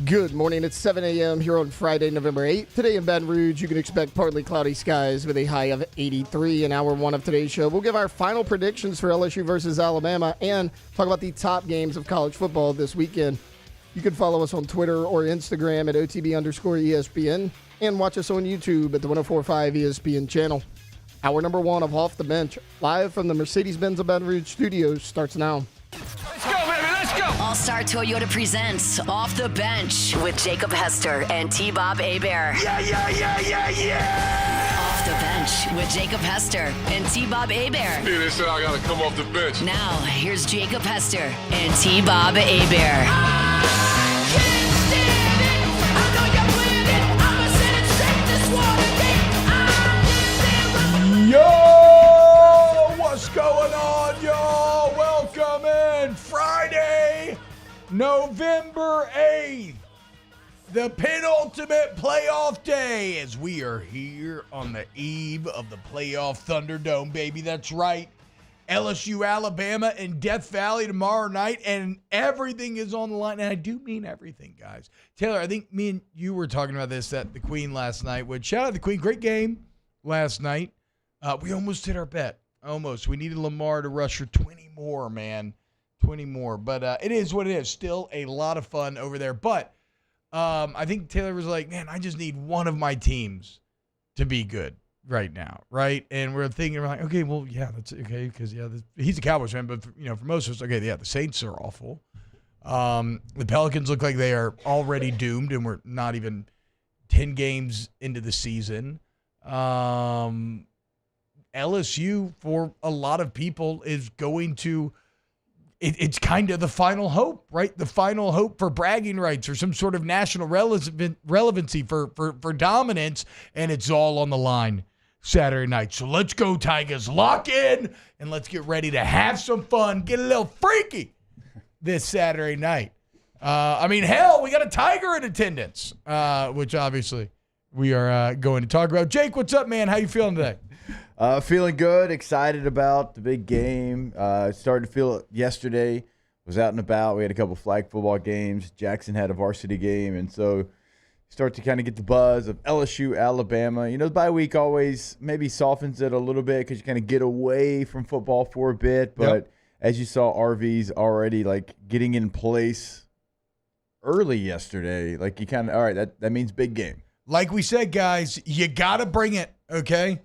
Good morning. It's 7 a.m. here on Friday, November 8th. Today in Baton Rouge, you can expect partly cloudy skies with a high of 83 in hour one of today's show. We'll give our final predictions for LSU versus Alabama and talk about the top games of college football this weekend. You can follow us on Twitter or Instagram at OTB_ESPN and watch us on YouTube at the 104.5 ESPN channel. Hour number one of Off the Bench, live from the Mercedes-Benz of Baton Rouge studios, starts now. Let's go, baby, let's go! All-Star Toyota presents Off the Bench with Jacob Hester and T-Bob Hebert. Yeah! Off the Bench with Jacob Hester and T-Bob Hebert. Dude, they said I gotta come off the bench. Now, here's Jacob Hester and T-Bob Hebert. Yo, what's going on, y'all? Welcome in. Friday, November 8th, the penultimate playoff day, as we are here on the eve of the playoff Thunderdome, baby. That's right. LSU-Alabama in Death Valley tomorrow night, and everything is on the line. And I do mean everything, guys. Taylor, I think me and you were talking about this at the Queen last night. Which, shout out to the Queen. Great game last night. We almost did our bet. Almost. We needed Lamar to rush for 20 more, man. 20 more. But it is what it is. Still a lot of fun over there. But I think Taylor was like, man, I just need one of my teams to be good right now, right? And we're thinking, we're like, okay, well, yeah, that's okay. Because, yeah, he's a Cowboys fan. But, for most of us, okay, yeah, the Saints are awful. The Pelicans look like they are already doomed, and we're not even 10 games into the season. LSU, for a lot of people, is going to it's kind of the final hope, right? The final hope for bragging rights or some sort of national relevancy for dominance, and it's all on the line Saturday night. So let's go, Tigers. Lock in, and let's get ready to have some fun, get a little freaky this Saturday night. Hell, we got a Tiger in attendance, which obviously we are going to talk about. Jake, what's up, man? How you feeling today? Feeling good, excited about the big game. Started to feel it yesterday. Was out and about. We had a couple flag football games. Jackson had a varsity game, and so start to kind of get the buzz of LSU, Alabama. The bye week always maybe softens it a little bit because you kind of get away from football for a bit. But as you saw, RVs already like getting in place early yesterday. Like you kind of, all right, that means big game. Like we said, guys, you got to bring it, okay?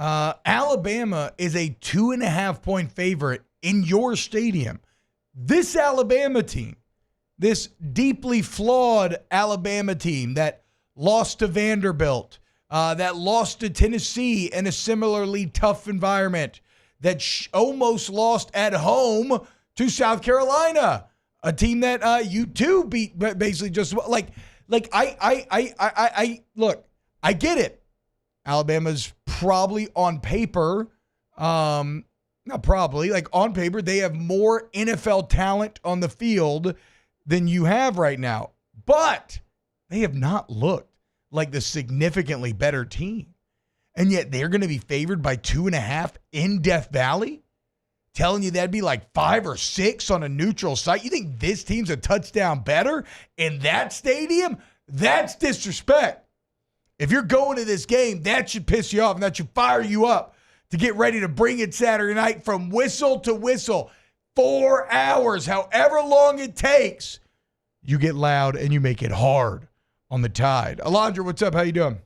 Alabama is a 2.5-point favorite in your stadium. This Alabama team, this deeply flawed Alabama team that lost to Vanderbilt, that lost to Tennessee in a similarly tough environment, that almost lost at home to South Carolina, a team that you too beat basically just like I look, I get it. Alabama's probably on paper, on paper, they have more NFL talent on the field than you have right now. But they have not looked like the significantly better team. And yet they're going to be favored by 2.5 in Death Valley? Telling you that'd be like 5 or 6 on a neutral site. You think this team's a touchdown better in that stadium? That's disrespect. If you're going to this game, that should piss you off and that should fire you up to get ready to bring it Saturday night from whistle to whistle. 4 hours, however long it takes, you get loud and you make it hard on the Tide. Alondra, what's up? How you doing?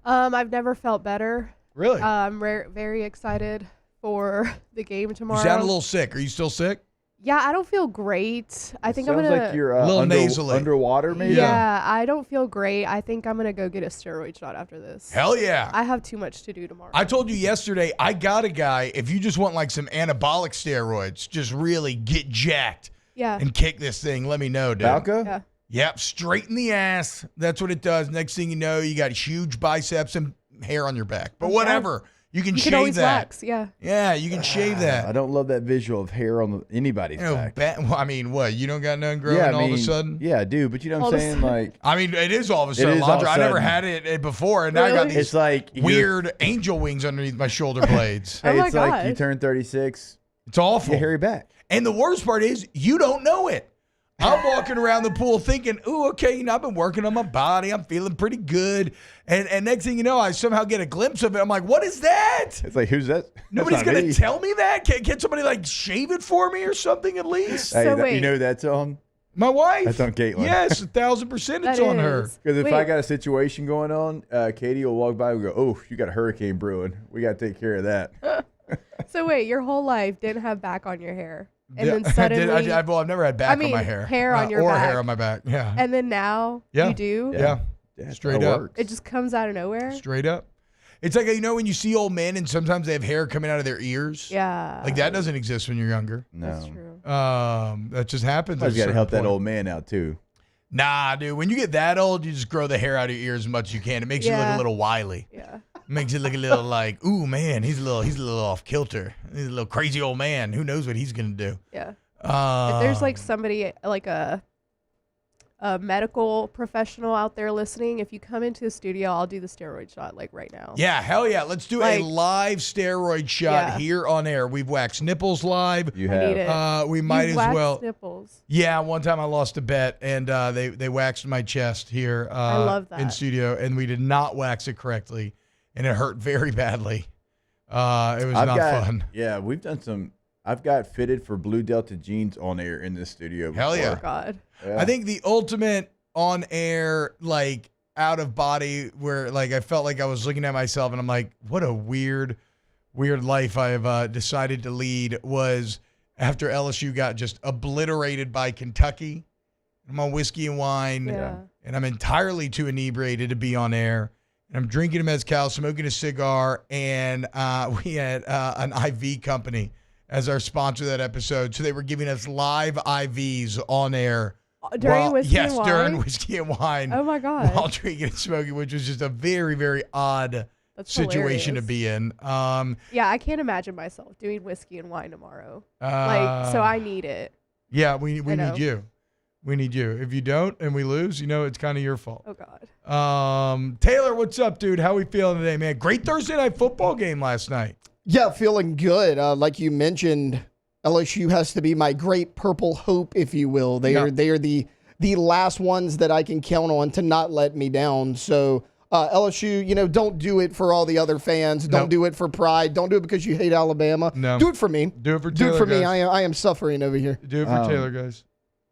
I've never felt better. Really? I'm very excited for the game tomorrow. You sound a little sick. Are you still sick? Yeah, I don't feel great. I think I'm Sounds gonna like you're a little nasally. underwater, maybe. Yeah, I don't feel great. I think I'm gonna go get a steroid shot after this. Hell yeah. I have too much to do tomorrow. I told you yesterday, I got a guy, if you just want like some anabolic steroids, just really get jacked and kick this thing, let me know, dude. Balco? Yeah. Yep, straight in the ass. That's what it does. Next thing you know, you got huge biceps and hair on your back. But whatever. You can shave always that. wax, yeah. Yeah, you can shave that. I don't love that visual of hair on anybody's back. What? You don't got none growing all of a sudden? Yeah, I do. But you know what I'm saying? Like, it is all of a sudden, is all of a Alondra. I never sudden. had it before, and now I got these it's like weird angel wings underneath my shoulder blades. Hey, Oh my it's like gosh. you turn 36, It's awful. you hairy back. And the worst part is you don't know it. I'm walking around the pool thinking, ooh, okay, I've been working on my body. I'm feeling pretty good. And next thing you know, I somehow get a glimpse of it. I'm like, what is that? It's like, who's that? Nobody's going to tell me that? Can somebody like shave it for me or something at least? Hey, So wait. you know who that's on? My wife? That's on Caitlin. Yes, 1,000% it's That on her. is. Because if Wait. I got a situation going on, Katie will walk by and go, oh, you got a hurricane brewing. We got to take care of that. So wait, your whole life didn't have back on your hair, and Yeah, then suddenly, well, I've never had back on my hair. hair on your or back. hair on my back. Yeah. and then now Yeah. you do. Yeah. Yeah, Straight that up. works. It just comes out of nowhere. Straight up. It's like, when you see old men and sometimes they have hair coming out of their ears. Yeah. Like that doesn't exist when you're younger. That's No. true. That just happens. Sometimes you got to at a help certain that point. old man out, too. Nah, dude. When you get that old, you just grow the hair out of your ears as much as you can. It makes you look Yeah. a little wily. Yeah. It makes you look a little like, ooh, man, he's a little off kilter. He's a little crazy old man. Who knows what he's gonna do? Yeah. If there's like somebody like a medical professional out there listening, if you come into the studio, I'll do the steroid shot like right now. Yeah, hell yeah. Let's do Like- a live steroid shot Yeah. here on air. We've waxed nipples live. You I need have. it. We might You as wax well. nipples. Yeah, one time I lost a bet and they waxed my chest here love that. in studio, and we did not wax it correctly, and it hurt very badly. It was not fun. Yeah, we've done some. I've got fitted for Blue Delta jeans on air in this studio. Hell before. yeah. Oh God. Yeah. I think the ultimate on air, like out of body, where like I felt like I was looking at myself and I'm like, what a weird life I've decided to lead, was after LSU got just obliterated by Kentucky. I'm on whiskey and wine, Yeah. and I'm entirely too inebriated to be on air. And I'm drinking a mezcal, smoking a cigar, and we had an IV company as our sponsor that episode. So they were giving us live IVs on air. During whiskey and wine? during whiskey and wine. Oh my God. While drinking and smoking, which was just a very, very odd That's situation to hilarious. be in. Yeah, I can't imagine myself doing whiskey and wine tomorrow. So I need it. Yeah, we know. need you. We need you. If you don't and we lose, it's kind of your fault. Oh God. Taylor, what's up, dude? How we feeling today, man? Great Thursday night football game last night. Yeah, feeling good. Like you mentioned, LSU has to be my great purple hope, if you will. They are the last ones that I can count on to not let me down. So LSU, don't do it for all the other fans. Don't do it for pride. Don't do it because you hate Alabama. No. Do it for me. Do it for Do Taylor, it for me. guys. I am suffering over here. Do it for Taylor, guys.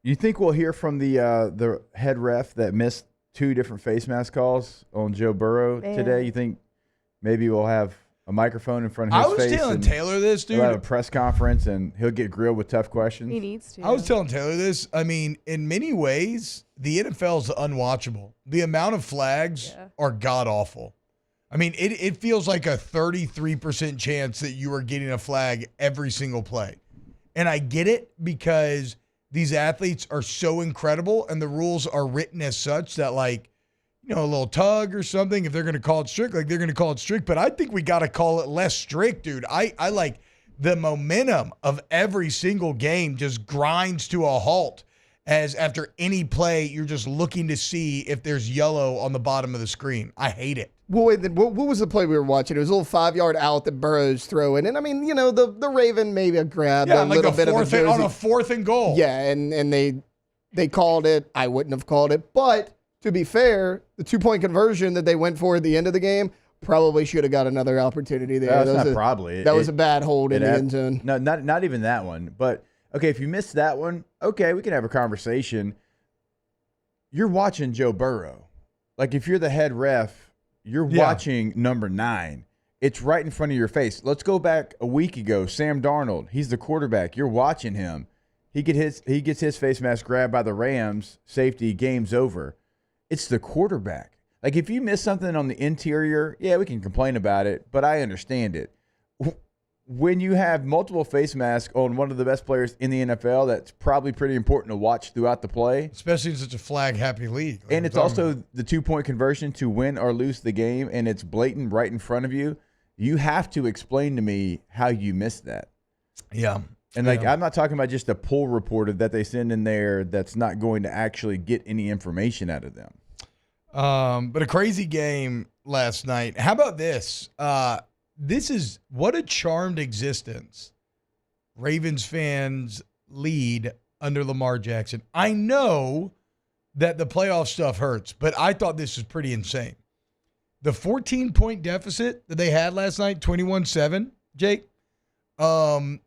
You think we'll hear from the head ref that missed 2 different face mask calls on Joe Burrow Man. today? You think maybe we'll have a microphone in front of I his was face? telling and Taylor this, dude. He'll have a press conference and he'll get grilled with tough questions. He needs to. I was telling Taylor this. I mean, in many ways, the NFL is unwatchable. The amount of flags are god awful. I mean, it feels like a 33% chance that you are getting a flag every single play. And I get it because these athletes are so incredible and the rules are written as such that, like, a little tug or something, if they're going to call it strict, like they're going to call it strict. But I think we got to call it less strict, dude. I like the momentum of every single game just grinds to a halt, as after any play, you're just looking to see if there's yellow on the bottom of the screen. I hate it. Well, wait, then what was the play we were watching? It was a little 5-yard out that Burrow's throwing. And, I mean, the Raven maybe grabbed a like little bit of a on jersey. a 4th and goal. Yeah, and they called it. I wouldn't have called it. But to be fair, the 2-point conversion that they went for at the end of the game probably should have got another opportunity there. That's not probably. That was a bad hold in the end zone. No, not even that one. But, okay, if you missed that one, okay, we can have a conversation. You're watching Joe Burrow. Like, if you're the head ref, you're watching number 9. It's right in front of your face. Let's go back a week ago. Sam Darnold, he's the quarterback. You're watching him. He gets his face mask grabbed by the Rams. Safety, game's over. It's the quarterback. Like, if you miss something on the interior, yeah, we can complain about it, but I understand it. When you have multiple face masks on one of the best players in the NFL, that's probably pretty important to watch throughout the play. Especially in such a flag-happy league. like And we're it's talking also about. the 2-point conversion to win or lose the game, and it's blatant right in front of you. You have to explain to me how you missed that. Yeah. And, like, I'm not talking about just a pull reporter that they send in there that's not going to actually get any information out of them. But a crazy game last night. How about this? This is what a charmed existence Ravens fans lead under Lamar Jackson. I know that the playoff stuff hurts, but I thought this was pretty insane. The 14-point deficit that they had last night, 21-7, Jake, that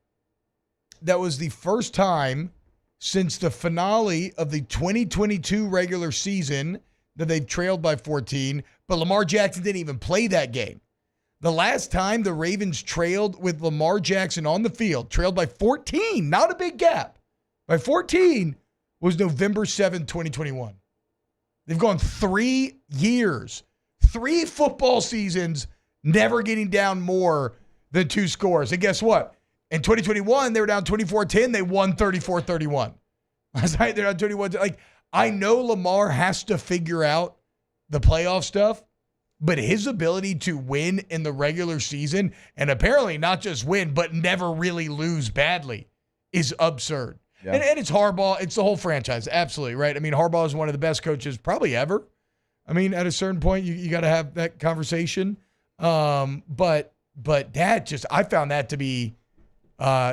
was the first time since the finale of the 2022 regular season that they trailed by 14, but Lamar Jackson didn't even play that game. The last time the Ravens trailed with Lamar Jackson on the field, trailed by 14, not a big gap, by 14, was November 7th, 2021. They've gone 3 years, 3 football seasons, never getting down more than 2 scores. And guess what? In 2021, they were down 24-10. They won 34-31. Last night, they're down 21. Like, I know Lamar has to figure out the playoff stuff, but his ability to win in the regular season, and apparently not just win, but never really lose badly, is absurd. Yeah. And it's Harbaugh. It's the whole franchise. Absolutely, right? I mean, Harbaugh is one of the best coaches probably ever. I mean, at a certain point, you got to have that conversation. But that just, I found that to be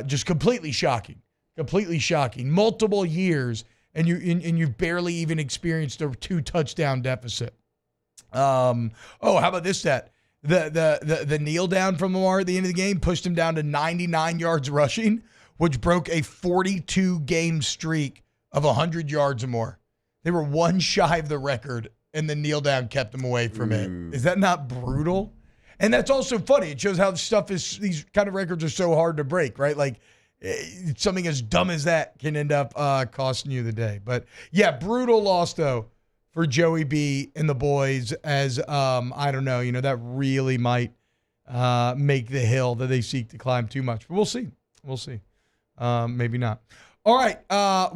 just completely shocking. Completely shocking. Multiple years, and you've barely even experienced a 2-touchdown deficit. How about this stat? The kneel down from Lamar at the end of the game pushed him down to 99 yards rushing, which broke a 42-game streak of 100 yards or more. They were one shy of the record, and the kneel down kept them away from it. Is that not brutal? And that's also funny. It shows how these kind of records are so hard to break, right? Like, something as dumb as that can end up costing you the day. But, yeah, brutal loss, though, for Joey B and the boys, as, I don't know, that really might make the hill that they seek to climb too much. But we'll see. We'll see. Maybe not. All right.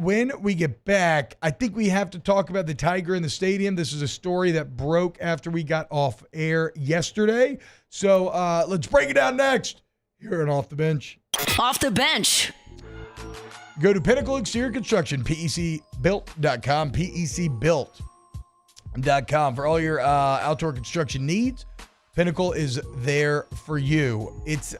When we get back, I think we have to talk about the Tiger in the stadium. This is a story that broke after we got off air yesterday. So let's break it down next here on Off the Bench. Off the Bench. Go to Pinnacle Exterior Construction, PECbuilt.com, PECbuilt.com for all your outdoor construction needs. Pinnacle is there for you. It's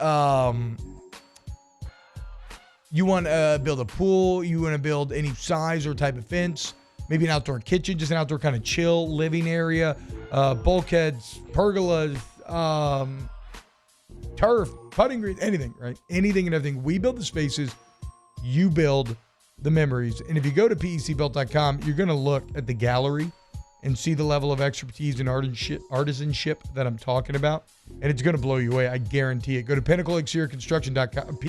you want to build a pool, you want to build any size or type of fence, maybe an outdoor kitchen, just an outdoor kind of chill living area, bulkheads, pergolas, turf, putting greens, anything, right? Anything and everything. We build the spaces, you build the memories. And if you go to PECbuilt.com, you're going to look at the gallery and see the level of expertise and artisanship that I'm talking about. And it's going to blow you away. I guarantee it. Go to PinnacleExteriorConstruction.com.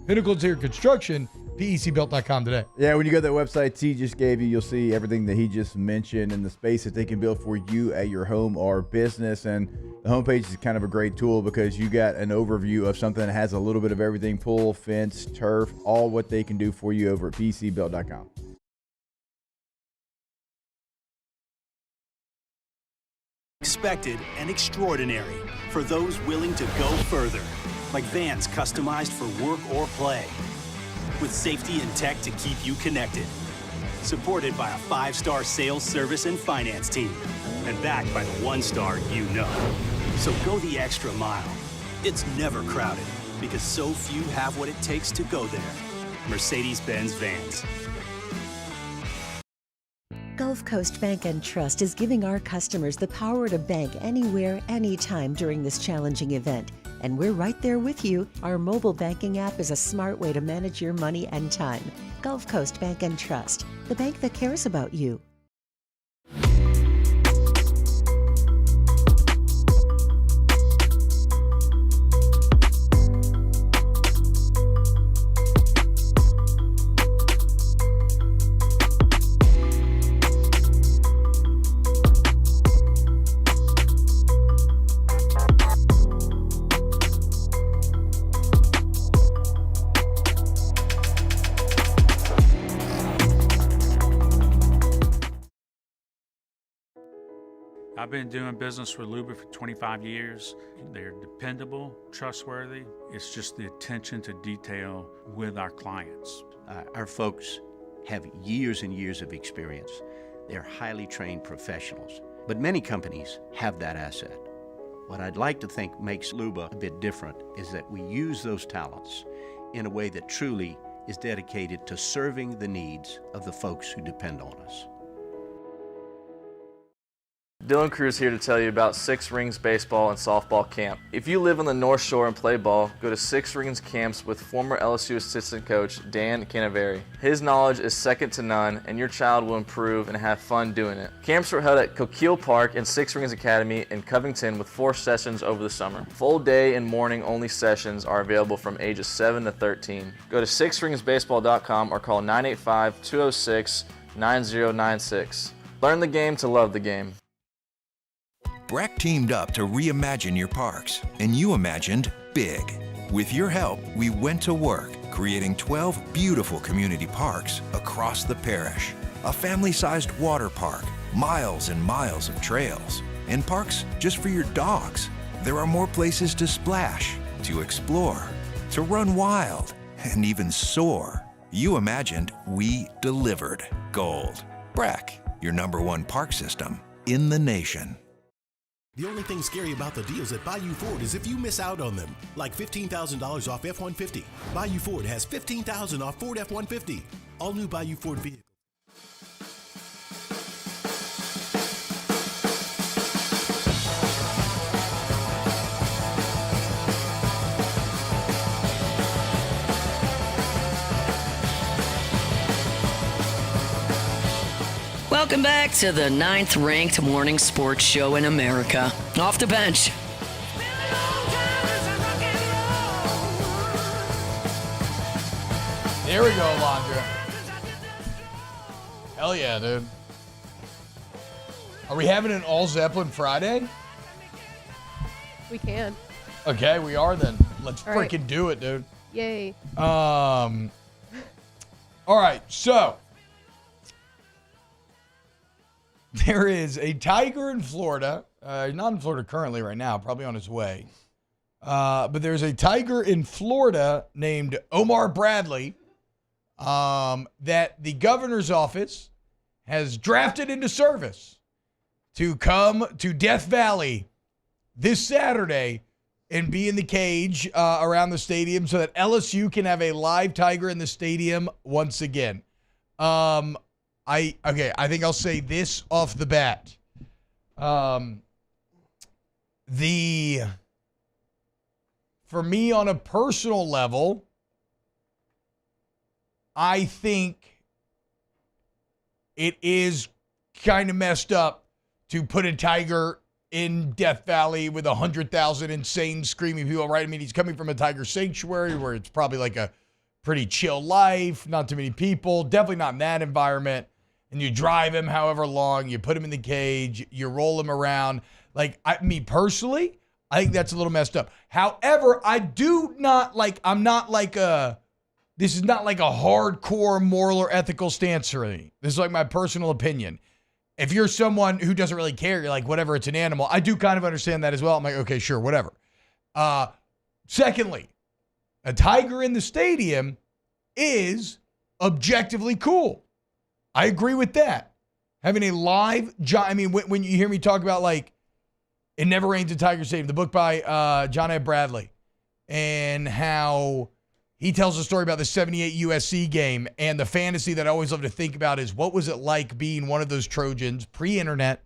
Pinnacle Exterior Construction, PECbuilt.com today. Yeah, when you go to that website T just gave you, you'll see everything that he just mentioned and the space that they can build for you at your home or business. And the homepage is kind of a great tool because you got an overview of something that has a little bit of everything: pool, fence, turf, all what they can do for you over at PECbuilt.com. Expected and extraordinary for those willing to go further. Like vans customized for work or play. With safety and tech to keep you connected. Supported by a 5-star sales, service, and finance team. And backed by the 1-star you know. So go the extra mile. It's never crowded because so few have what it takes to go there. Mercedes-Benz Vans. Gulf Coast Bank and Trust is giving our customers the power to bank anywhere, anytime during this challenging event. And we're right there with you. Our mobile banking app is a smart way to manage your money and time. Gulf Coast Bank and Trust, the bank that cares about you. I've been doing business with Luba for 25 years. They're dependable, trustworthy. It's just the attention to detail with our clients. Our folks have years and years of experience. They're highly trained professionals, but many companies have that asset. What I'd like to think makes Luba a bit different is that we use those talents in a way that truly is dedicated to serving the needs of the folks who depend on us. Dylan Cruz here to tell you about Six Rings Baseball and Softball Camp. If you live on the North Shore and play ball, go to Six Rings Camps with former LSU assistant coach Dan Canaveri. His knowledge is second to none, and your child will improve and have fun doing it. Camps were held at Coquille Park and Six Rings Academy in Covington with 4 sessions over the summer. Full day and morning only sessions are available from ages 7 to 13. Go to sixringsbaseball.com or call 985-206-9096. Learn the game to love the game. Breck teamed up to reimagine your parks, and you imagined big. With your help, we went to work, creating 12 beautiful community parks across the parish. A family-sized water park, miles and miles of trails, and parks just for your dogs. There are more places to splash, to explore, to run wild, and even soar. You imagined, we delivered. Gold. Breck, your #1 park system in the nation. The only thing scary about the deals at Bayou Ford is if you miss out on them, like $15,000 off F-150. Bayou Ford has $15,000 off Ford F-150. All new Bayou Ford vehicles. Welcome back to the 9th-ranked morning sports show in America. Off the bench. There we go, Alondra. Hell yeah, dude. Are we having an all Zeppelin Friday? We can. Okay, we are then. Let's All right. freaking do it, dude. Yay. All right, so there is a tiger in Florida. Not in Florida currently right now, probably on his way. But there's a tiger in Florida named Omar Bradley that the governor's office has drafted into service to come to Death Valley this Saturday and be in the cage around the stadium so that LSU can have a live tiger in the stadium once again. I think I'll say this off the bat. For me on a personal level, I think it is kind of messed up to put a tiger in Death Valley with 100,000 insane screaming people, right? I mean, he's coming from a tiger sanctuary where it's probably like a pretty chill life, not too many people, definitely not in that environment. And you drive him however long, you put him in the cage, you roll him around. Like, me personally, I think that's a little messed up. However, this is not like a hardcore moral or ethical stance or anything. This is like my personal opinion. If you're someone who doesn't really care, you're like, whatever, it's an animal. I do kind of understand that as well. I'm like, okay, sure, whatever. Secondly, a tiger in the stadium is objectively cool. I agree with that. Having a live, when you hear me talk about like, It Never Rains in Tiger Stadium, the book by John A. Bradley, and how he tells a story about the 78 USC game, and the fantasy that I always love to think about is what was it like being one of those Trojans, pre-internet,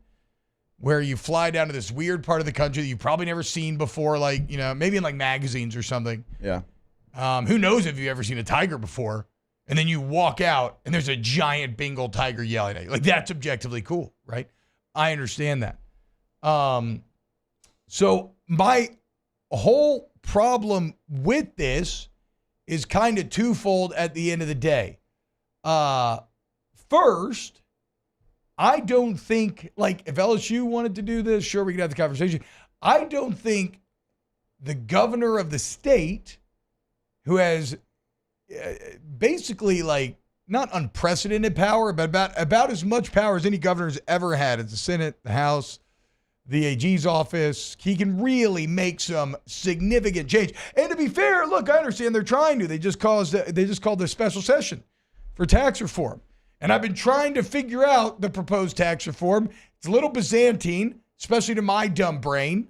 where you fly down to this weird part of the country that you've probably never seen before, like, maybe in like magazines or something. Yeah. Who knows if you've ever seen a tiger before, and then you walk out and there's a giant Bengal tiger yelling at you. Like, that's objectively cool, right? I understand that. So my whole problem with this is kind of twofold at the end of the day. First, I don't think, like, if LSU wanted to do this, sure, we could have the conversation. I don't think the governor of the state, who has basically, like, not unprecedented power, but about as much power as any governor's ever had at the Senate, the House, the AG's office, he can really make some significant change. And to be fair, look, I understand they're trying to. They just called their special session for tax reform. And I've been trying to figure out the proposed tax reform. It's a little Byzantine, especially to my dumb brain.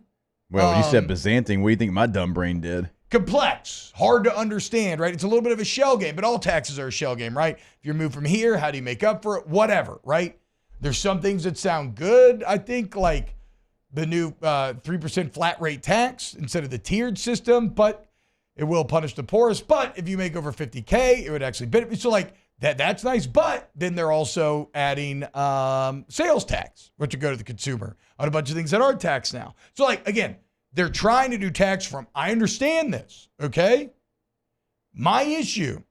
Well, you said Byzantine. What do you think my dumb brain did? complex, hard to understand, right? It's a little bit of a shell game, but all taxes are a shell game, right? If you're moved from here, how do you make up for it? Whatever, right? There's some things that sound good, I think, like the new 3% flat rate tax instead of the tiered system, but it will punish the poorest. But if you make over 50K, it would actually benefit. So like that's nice. But then they're also adding sales tax, which would go to the consumer on a bunch of things that aren't taxed now. So like, again, they're trying to do tax reform. I understand this, okay? My issue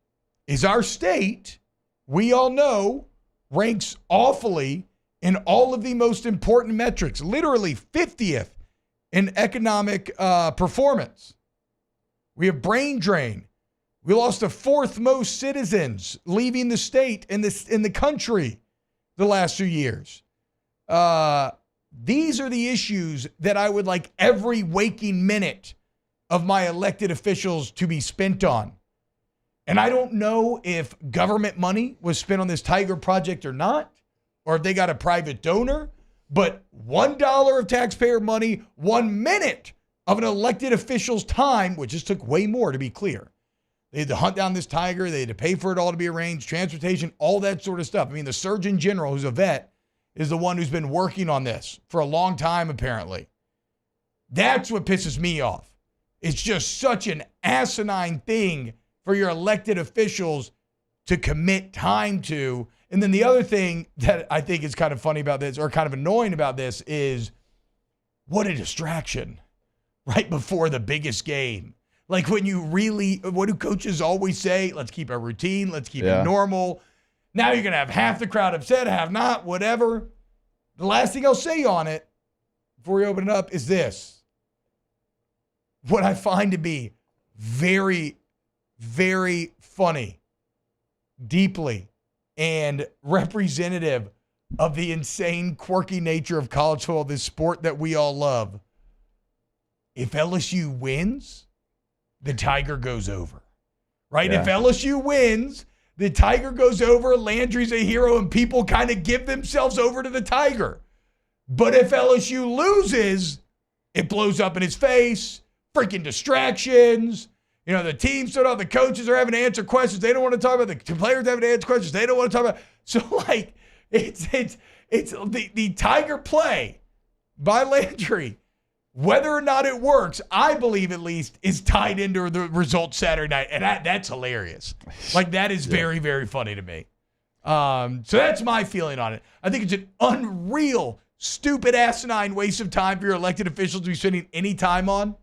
is our state, we all know, ranks awfully in all of the most important metrics, literally 50th in economic performance. We have brain drain. We lost the 4th most citizens leaving the state in the country the last few years. These are the issues that I would like every waking minute of my elected officials to be spent on. And I don't know if government money was spent on this Tiger project or not, or if they got a private donor, but $1 of taxpayer money, 1 minute of an elected official's time, which just took way more to be clear. They had to hunt down this tiger. They had to pay for it all to be arranged, transportation, all that sort of stuff. I mean, the Surgeon General, who's a vet, is the one who's been working on this for a long time, apparently. That's what pisses me off. It's just such an asinine thing for your elected officials to commit time to. And then the other thing that I think is kind of funny about this, or kind of annoying about this, is what a distraction right before the biggest game. Like when you really, what do coaches always say? Let's keep our routine. Let's keep it normal. Now you're going to have half the crowd upset, half not, whatever. The last thing I'll say on it before we open it up is this. What I find to be very, very funny, deeply, and representative of the insane, quirky nature of college football, this sport that we all love. If LSU wins, the Tiger goes over, right? Yeah. If LSU wins, the Tiger goes over, Landry's a hero, and people kind of give themselves over to the Tiger. But if LSU loses, it blows up in his face, freaking distractions. You know, the team stood up, the coaches are having to answer questions. They don't want to talk about the players having to answer questions. They don't want to talk about. So, like, it's the Tiger play by Landry. Whether or not it works, I believe at least, is tied into the result Saturday night. And that's hilarious. Like, that is very, very funny to me. So that's my feeling on it. I think it's an unreal, stupid, asinine waste of time for your elected officials to be spending any time on.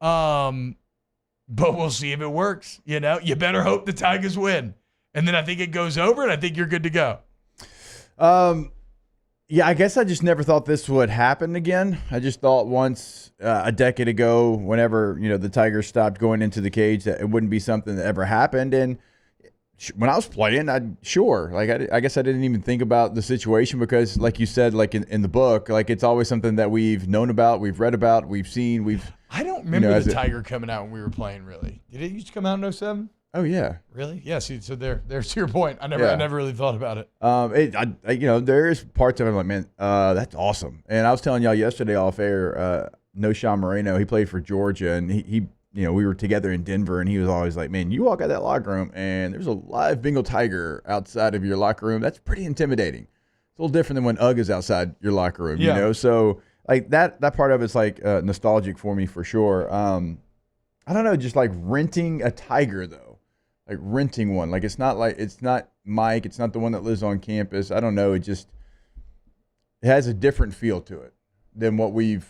But we'll see if it works. You know, you better hope the Tigers win. And then I think it goes over, and I think you're good to go. Yeah, I guess I just never thought this would happen again. I just thought once a decade ago, whenever the Tigers stopped going into the cage, that it wouldn't be something that ever happened. And when I was playing, I guess I didn't even think about the situation because, like you said, like in the book, like it's always something that we've known about, we've read about, we've seen, I don't remember the Tiger coming out when we were playing. Really, did it used to come out in 2007? Oh yeah, really? Yeah. See, so there's to your point. I never really thought about it. There's parts of it I'm like, man, that's awesome. And I was telling y'all yesterday off air, Sean Moreno, he played for Georgia, and he we were together in Denver, and he was always like, man, you walk out that locker room, and there's a live Bengal tiger outside of your locker room. That's pretty intimidating. It's a little different than when UGG is outside your locker room, you know. So like that part of it's like nostalgic for me for sure. I don't know, just like renting a tiger though. Like renting one, like it's not Mike, it's not the one that lives on campus. I don't know. It has a different feel to it than what we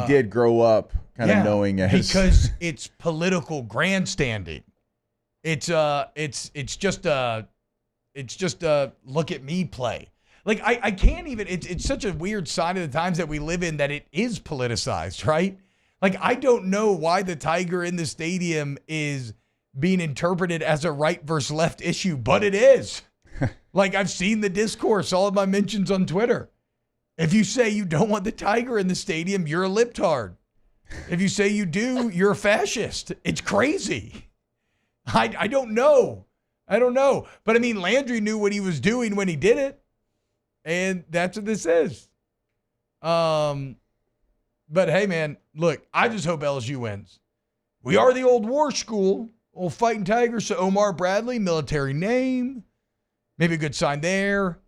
did grow up kind of knowing as, because it's political grandstanding. It's just a look at me play. Like I can't even. It's such a weird sign of the times that we live in that it is politicized, right? Like I don't know why the Tiger in the stadium is being interpreted as a right versus left issue, but it is. Like I've seen the discourse, all of my mentions on Twitter. If you say you don't want the Tiger in the stadium, you're a libtard. If you say you do, you're a fascist. It's crazy. I don't know. But I mean, Landry knew what he was doing when he did it. And that's what this is. But hey man, look, I just hope LSU wins. We are the old war school, old fighting tigers. So Omar Bradley, military name, maybe a good sign there.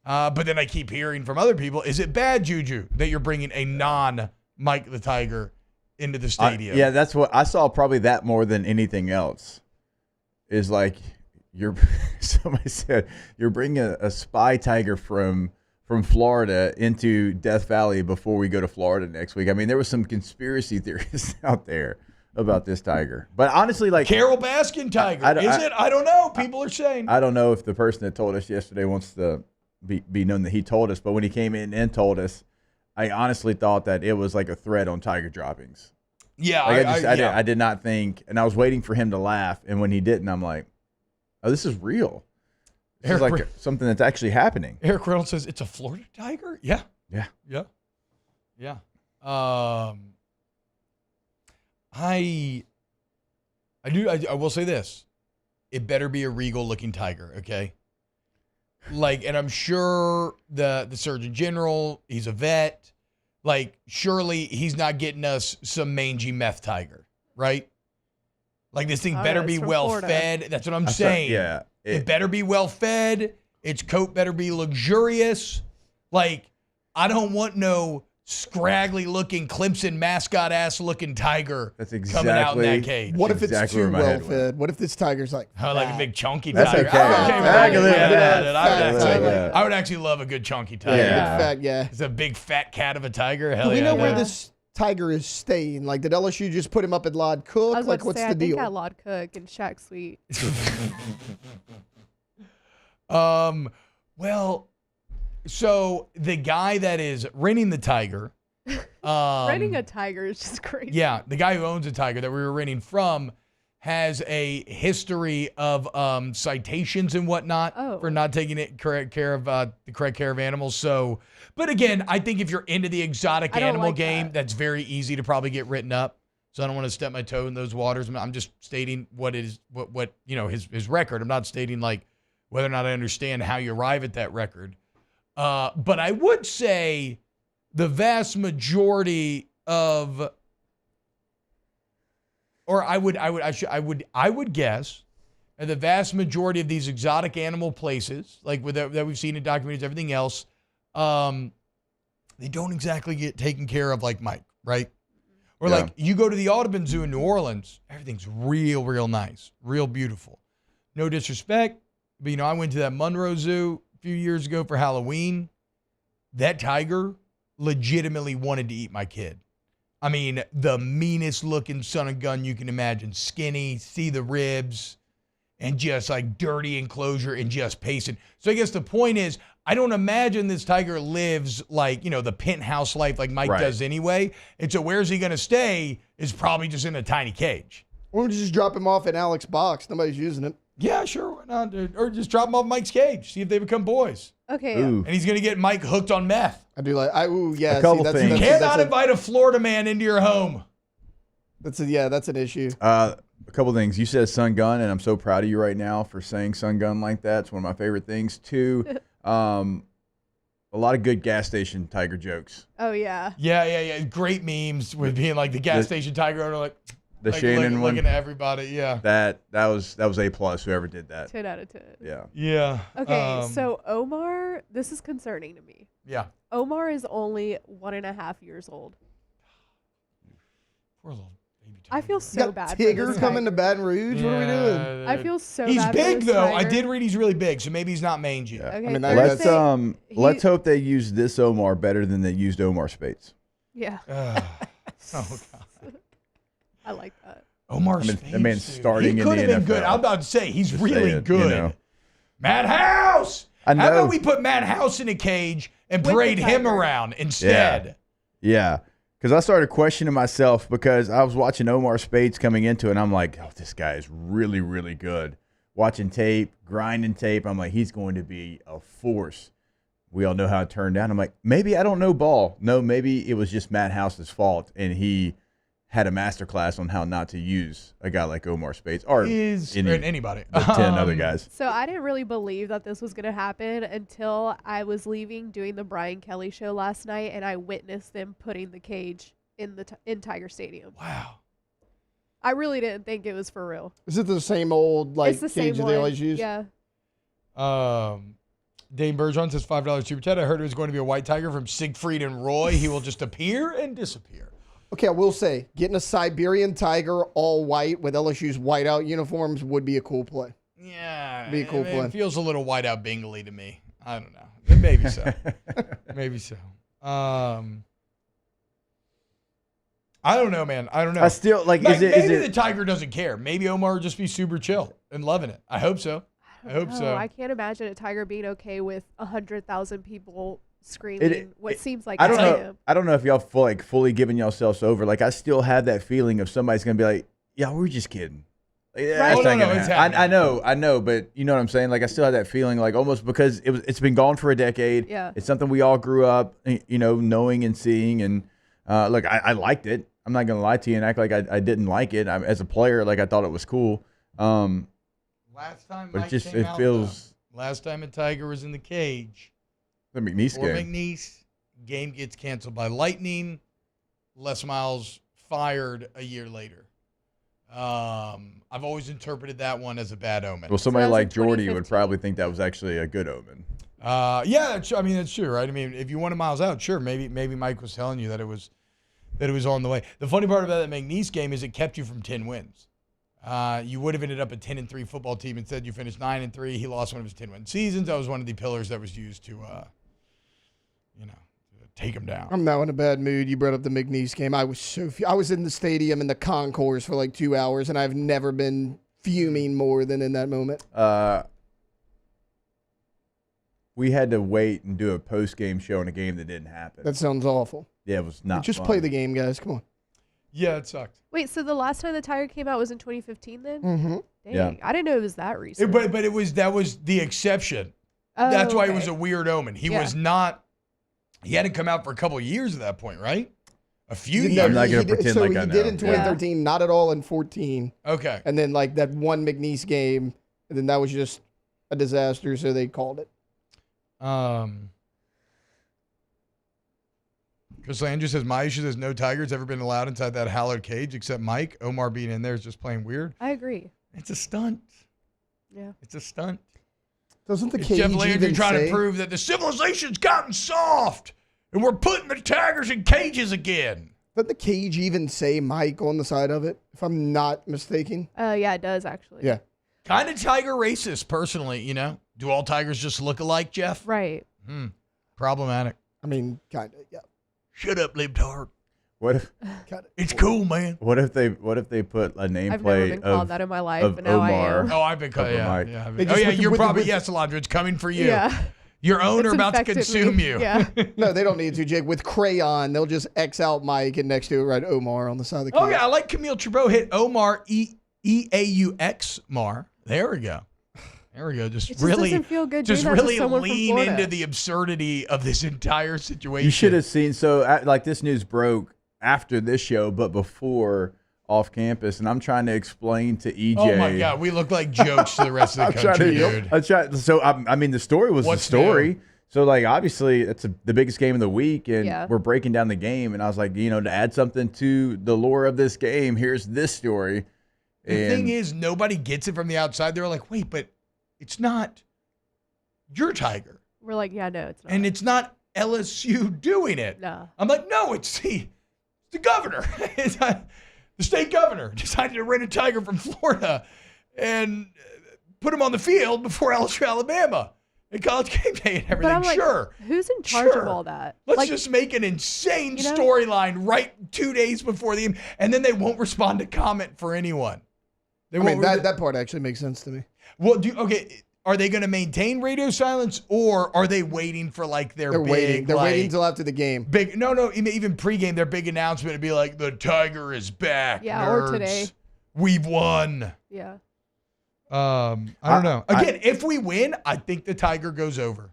But then I keep hearing from other people, is it bad juju that you're bringing a non-Mike the Tiger into the stadium? Yeah, that's what I saw. Probably that more than anything else is like somebody said you're bringing a spy tiger from Florida into Death Valley before we go to Florida next week. I mean, there was some conspiracy theorists out there about this tiger, but honestly, like Carol Baskin tiger, is it? I don't know. People are saying. I don't know if the person that told us yesterday wants to be known that he told us, but when he came in and told us, I honestly thought that it was like a threat on tiger droppings. Yeah, like I did not think, and I was waiting for him to laugh, and when he didn't, I'm like, oh, this is real. This is like something that's actually happening. Eric Reynolds says it's a Florida tiger. Yeah. I will say this: it better be a regal looking tiger, okay? Like, and I'm sure the Surgeon General, he's a vet. Like, surely he's not getting us some mangy meth tiger, right? Like, this thing better be well fed. That's what I'm saying. Yeah. It better be well fed. Its coat better be luxurious. Like, I don't want no scraggly looking Clemson mascot ass looking tiger coming out in that cage. What if it's too well fed? What if this tiger's like like a big chunky That's tiger? okay. I would actually love a good chunky tiger. Yeah. Fat guy. It's a big fat cat of a tiger. Hell Do we yeah. know where this tiger is staying? Like, did LSU just put him up at Lod Cook? I was Like, about what's to say, the deal? I think at Lod Cook and Shack Sweet. Well, so the guy that is renting the tiger. Renting a tiger is just crazy. Yeah, the guy who owns a tiger that we were renting from has a history of citations and whatnot for not taking correct care of animals. So, but again, I think if you're into the exotic animal game, that's very easy to probably get written up. So I don't want to step my toe in those waters. I'm just stating what his record. I'm not stating like whether or not I understand how you arrive at that record. But I would say the vast majority of, or I would guess the vast majority of these exotic animal places, like that we've seen in documentaries, everything else, they don't exactly get taken care of like Mike, right? Or like you go to the Audubon Zoo in New Orleans, everything's real nice, real beautiful. No disrespect, but I went to that Monroe Zoo a few years ago for Halloween. That tiger legitimately wanted to eat my kid. I mean, the meanest looking son of gun you can imagine. Skinny, see the ribs, and just like dirty enclosure and just pacing. So I guess the point is, I don't imagine this tiger lives like, the penthouse life like Mike does anyway. And so where's he going to stay is probably just in a tiny cage. Or we just drop him off in Alex's box. Nobody's using it. Yeah, sure. Why not, dude? Or just drop him off Mike's cage. See if they become boys. Okay. And he's going to get Mike hooked on meth. I do like, A couple things. You cannot invite a Florida man into your home. That's an issue. A couple things. You said sun gun, and I'm so proud of you right now for saying sun gun like that. It's one of my favorite things. Two, a lot of good gas station tiger jokes. Oh, yeah. Yeah. Great memes with being like the gas station tiger owner, like Shannon one. looking at everybody. Yeah. That was A+, whoever did that. 10 out of 10. Yeah. Yeah. Okay, so Omar, this is concerning to me. Yeah. Omar is only 1.5 years old. Poor little baby tiger. I feel so bad. Tigger coming to Baton Rouge. What are we doing? I feel so He's bad. big for this though. I tiger. did read he's really big, so maybe he's not mangy. Yeah. Okay, I mean, let's hope they use this Omar better than they used Omar Spates. Yeah. Oh God. I like that. Omar that Spates, man's dude. starting he in the could have been NFL. good. I'm about to say he's Just really saying, good. Matt House. I know. How about we put Matt House in a cage and With the parade him tiger. around instead? Yeah. Because I started questioning myself because I was watching Omar Spates coming into it, and I'm like, oh, this guy is really, really good. Watching tape, grinding tape, I'm like, he's going to be a force. We all know how it turned out. I'm like, maybe I don't know ball. No, maybe it was just Matt House's fault, and he had a masterclass on how not to use a guy like Omar Spates or anybody. The 10 other guys. So I didn't really believe that this was going to happen until I was leaving doing the Brian Kelly show last night, and I witnessed them putting the cage in Tiger Stadium. Wow. I really didn't think it was for real. Is it the same old like It's the cage same that they one. always use? Yeah. Dane Bergeron says $5 super chat. I heard it was going to be a white tiger from Siegfried and Roy. He will just appear and disappear. Okay, I will say, getting a Siberian tiger all white with LSU's whiteout uniforms would be a cool play. Yeah. Be a cool play. It feels a little whiteout bingly to me. I don't know. Maybe so. Maybe so. I don't know, man. I don't know. I still like. Maybe Is it the tiger doesn't care. Maybe Omar will just be super chill and loving it. I hope so. I hope so. I can't imagine a tiger being okay with 100,000 people screaming what seems like I don't know. him. I don't know if y'all fully giving yourselves over. Like I still have that feeling of somebody's gonna be like, "Yeah, we're just kidding." Like, that's not gonna happen. I know, but you know what I'm saying. Like I still have that feeling, like almost because it's been gone for a decade. Yeah, it's something we all grew up, knowing and seeing. And look, I liked it. I'm not gonna lie to you and act like I didn't like it. As a player, like I thought it was cool. Last time but Mike it came out, feels. last time a tiger was in the cage. The McNeese Or game. McNeese game gets canceled by lightning. Les Miles fired a year later. I've always interpreted that one as a bad omen. Well, somebody like Jordy would probably think that was actually a good omen. Yeah, I mean that's true, right? I mean, if you wanted Miles out, sure, maybe Mike was telling you that it was on the way. The funny part about that McNeese game is it kept you from 10 wins. You would have ended up a 10-3 football team. Instead, you finished 9-3. He lost one of his 10-win seasons. That was one of the pillars that was used to, take him down. I'm now in a bad mood. You brought up the McNeese game. I was I was in the stadium in the concourse for like 2 hours, and I've never been fuming more than in that moment. We had to wait and do a post-game show on a game that didn't happen. That sounds awful. Yeah, it was not Just fun. play the game, guys. Come on. Yeah, it sucked. Wait, so the last time the tiger came out was in 2015 then? Mm-hmm. Dang, Yeah. I didn't know it was that recent. But that was the exception. Oh, That's why it okay. was a weird omen. He was not. He hadn't come out for a couple of years at that point, right? A few years. I'm not going to pretend like I know. He did in 2013, not at all in 14. Okay. And then like that one McNeese game, and then that was just a disaster, so they called it. Chris Landry says, my issue is no tiger's ever been allowed inside that hallowed cage except Mike. Omar being in there is just plain weird. I agree. It's a stunt. Yeah. It's a stunt. Doesn't the It's cage Jeff Landry even trying say? to prove that the civilization's gotten soft and we're putting the tigers in cages again. Doesn't the cage even say Mike on the side of it, if I'm not mistaken? Yeah, it does actually. Yeah. Kind of tiger racist, personally, you know? Do all tigers just look alike, Jeff? Right. Problematic. I mean, kind of, yeah. Shut up, libtard. What if It's cool, man. What if they put a nameplate I've never been called that in my life, but now I am. Oh, I've been called, over yeah. Mike. Yeah, They just with- you're with- probably, with- yes, Alondra, it's coming for you. Yeah. Your own It's are about to infected consume me. you. Yeah. No, they don't need to, Jake. With crayon, they'll just X out Mike and next to it write Omar on the side of the cage. Oh, yeah, I like Camille Chabot hit Omar, E-A-U-X, Mar. There we go. There we go. It just doesn't feel good doing that to someone from lean Florida. into the absurdity of this entire situation. You should have seen. So, like, this news broke after this show, but before off campus, and I'm trying to explain to EJ. Oh, my God. We look like jokes to the rest of the country, dude. So, I mean, the story was What's the story. new? So, like, obviously, it's the biggest game of the week, and Yeah. we're breaking down the game. And I was like, to add something to the lore of this game, here's this story. The thing is, nobody gets it from the outside. They're like, wait, but it's not your tiger. We're like, yeah, no, it's not. And it's not LSU doing it. No. I'm like, no, it's the governor. It's not, the state governor decided to rent a tiger from Florida and put him on the field before LSU-Alabama and college game day and everything. But I'm like, sure. who's in charge Sure. of all that? Let's Like, just make an insane You know? storyline right 2 days before the game, and then they won't respond to comment for anyone. They I mean, won't- that part actually makes sense to me. Well, are they going to maintain radio silence, or are they waiting for like their They're big, waiting. They're like, waiting until after the game. big? No, even pregame, their big announcement would be like, "The tiger is back." Yeah, or nerds. today. We've won. yeah. I don't know. Again, if we win, I think the tiger goes over.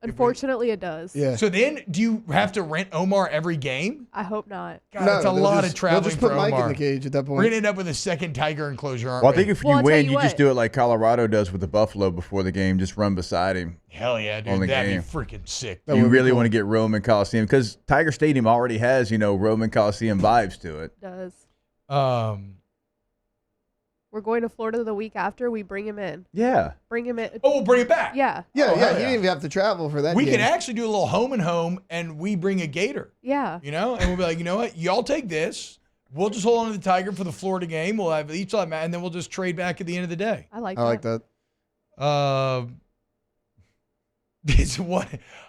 Unfortunately, it does. Yeah. So then, do you have to rent Omar every game? I hope not. God, that's a they'll lot just- of traveling They'll just put for Mike Omar. in the cage at that point. We're gonna end up with a second tiger enclosure, aren't Well, I we? think if Well, you I'll tell win, you you just what. do it like Colorado does with the Buffalo before the game. Just run beside him. Hell yeah, on dude, the that'd game. be freaking sick. That You would be really cool. want to get Roman Coliseum because Tiger Stadium already has, Roman Coliseum vibes to it. It does. We're going to Florida the week after. We bring him in. Yeah. Bring him in. Oh, we'll bring it back. Yeah. Yeah, Oh, yeah. hell You didn't even have to travel for that. We game. can actually do a little home and home, and we bring a gator. Yeah. You know, and we'll be like, you know what? Y'all take this. We'll just hold on to the tiger for the Florida game. We'll have each have, and then we'll just trade back at the end of the day. I like that. It's what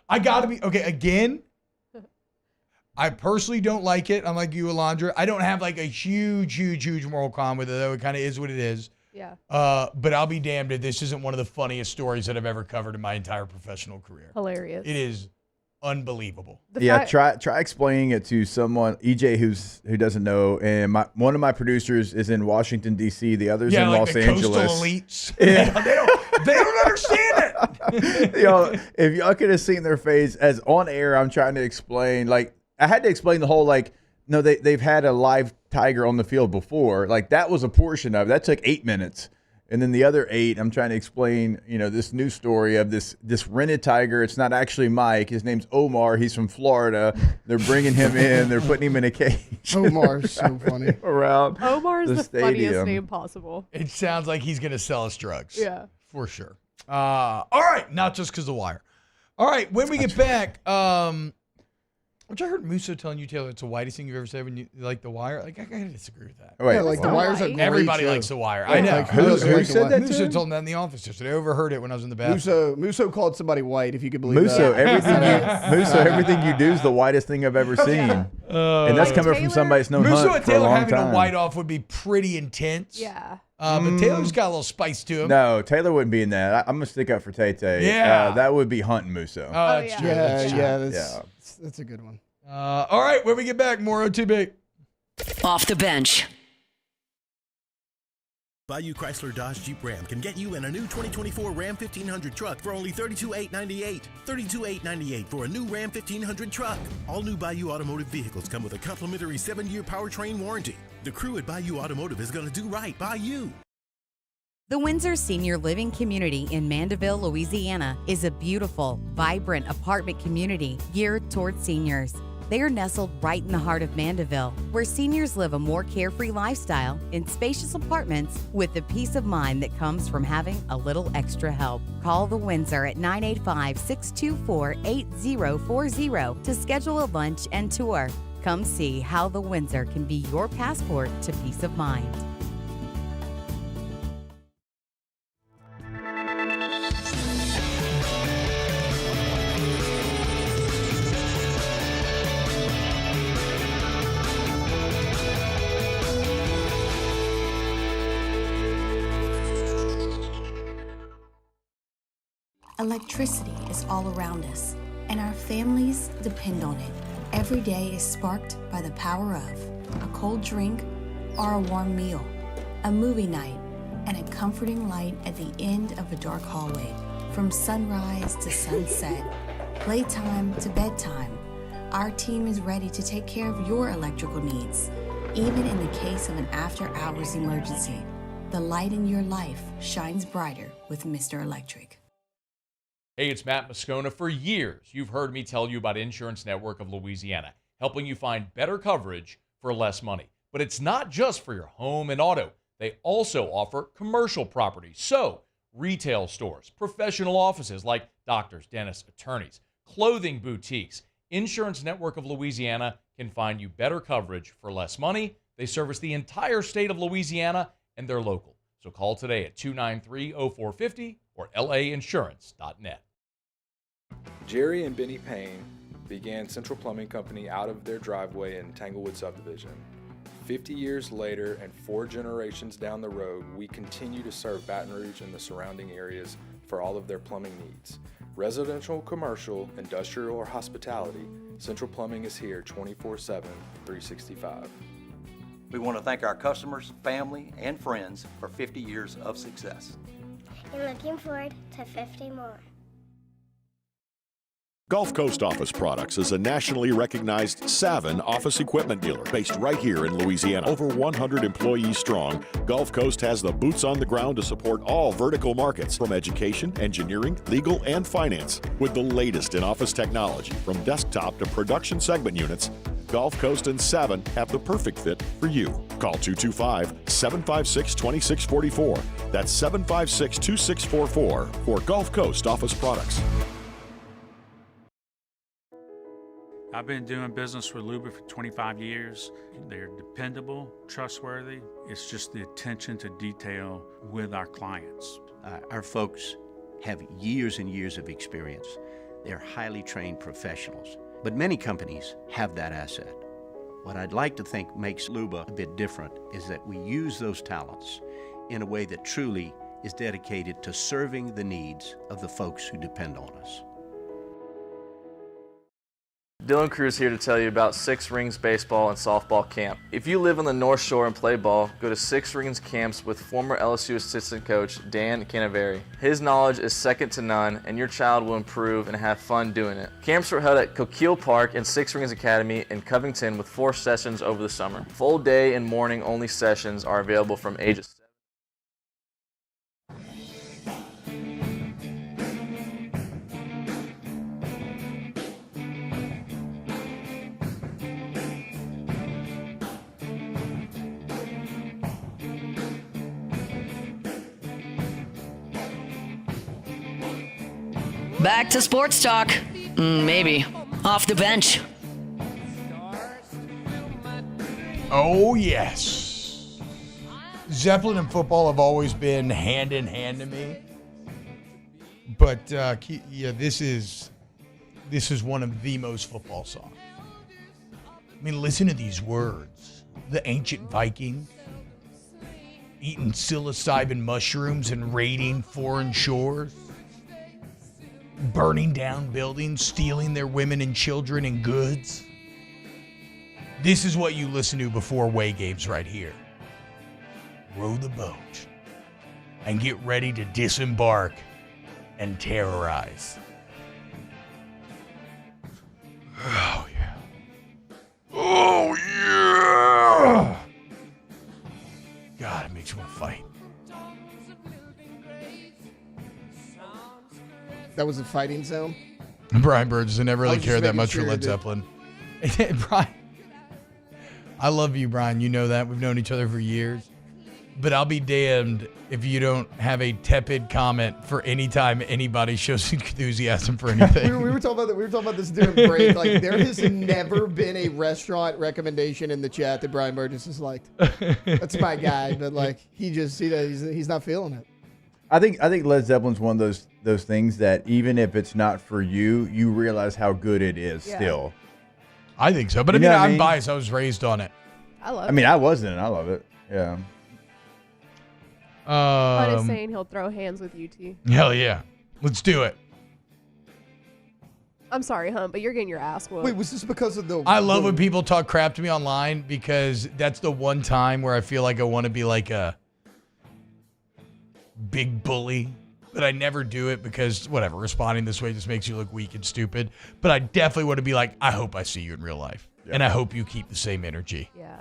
I got to be okay. Again, I personally don't like it. I'm like you, Alondra. I don't have like a huge moral qualm with it, though. It kind of is what it is. Yeah. But I'll be damned if this isn't one of the funniest stories that I've ever covered in my entire professional career. Hilarious. It is unbelievable. Try explaining it to someone, EJ, who doesn't know. And one of my producers is in Washington D.C. The other's in like Los the Angeles. Coastal elites. Yeah. they don't understand it. You know, if y'all could have seen their face as on air, I'm trying to explain. Like I had to explain the whole no, they've had a live tiger on the field before. Like that was a portion of it. That took 8 minutes. And then the other 8, I'm trying to explain, this new story of this rented tiger. It's not actually Mike. His name's Omar. He's from Florida. They're bringing him in. They're putting him in a cage. Omar's so funny. Around Omar is the stadium. funniest name possible. It sounds like he's going to sell us drugs. Yeah. For sure. All right. Not just because of the wire. All right. When we get back, which I heard Musso telling you, Taylor, it's the whitest thing you've ever said when you like The Wire. Like, I gotta disagree with that. Wait, yeah, like The Wire's a great Everybody show. likes The Wire. I know. Like, who said that to Musso him? told me that in the office yesterday. I overheard it when I was in the bathroom. Musso called somebody white, if you could believe Musso, that. everything you do is the whitest thing I've ever seen. And that's coming from somebody that's known Musso Hunt and for a Taylor long having time. a white off would be pretty intense. Yeah. But Taylor's got a little spice to him. No, Taylor wouldn't be in that. I'm going to stick up for Tay-Tay. Yeah. That would be Hunt and Musso. Oh, that's true. That's a good one. All right, when we get back, more OTB. Off the bench. Bayou Chrysler Dodge Jeep Ram can get you in a new 2024 Ram 1500 truck for only $32,898. $32,898 for a new Ram 1500 truck. All new Bayou Automotive vehicles come with a complimentary 7-year powertrain warranty. The crew at Bayou Automotive is going to do right by you. The Windsor Senior Living Community in Mandeville, Louisiana is a beautiful, vibrant apartment community geared toward seniors. They are nestled right in the heart of Mandeville, where seniors live a more carefree lifestyle in spacious apartments with the peace of mind that comes from having a little extra help. Call the Windsor at 985-624-8040 to schedule a lunch and tour. Come see how the Windsor can be your passport to peace of mind. Electricity is all around us, and our families depend on it. Every day is sparked by the power of a cold drink or a warm meal, a movie night, and a comforting light at the end of a dark hallway. From sunrise to sunset, playtime to bedtime, our team is ready to take care of your electrical needs, even in the case of an after-hours emergency. The light in your life shines brighter with Mr. Electric. Hey, it's Matt Moscona. For years, you've heard me tell you about Insurance Network of Louisiana, helping you find better coverage for less money. But it's not just for your home and auto. They also offer commercial property. So, retail stores, professional offices like doctors, dentists, attorneys, clothing boutiques. Insurance Network of Louisiana can find you better coverage for less money. They service the entire state of Louisiana, and they're local. So call today at 293-0450 or lainsurance.net. Jerry and Benny Payne began Central Plumbing Company out of their driveway in Tanglewood subdivision. 50 years later and 4 generations down the road, we continue to serve Baton Rouge and the surrounding areas for all of their plumbing needs. Residential, commercial, industrial, or hospitality, Central Plumbing is here 24/7, 365. We want to thank our customers, family, and friends for 50 years of success. And looking forward to 50 more. Gulf Coast Office Products is a nationally recognized Savin office equipment dealer based right here in Louisiana. Over 100 employees strong, Gulf Coast has the boots on the ground to support all vertical markets, from education, engineering, legal, and finance. With the latest in office technology, from desktop to production segment units, Gulf Coast and Savin have the perfect fit for you. Call 225-756-2644. That's 756-2644 for Gulf Coast office products. I've been doing business with Luba for 25 years. They're dependable, trustworthy. It's just the attention to detail with our clients. Our folks have years and years of experience. They're highly trained professionals. But many companies have that asset. What I'd like to think makes Luba a bit different is that we use those talents in a way that truly is dedicated to serving the needs of the folks who depend on us. Dylan Cruz here to tell you about Six Rings Baseball and Softball Camp. If you live on the North Shore and play ball, go to Six Rings Camps with former LSU assistant coach Dan Canaveri. His knowledge is second to none, and your child will improve and have fun doing it. Camps were held at Coquille Park and Six Rings Academy in Covington with 4 sessions over the summer. Full day and morning only sessions are available from ages 7. Back to sports talk. Maybe. Off the bench. Oh, yes. Zeppelin and football have always been hand in hand to me. But, yeah, this is one of the most football songs. I mean, listen to these words. The ancient Vikings eating psilocybin mushrooms and raiding foreign shores. Burning down buildings, stealing their women and children and goods. This is what you listen to before away games right here. Row the boat and get ready to disembark and terrorize. Oh, yeah. Oh, yeah. God, it makes you want to fight. That was a fighting sound? Brian Burgess, I never really cared that much for Led Zeppelin. Brian, I love you, Brian. You know that. We've known each other for years. But I'll be damned if you don't have a tepid comment for any time anybody shows enthusiasm for anything. we were talking about this during break. Like, there has never been a restaurant recommendation in the chat that Brian Burgess has liked. That's my guy, but like he's not feeling it. I think Led Zeppelin's one of those things that even if it's not for you, you realize how good it is still. I think so, but I'm biased. I was raised on it. I love it. I mean, I wasn't. I love it. Yeah. Hunt is saying he'll throw hands with you, T. Hell yeah. Let's do it. I'm sorry, Hunt, but you're getting your ass whooped. Wait, was this because of the... I love when people talk crap to me online because that's the one time where I feel like I want to be like a big bully, but I never do it because, whatever, responding this way just makes you look weak and stupid. But I definitely want to be like, I hope I see you in real life. Yeah. And I hope you keep the same energy. Yeah.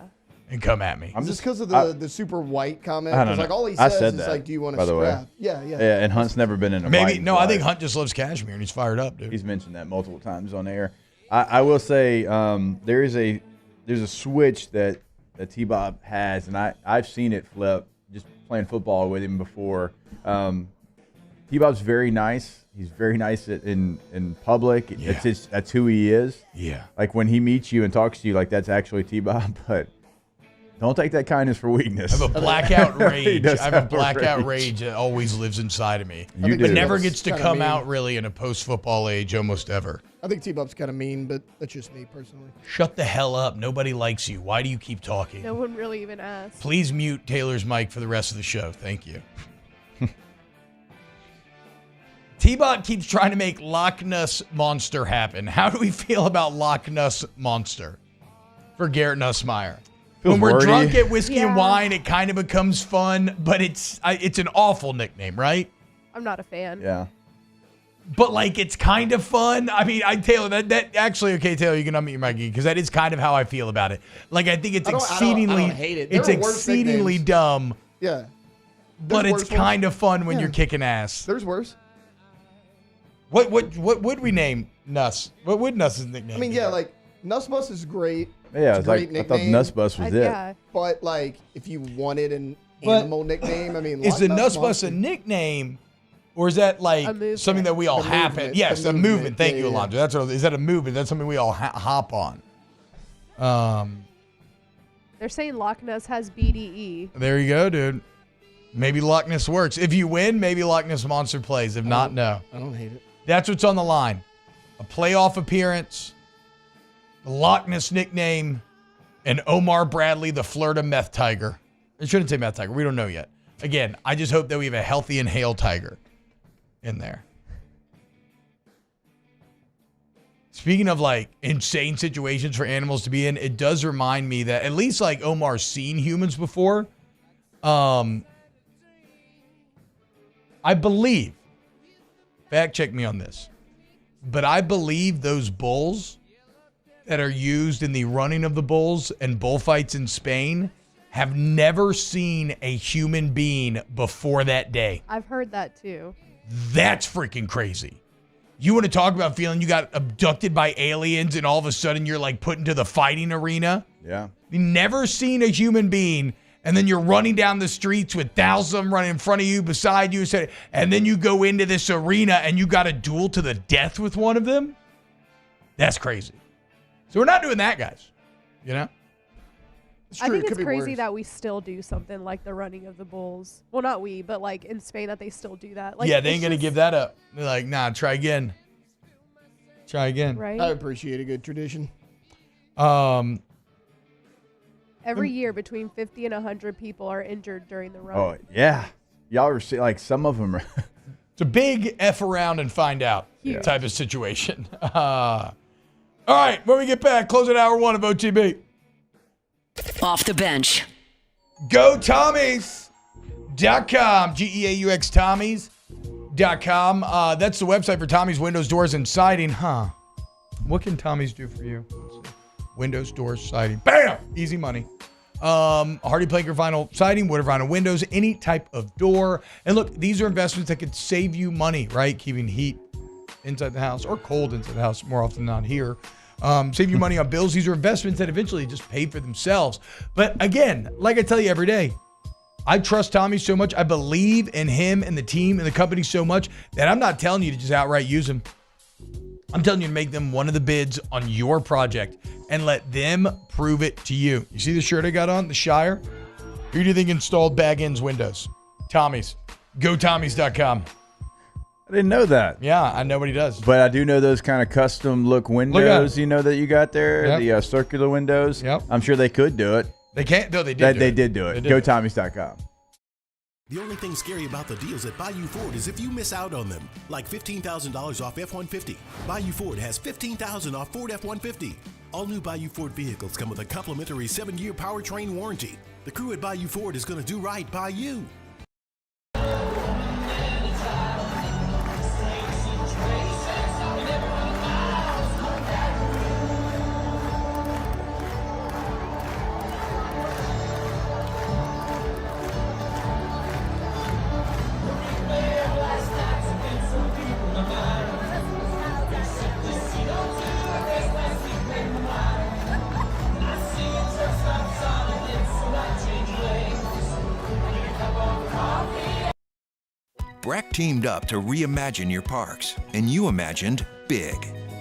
And come at me. Just because of the super white comment? Because like all he says is like, do you want to scrap? Yeah. Yeah, and Hunt's never been in a fight. No, I think Hunt just loves cashmere and he's fired up, dude. He's mentioned that multiple times on air. I will say there's a switch that T-Bob has, and I've seen it flip just playing football with him before. T-Bob's very nice. He's very nice in public. Yeah. That's who he is. Yeah. Like when he meets you and talks to you, like that's actually T-Bob, but don't take that kindness for weakness. I have a blackout rage. I have a blackout rage that always lives inside of me. You do. But never gets to come out really in a post-football age almost ever. I think T-Bob's kind of mean, but that's just me personally. Shut the hell up. Nobody likes you. Why do you keep talking? No one really even asked. Please mute Taylor's mic for the rest of the show. Thank you. T-Bot keeps trying to make Loch Ness Monster happen. How do we feel about Loch Ness Monster for Garrett Nussmeier? When we're drunk at whiskey and wine, it kind of becomes fun, but it's an awful nickname, right? I'm not a fan. Yeah. But, like, it's kind of fun. I mean, Taylor, that actually, okay, Taylor, you can unmute your mic because that is kind of how I feel about it. Like, I think it's exceedingly, I don't hate it. It's exceedingly dumb. Yeah. But it's kind of fun when you're kicking ass. There's worse. What would we name Nuss? What would Nuss's nickname be? I mean, yeah, like Nussbus is great. Yeah, it's a great I thought nickname. Nussbus was it. Yeah. But like, if you wanted an But animal nickname, I mean, Is the Nussbus Nussbus a nicknam, or is that like something that we all The happen? movement. Yes, The a movement. movement. Thank Yeah, you, yeah. Alonzo. That's what, is that a movement? That's something we all hop on. They're saying Loch Ness has BDE. There you go, dude. Maybe Loch Ness works. If you win, maybe Loch Ness Monster plays. If not, no. I don't hate it. That's what's on the line. A playoff appearance, the Loch Ness nickname, and Omar Bradley, the Florida meth tiger. I shouldn't say meth tiger. We don't know yet. Again, I just hope that we have a healthy inhale tiger in there. Speaking of like insane situations for animals to be in, it does remind me that at least like Omar's seen humans before. I believe, fact check me on this, but I believe those bulls that are used in the running of the bulls and bullfights in Spain have never seen a human being before that day. I've heard that too. That's freaking crazy. You want to talk about feeling you got abducted by aliens and all of a sudden you're like put into the fighting arena? Yeah. You've never seen a human being, and then you're running down the streets with thousands of them running in front of you, beside you, and then you go into this arena and you got a duel to the death with one of them? That's crazy. So we're not doing that, guys. You know? I think it's crazy that we still do something like the running of the bulls. Well, not we, but like in Spain that they still do that. Like, yeah, they ain't going to give that up. They're like, nah, try again. Try again. Right? I appreciate a good tradition. Every year, between 50 and 100 people are injured during the run. Oh, yeah. Y'all were seeing, like, some of them are. It's a big F around and find out type of situation. All right, when we get back, close at hour 1 of OTB. Off the bench. Go Tommies.com. GEAUX Tommies.com. That's the website for Tommy's Windows, Doors, and Siding. Huh. What can Tommy's do for you? Windows, doors, siding. Bam! Easy money. Hardy plank or vinyl siding, wood or vinyl windows, any type of door. And look, these are investments that could save you money, right? Keeping heat inside the house or cold inside the house, more often than not here. Save you money on bills. These are investments that eventually just pay for themselves. But again, like I tell you every day, I trust Tommy so much. I believe in him and the team and the company so much that I'm not telling you to just outright use them. I'm telling you to make them one of the bids on your project and let them prove it to you. You see the shirt I got on, the Shire? Who do you think installed bag-ins windows? Tommy's. GoTommys.com. I didn't know that. Yeah, I know what he does. But I do know those kind of custom look windows, you know, that you got there, Yep. the circular windows. Yep. I'm sure they could do it. They can't, though. They did. They did do it. GoTommys.com. The only thing scary about the deals at Bayou Ford is if you miss out on them, like $15,000 off F-150. Bayou Ford has $15,000 off Ford F-150. All new Bayou Ford vehicles come with a complimentary 7-year powertrain warranty. The crew at Bayou Ford is going to do right by you. Breck teamed up to reimagine your parks, and you imagined big.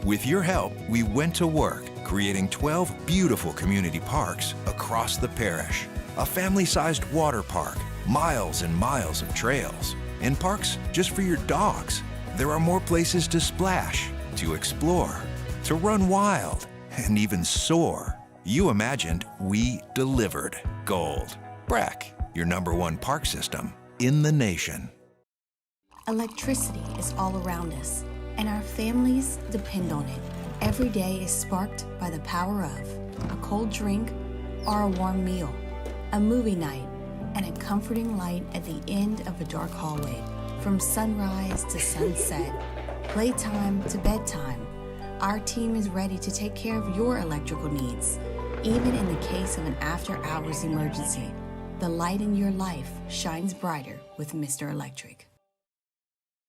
With your help, we went to work, creating 12 beautiful community parks across the parish. A family-sized water park, miles and miles of trails, and parks just for your dogs. There are more places to splash, to explore, to run wild, and even soar. You imagined, we delivered. Gold. Breck, your #1 park system in the nation. Electricity is all around us, and our families depend on it. Every day is sparked by the power of a cold drink or a warm meal, a movie night, and a comforting light at the end of a dark hallway. From sunrise to sunset, playtime to bedtime, our team is ready to take care of your electrical needs. Even in the case of an after-hours emergency, the light in your life shines brighter with Mr. Electric.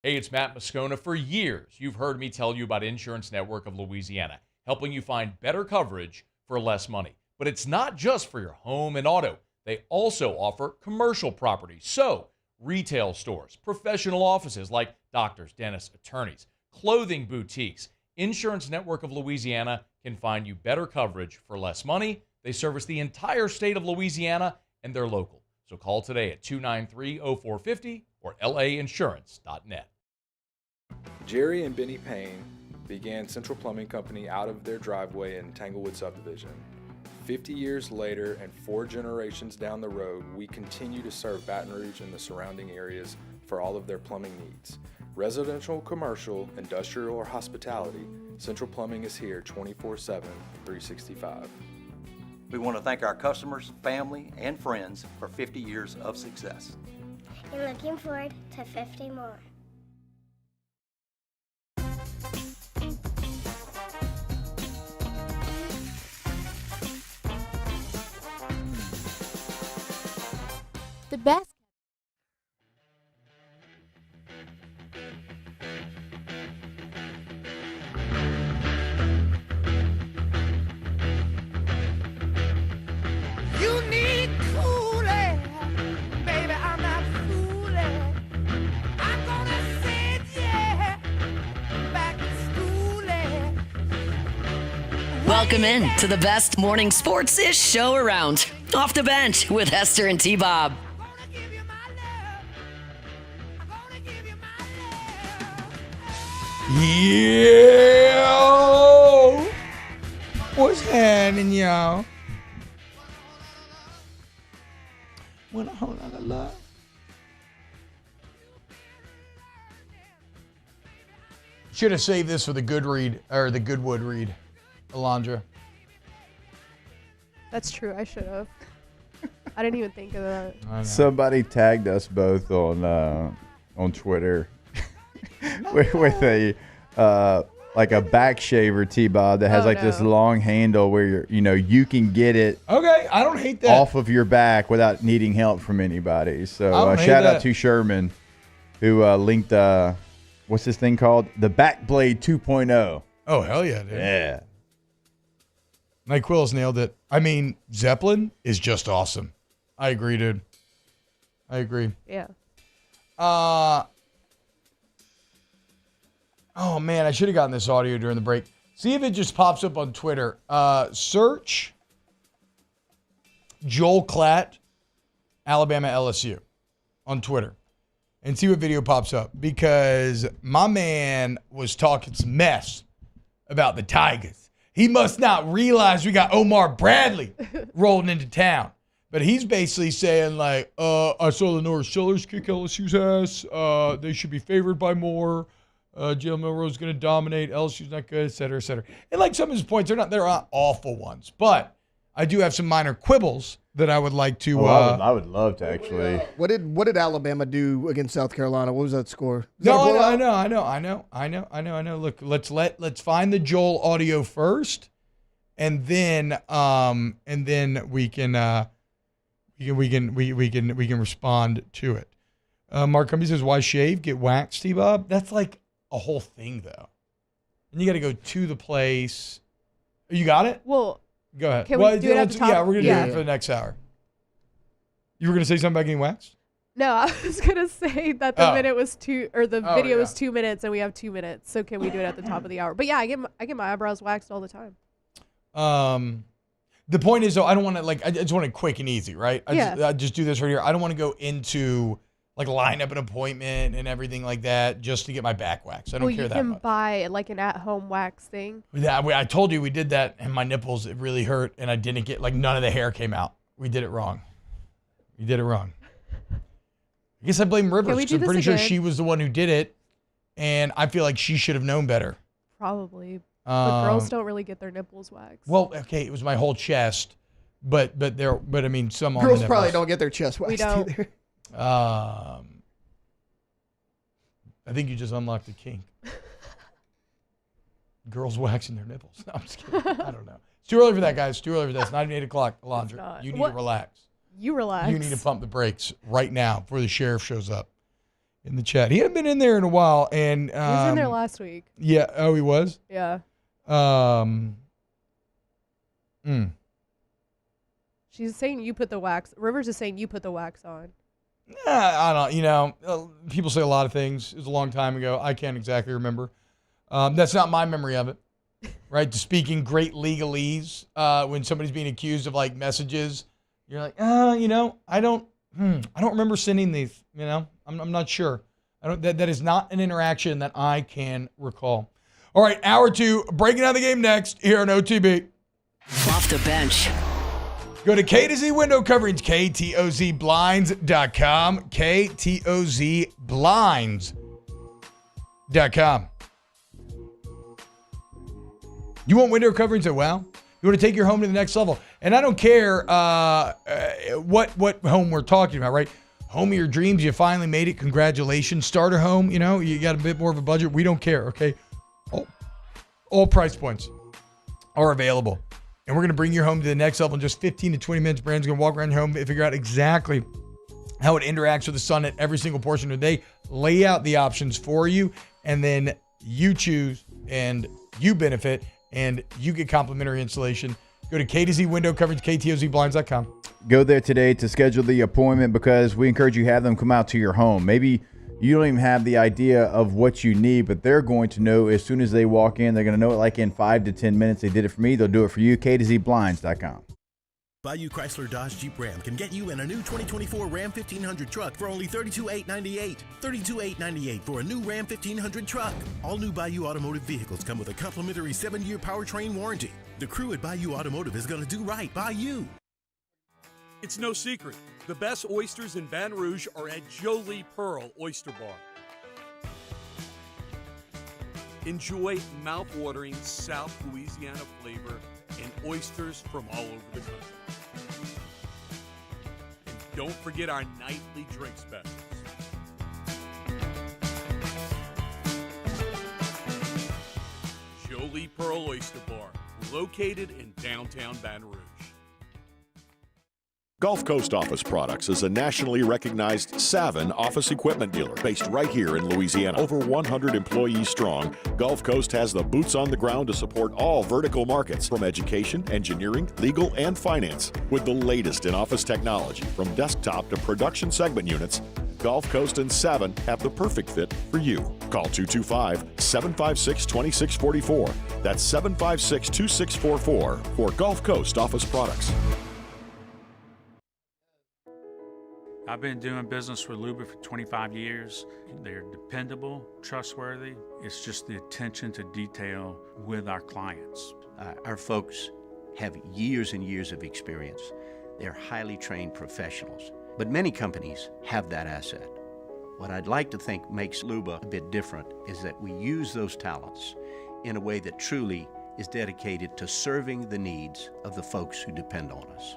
Hey, it's Matt Moscona. For years, you've heard me tell you about Insurance Network of Louisiana, helping you find better coverage for less money. But it's not just for your home and auto. They also offer commercial property. So, retail stores, professional offices like doctors, dentists, attorneys, clothing boutiques, Insurance Network of Louisiana can find you better coverage for less money. They service the entire state of Louisiana, and they're local. So call today at 293-0450 or lainsurance.net. Jerry and Benny Payne began Central Plumbing Company out of their driveway in Tanglewood subdivision. 50 years later and 4 generations down the road, we continue to serve Baton Rouge and the surrounding areas for all of their plumbing needs. Residential, commercial, industrial, or hospitality, Central Plumbing is here 24/7, 365. We want to thank our customers, family, and friends for 50 years of success. And looking forward to 50 more. The best. You need cooling, baby, I'm not fooling. I'm gonna send you back to schooling. Welcome in to the best morning sports-ish show around. Off the Bench with Hester and T-Bob. Yeah! What's happening, y'all? Want a whole lot of love? Should have saved this for the good read, or the Goodwood read, Alondra. That's true. I should have. I didn't even think of that. Somebody tagged us both on Twitter with a like a back shaver, T-Bob, that has this long handle where you can get it. Okay, I don't hate that. Off of your back without needing help from anybody. So shout out to Sherman, who linked what's this thing called? The Backblade 2.0. Oh hell yeah, dude. Yeah. NyQuil's nailed it. I mean, Zeppelin is just awesome. I agree, dude. I agree. Yeah. Oh man, I should have gotten this audio during the break. See if it just pops up on Twitter. Search Joel Klatt, Alabama LSU on Twitter and see what video pops up, because my man was talking some mess about the Tigers. He must not realize we got Omar Bradley rolling into town. But he's basically saying, like, I saw the Norris Chillers kick LSU's ass. They should be favored by more. Jalen Milroe's going to dominate. LSU's not good, et cetera, et cetera. And like some of his points, they're not awful ones. But I do have some minor quibbles that I would like to. I would love to actually. What did Alabama do against South Carolina? What was that score? I know. Look, let's find the Joel audio first, and then we can respond to it. Mark Cumbie says, "Why shave? Get waxed, T-Bob." That's like a whole thing, though, and you got to go to the place. You got it? Well. Go ahead. Can we do it at the top? Yeah, we're going to do it for the next hour. You were going to say something about getting waxed? No, I was going to say that the minute was video was 2 minutes and we have 2 minutes. So can we do it at the top of the hour? But yeah, I get my eyebrows waxed all the time. The point is, though, I don't want to, I just want it quick and easy, right? I just do this right here. I don't want to go into, line up an appointment and everything like that just to get my back waxed. I don't care that much. You can buy, an at-home wax thing. Yeah, I told you we did that, and my nipples, it really hurt, and I didn't get, none of the hair came out. We did it wrong. I guess I blame Rivers, because I'm pretty sure she was the one who did it, and I feel like she should have known better. Probably. But girls don't really get their nipples waxed. Well, okay, it was my whole chest, but some on the girls probably don't get their chest waxed either. I think you just unlocked the kink. Girls waxing their nipples. No, I'm just kidding. I don't know. It's too early for that, guys. It's too early for that. It's not even 8 o'clock, Alondra. You need to relax. You relax. You need to pump the brakes right now before the sheriff shows up in the chat. He hadn't been in there in a while. And he was in there last week. Yeah. Oh, he was? Yeah. She's saying you put the wax. Rivers is saying you put the wax on. I don't, people say a lot of things. It was a long time ago. I can't exactly remember. That's not my memory of it, right? Speaking great legalese when somebody's being accused of like messages, you're like, I don't remember sending these. I'm not sure. That is not an interaction that I can recall. All right, hour 2, breaking down the game next here on OTB. Off the bench. Go to K to Z window coverings, ktozblinds.com, ktozblinds.com. You want window coverings at WOW? You want to take your home to the next level? And I don't care what home we're talking about, right? Home of your dreams, you finally made it. Congratulations. Starter home, you got a bit more of a budget. We don't care, okay? All price points are available. And we're going to bring your home to the next level in just 15 to 20 minutes. Brandon's going to walk around your home and figure out exactly how it interacts with the sun at every single portion of the day, lay out the options for you, and then you choose and you benefit and you get complimentary installation. Go to K to Z window coverage, ktozblinds.com. Go there today to schedule the appointment because we encourage you to have them come out to your home. Maybe you don't even have the idea of what you need, but they're going to know as soon as they walk in. They're going to know it like in 5 to 10 minutes. They did it for me. They'll do it for you. ktozblinds.com. Bayou Chrysler Dodge Jeep Ram can get you in a new 2024 Ram 1500 truck for only $32,898. $32,898 for a new Ram 1500 truck. All new Bayou Automotive vehicles come with a complimentary 7-year powertrain warranty. The crew at Bayou Automotive is going to do right by you. It's no secret. The best oysters in Baton Rouge are at Jolie Pearl Oyster Bar. Enjoy mouth-watering South Louisiana flavor and oysters from all over the country. And don't forget our nightly drink specials. Jolie Pearl Oyster Bar, located in downtown Baton Rouge. Gulf Coast Office Products is a nationally recognized Savin office equipment dealer based right here in Louisiana. Over 100 employees strong, Gulf Coast has the boots on the ground to support all vertical markets from education, engineering, legal, and finance. With the latest in office technology from desktop to production segment units, Gulf Coast and Savin have the perfect fit for you. Call 225-756-2644. That's 756-2644 for Gulf Coast Office Products. I've been doing business with Luba for 25 years. They're dependable, trustworthy. It's just the attention to detail with our clients. Our folks have years and years of experience. They're highly trained professionals. But many companies have that asset. What I'd like to think makes Luba a bit different is that we use those talents in a way that truly is dedicated to serving the needs of the folks who depend on us.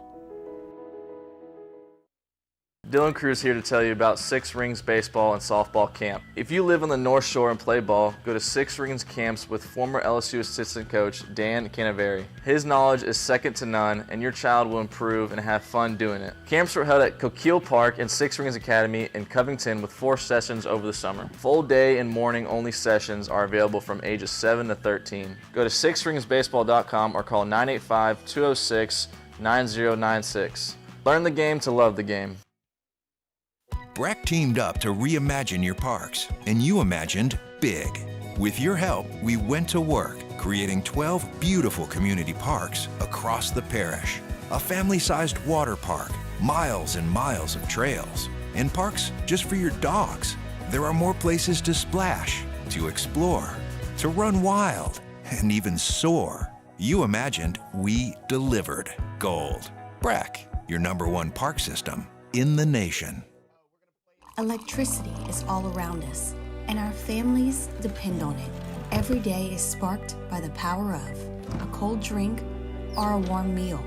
Dylan Cruz here to tell you about Six Rings Baseball and Softball Camp. If you live on the North Shore and play ball, go to Six Rings Camps with former LSU assistant coach Dan Canaveri. His knowledge is second to none, and your child will improve and have fun doing it. Camps were held at Coquille Park and Six Rings Academy in Covington with 4 sessions over the summer. Full day and morning only sessions are available from ages 7 to 13. Go to sixringsbaseball.com or call 985-206-9096. Learn the game to love the game. Breck teamed up to reimagine your parks, and you imagined big. With your help, we went to work, creating 12 beautiful community parks across the parish. A family-sized water park, miles and miles of trails, and parks just for your dogs. There are more places to splash, to explore, to run wild, and even soar. You imagined, we delivered. Gold. Breck, your #1 park system in the nation. Electricity is all around us, and our families depend on it. Every day is sparked by the power of a cold drink or a warm meal,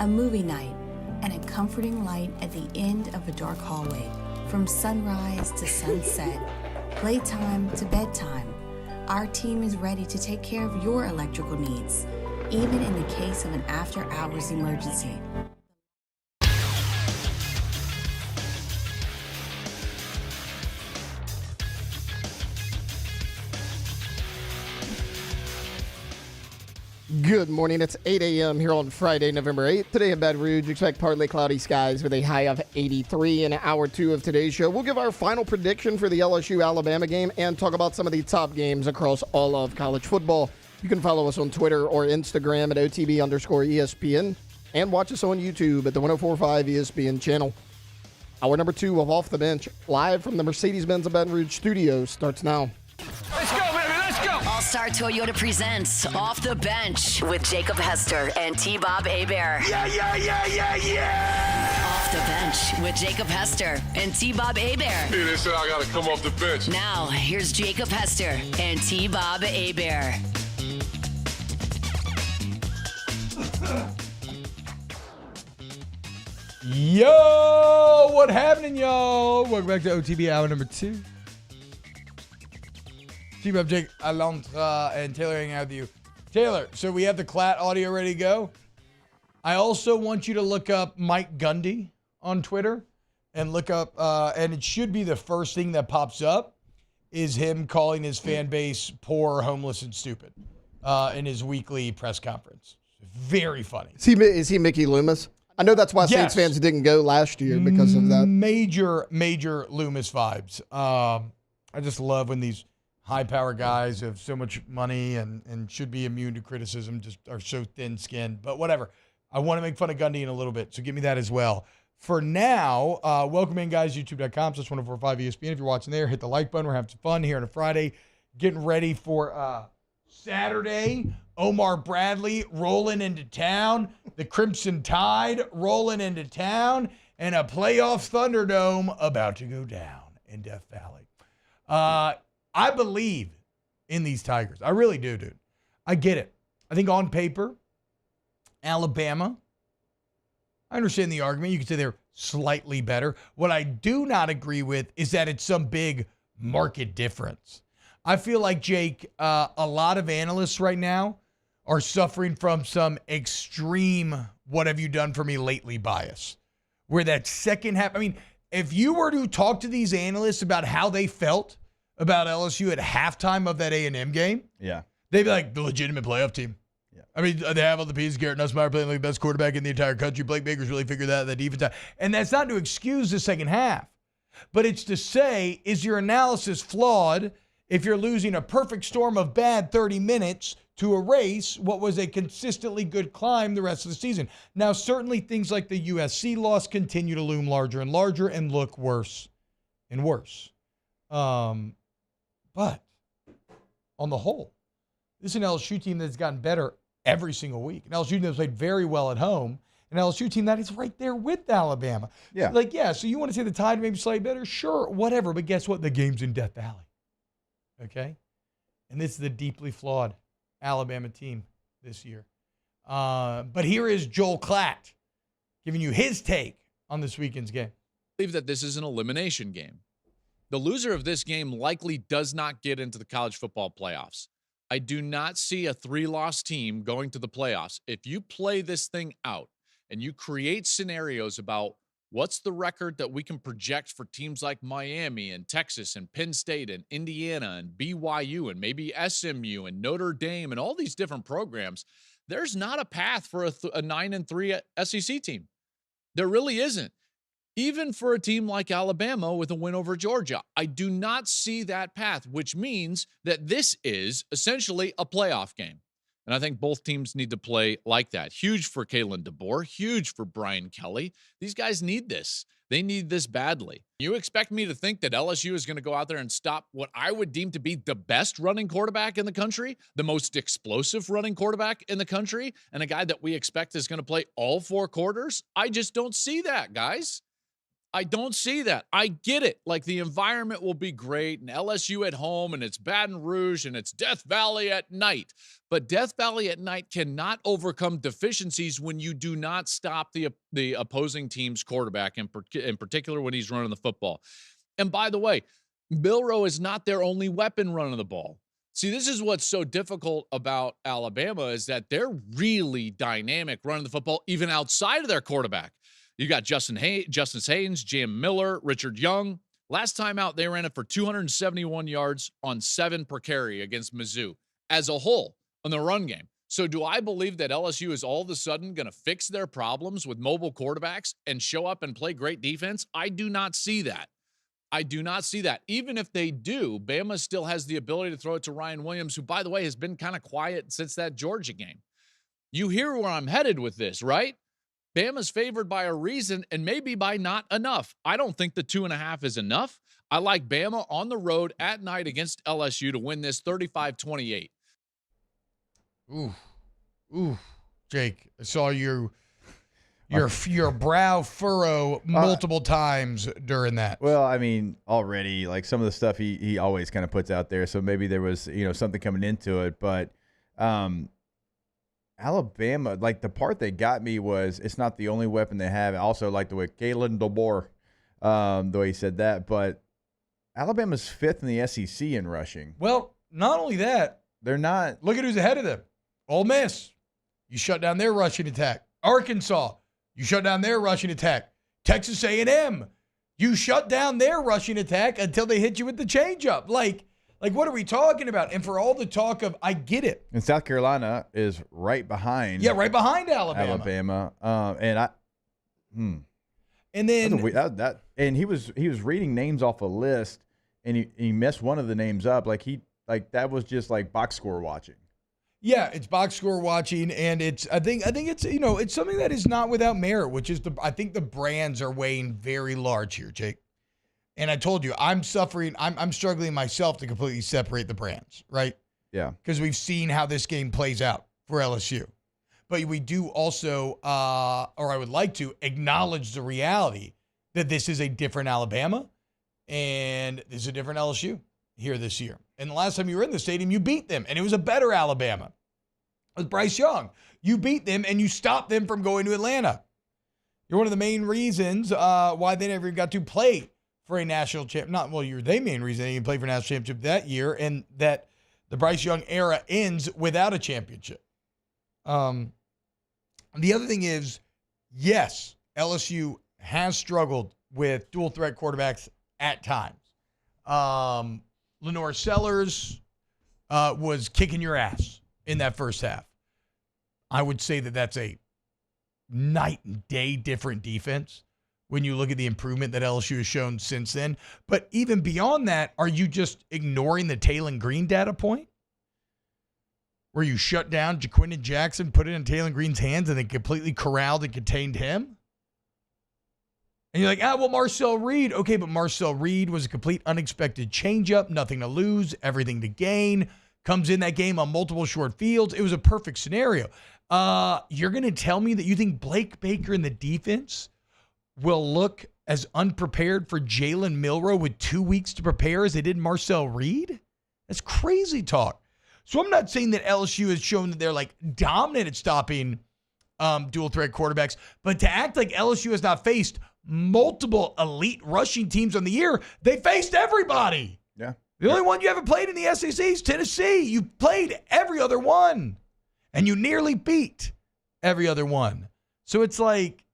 a movie night, and a comforting light at the end of a dark hallway. From sunrise to sunset, playtime to bedtime, our team is ready to take care of your electrical needs, even in the case of an after-hours emergency. Good morning. It's 8 a.m. here on Friday, November 8th. Today in Baton Rouge, expect partly cloudy skies with a high of 83. In hour 2 of today's show, we'll give our final prediction for the LSU-Alabama game and talk about some of the top games across all of college football. You can follow us on Twitter or Instagram at OTB_ESPN and watch us on YouTube at the 104.5 ESPN channel. Hour number 2 of Off the Bench, live from the Mercedes-Benz of Baton Rouge studios, starts now. Let's go, baby, let's go. All-Star Toyota presents Off the Bench with Jacob Hester and T-Bob Hebert. Yeah. Off the Bench with Jacob Hester and T-Bob Hebert. Hey, they said I gotta come off the bench. Now, here's Jacob Hester and T-Bob Hebert. Yo, what happening, y'all? Welcome back to OTB hour number 2. T-Bob, Jake, Alontra, and Taylor hanging out with you. Taylor, so we have the Klatt audio ready to go. I also want you to look up Mike Gundy on Twitter and look up, and it should be the first thing that pops up, is him calling his fan base poor, homeless, and stupid in his weekly press conference. Very funny. Is he Mickey Loomis? I know that's why Saints fans didn't go last year because of that. Major Loomis vibes. I just love when these high-power guys who have so much money and should be immune to criticism just are so thin-skinned. But whatever. I want to make fun of Gundy in a little bit, so give me that as well. For now, welcome in, guys, youtube.com/1045 ESPN. If you're watching there, hit the like button. We're having some fun here on a Friday. Getting ready for Saturday. Omar Bradley rolling into town. The Crimson Tide rolling into town. And a playoff Thunderdome about to go down in Death Valley. I believe in these Tigers. I really do, dude. I get it. I think on paper, Alabama, I understand the argument. You could say they're slightly better. What I do not agree with is that it's some big market difference. I feel like, Jake, a lot of analysts right now are suffering from some extreme what have you done for me lately bias, where that second half, I mean, if you were to talk to these analysts about how they felt about LSU at halftime of that A&M game, they'd be like, the legitimate playoff team. Yeah. I mean, they have all the pieces. Garrett Nussmeier playing like the best quarterback in the entire country. Blake Baker's really figured that defense out. And that's not to excuse the second half, but it's to say, is your analysis flawed if you're losing a perfect storm of bad 30 minutes to erase what was a consistently good climb the rest of the season? Now, certainly things like the USC loss continue to loom larger and larger and look worse and worse. But on the whole, this is an LSU team that's gotten better every single week. An LSU team that's played very well at home. An LSU team that is right there with Alabama. Yeah. So you want to say the Tide maybe slightly better? Sure, whatever. But guess what? The game's in Death Valley. Okay? And this is a deeply flawed Alabama team this year. But here is Joel Klatt giving you his take on this weekend's game. I believe that this is an elimination game. The loser of this game likely does not get into the college football playoffs. I do not see a 3-loss team going to the playoffs. If you play this thing out and you create scenarios about what's the record that we can project for teams like Miami and Texas and Penn State and Indiana and BYU and maybe SMU and Notre Dame and all these different programs, there's not a path for a 9-3 SEC team. There really isn't. Even for a team like Alabama with a win over Georgia, I do not see that path, which means that this is essentially a playoff game. And I think both teams need to play like that. Huge for Kalen DeBoer, huge for Brian Kelly. These guys need this. They need this badly. You expect me to think that LSU is going to go out there and stop what I would deem to be the best running quarterback in the country, the most explosive running quarterback in the country, and a guy that we expect is going to play all 4 quarters? I just don't see that, guys. I don't see that. I get it. Like, the environment will be great and LSU at home and it's Baton Rouge and it's Death Valley at night. But Death Valley at night cannot overcome deficiencies when you do not stop the opposing team's quarterback, in particular when he's running the football. And by the way, Milroe is not their only weapon running the ball. See, this is what's so difficult about Alabama, is that they're really dynamic running the football even outside of their quarterback. You got Justin Haynes, Jam Miller, Richard Young. Last time out, they ran it for 271 yards on 7 per carry against Mizzou as a whole on the run game. So do I believe that LSU is all of a sudden going to fix their problems with mobile quarterbacks and show up and play great defense? I do not see that. I do not see that. Even if they do, Bama still has the ability to throw it to Ryan Williams, who, by the way, has been kind of quiet since that Georgia game. You hear where I'm headed with this, right? Bama's favored by a reason and maybe by not enough. I don't think the 2.5 is enough. I like Bama on the road at night against LSU to win this 35-28. Ooh, Jake, I saw your brow furrow multiple times during that. Well, I mean, already, like some of the stuff he always kind of puts out there, so maybe there was, something coming into it, but Alabama, like the part that got me was it's not the only weapon they have. I also like the way Kalen DeBoer, the way he said that, but Alabama's 5th in the SEC in rushing. Well, not only that, they're not. Look at who's ahead of them. Ole Miss, you shut down their rushing attack. Arkansas, you shut down their rushing attack. Texas A&M, you shut down their rushing attack until they hit you with the changeup. Like what are we talking about? And for all the talk of, I get it. And South Carolina is right behind. Yeah, right behind Alabama. And then and he was reading names off a list, and he messed one of the names up. Like that was just like box score watching. Yeah, it's box score watching, and I think it's it's something that is not without merit, which is I think the brands are weighing very large here, Jake. And I told you, I'm struggling myself to completely separate the brands, right? Yeah. Because we've seen how this game plays out for LSU. But we do also, or I would like to, acknowledge the reality that this is a different Alabama and this is a different LSU here this year. And the last time you were in the stadium, you beat them, and it was a better Alabama. It was Bryce Young. You beat them, and you stopped them from going to Atlanta. You're one of the main reasons why they never got to play for a national champ. You're the main reason they didn't play for a national championship that year, and that the Bryce Young era ends without a championship. The other thing is, yes, LSU has struggled with dual threat quarterbacks at times. Lenore Sellers was kicking your ass in that first half. I would say that that's a night and day different defense when you look at the improvement that LSU has shown since then. But even beyond that, are you just ignoring the Taylon Green data point? Where you shut down Jaquindon Jackson, put it in Taylon Green's hands, and then completely corralled and contained him? And you're like, Marcel Reed. Okay, but Marcel Reed was a complete unexpected changeup, nothing to lose, everything to gain. Comes in that game on multiple short fields. It was a perfect scenario. You're going to tell me that you think Blake Baker and the defense will look as unprepared for Jalen Milroe with 2 weeks to prepare as they did Marcel Reed? That's crazy talk. So I'm not saying that LSU has shown that they're like dominant at stopping dual threat quarterbacks, but to act like LSU has not faced multiple elite rushing teams on the year, they faced everybody. Yeah. The only one you haven't played in the SEC is Tennessee. You played every other one, and you nearly beat every other one. So it's like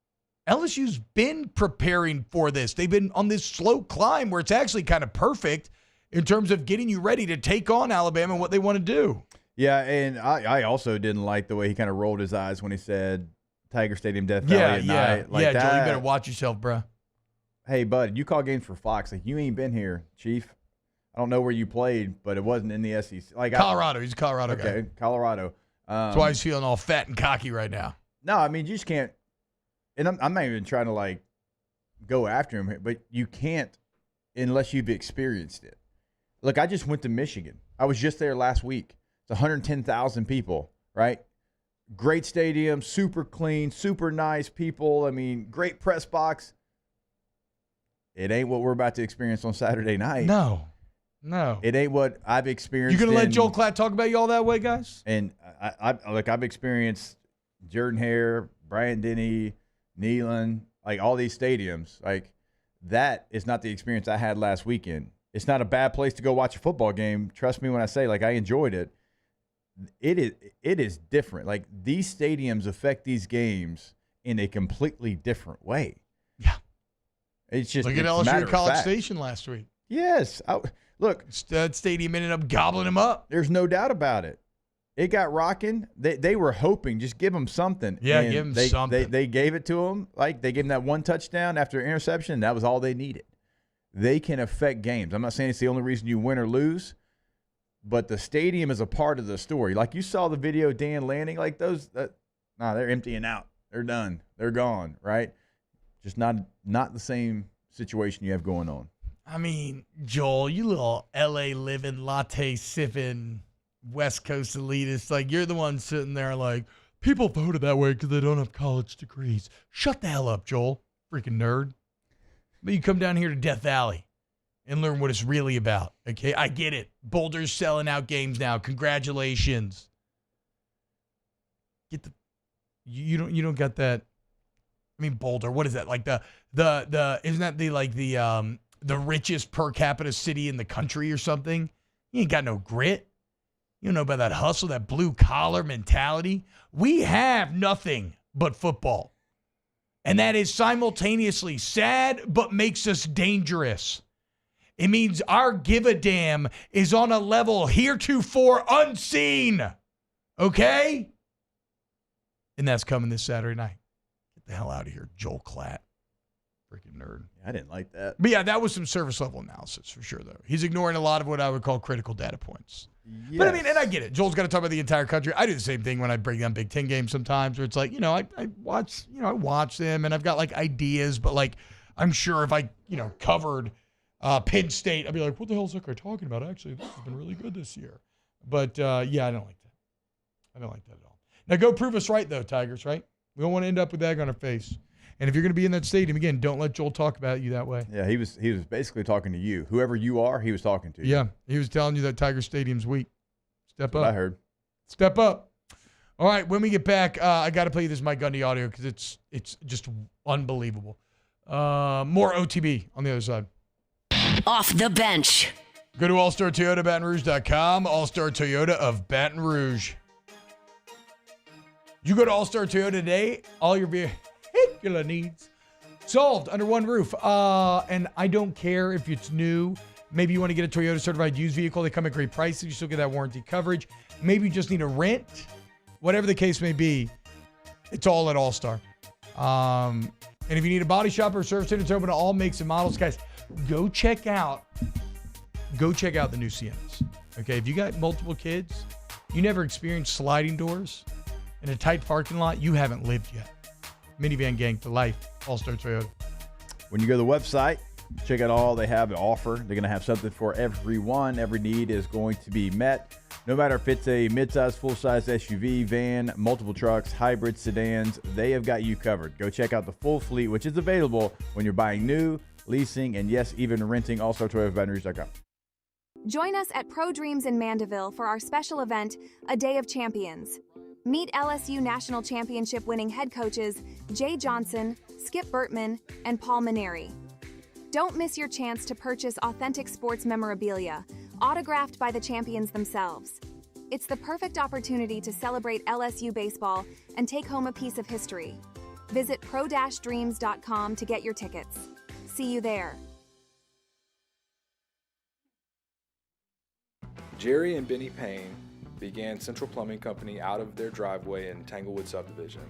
LSU's been preparing for this. They've been on this slow climb where it's actually kind of perfect in terms of getting you ready to take on Alabama and what they want to do. Yeah, and I also didn't like the way he kind of rolled his eyes when he said Tiger Stadium Death Valley at night. Like Joel, that. you better watch yourself, bro. Hey, bud, you call games for Fox. Like, you ain't been here, Chief. I don't know where you played, but it wasn't in the SEC. Like Colorado. He's a Colorado guy. Okay, Colorado. That's why he's feeling all fat and cocky right now. No, I mean, you just can't. And I'm not even trying to, like, go after him, but you can't unless you've experienced it. Look, I just went to Michigan. I was just there last week. It's 110,000 people, right? Great stadium, super clean, super nice people. I mean, great press box. It ain't what we're about to experience on Saturday night. No. It ain't what I've experienced. You going to let Joel Klatt talk about you all that way, guys? And I've experienced Jordan Hare, Bryant Denny, Neyland, like all these stadiums. Like, that is not the experience I had last weekend. It's not a bad place to go watch a football game. Trust me when I say, like, I enjoyed it. It is different. Like, these stadiums affect these games in a completely different way. Yeah. It's just look at LSU College Station last week. Yes. Look, that stadium ended up gobbling him up. There's no doubt about it. it got rocking. They were hoping, just give them something. Yeah, and give them something. They gave it to them. Like, they gave them that one touchdown after interception. That was all they needed. They can affect games. I'm not saying it's the only reason you win or lose, but the stadium is a part of the story. Like, you saw the video, Dan landing, like those, they're emptying out. They're done. They're gone, right? Just not the same situation you have going on. I mean, Joel, you little L.A. living, latte sipping, West Coast elitist. Like, you're the one sitting there like, people voted that way because they don't have college degrees. Shut the hell up, Joel. Freaking nerd. But you come down here to Death Valley and learn what it's really about. Okay, I get it. Boulder's selling out games now. Congratulations. You don't got that. I mean, Boulder. What is that? Like the isn't that the richest per capita city in the country or something? You ain't got no grit. You don't know about that hustle, that blue collar mentality. We have nothing but football. And that is simultaneously sad, but makes us dangerous. It means our give a damn is on a level heretofore unseen. Okay? And that's coming this Saturday night. Get the hell out of here, Joel Klatt. Freaking nerd. I didn't like that. But yeah, that was some service level analysis for sure, though. He's ignoring a lot of what I would call critical data points. Yes. But I mean, and I get it. Joel's got to talk about the entire country. I do the same thing when I break down Big Ten games sometimes, where it's like, I watch them and I've got like ideas, but like, I'm sure if I, covered Penn State, I'd be like, what the hell is that guy talking about? Actually, this has been really good this year. But yeah, I don't like that. I don't like that at all. Now go prove us right, though, Tigers, right? We don't want to end up with egg on our face. And if you're going to be in that stadium, again, don't let Joel talk about you that way. Yeah, he was basically talking to you. Whoever you are, he was talking to you. Yeah, he was telling you that Tiger Stadium's weak. Step up. I heard. Step up. All right, when we get back, I got to play you this Mike Gundy audio because it's just unbelievable. More OTB on the other side. Off the bench. Go to allstartoyotabatonrouge.com, All-Star Toyota of Baton Rouge. You go to All-Star Toyota today, all your vehicular needs solved under one roof. And I don't care if it's new. Maybe you want to get a Toyota certified used vehicle. They come at great prices. You still get that warranty coverage. Maybe you just need a rent. Whatever the case may be, it's all at All-Star. And if you need a body shop or service center, it's open to all makes and models. Guys, go check out the new Siennas. Okay, if you got multiple kids, you never experienced sliding doors in a tight parking lot, you haven't lived yet. Minivan gang for life. All-Star Toyota. When you go to the website, check out all they have to offer. They're going to have something for everyone. Every need is going to be met. No matter if it's a midsize, full-size SUV, van, multiple trucks, hybrid sedans, they have got you covered. Go check out the full fleet, which is available when you're buying new, leasing, and yes, even renting. All-Star Toyota BatonRouge.com. Join us at Pro Dreams in Mandeville for our special event, A Day of Champions. Meet LSU National Championship winning head coaches Jay Johnson, Skip Bertman, and Paul Maneri. Don't miss your chance to purchase authentic sports memorabilia, autographed by the champions themselves. It's the perfect opportunity to celebrate LSU baseball and take home a piece of history. Visit pro-dreams.com to get your tickets. See you there. Jerry and Benny Payne began Central Plumbing Company out of their driveway in Tanglewood Subdivision.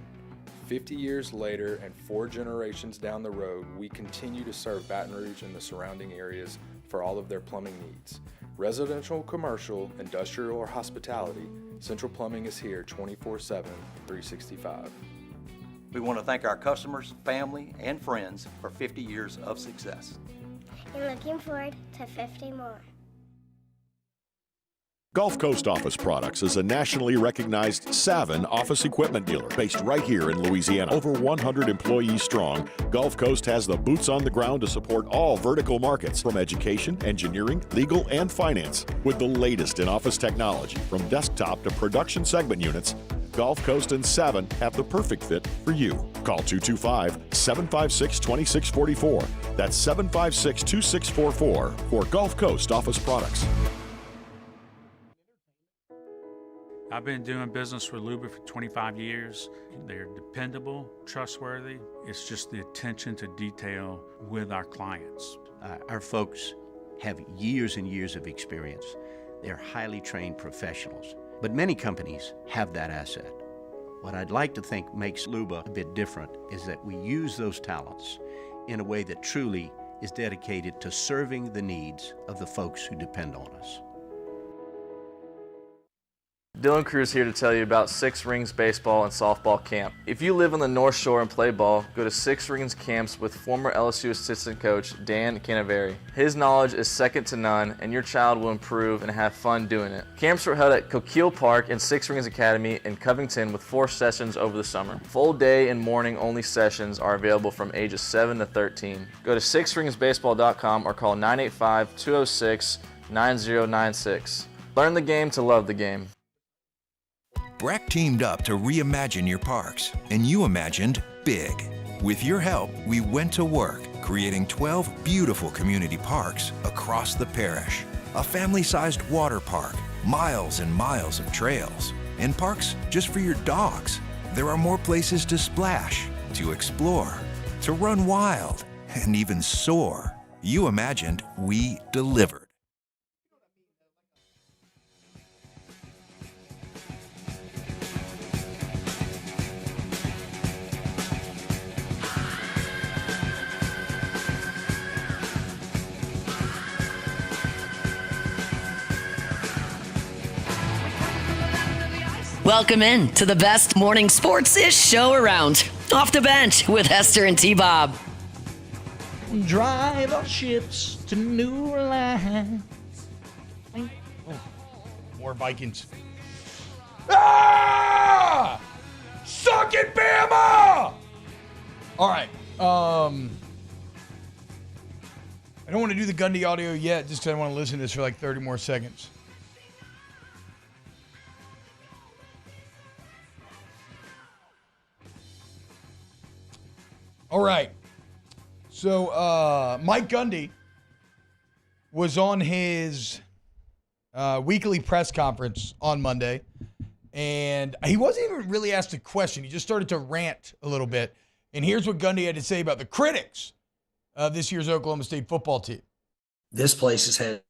50 years later and 4 generations down the road, we continue to serve Baton Rouge and the surrounding areas for all of their plumbing needs. Residential, commercial, industrial, or hospitality, Central Plumbing is here 24/7, 365. We want to thank our customers, family, and friends for 50 years of success. And looking forward to 50 more. Gulf Coast Office Products is a nationally recognized Savin office equipment dealer based right here in Louisiana. Over 100 employees strong, Gulf Coast has the boots on the ground to support all vertical markets, from education, engineering, legal, and finance. With the latest in office technology, from desktop to production segment units, Gulf Coast and Savin have the perfect fit for you. Call 225-756-2644. That's 756-2644 for Gulf Coast Office Products. I've been doing business with Luba for 25 years. They're dependable, trustworthy. It's just the attention to detail with our clients. Our folks have years and years of experience. They're highly trained professionals. But many companies have that asset. What I'd like to think makes Luba a bit different is that we use those talents in a way that truly is dedicated to serving the needs of the folks who depend on us. Dylan Cruz here to tell you about Six Rings Baseball and Softball Camp. If you live on the North Shore and play ball, go to Six Rings Camps with former LSU assistant coach Dan Canaveri. His knowledge is second to none, and your child will improve and have fun doing it. Camps are held at Coquille Park and Six Rings Academy in Covington with 4 sessions over the summer. Full day and morning only sessions are available from ages 7 to 13. Go to sixringsbaseball.com or call 985-206-9096. Learn the game to love the game. Breck teamed up to reimagine your parks, and you imagined big. With your help, we went to work, creating 12 beautiful community parks across the parish. A family-sized water park, miles and miles of trails, and parks just for your dogs. There are more places to splash, to explore, to run wild, and even soar. You imagined, we delivered. Welcome in to the best morning sports-ish show around. Off the Bench with Hester and T-Bob. Drive our ships to new lands. Oh, more Vikings. Ah! Suck it, Bama! All right. I don't want to do the Gundy audio yet, just because I want to listen to this for like 30 more seconds. All right. So Mike Gundy was on his weekly press conference on Monday, and he wasn't even really asked a question. He just started to rant a little bit. And here's what Gundy had to say about the critics of this year's Oklahoma State football team. This place has had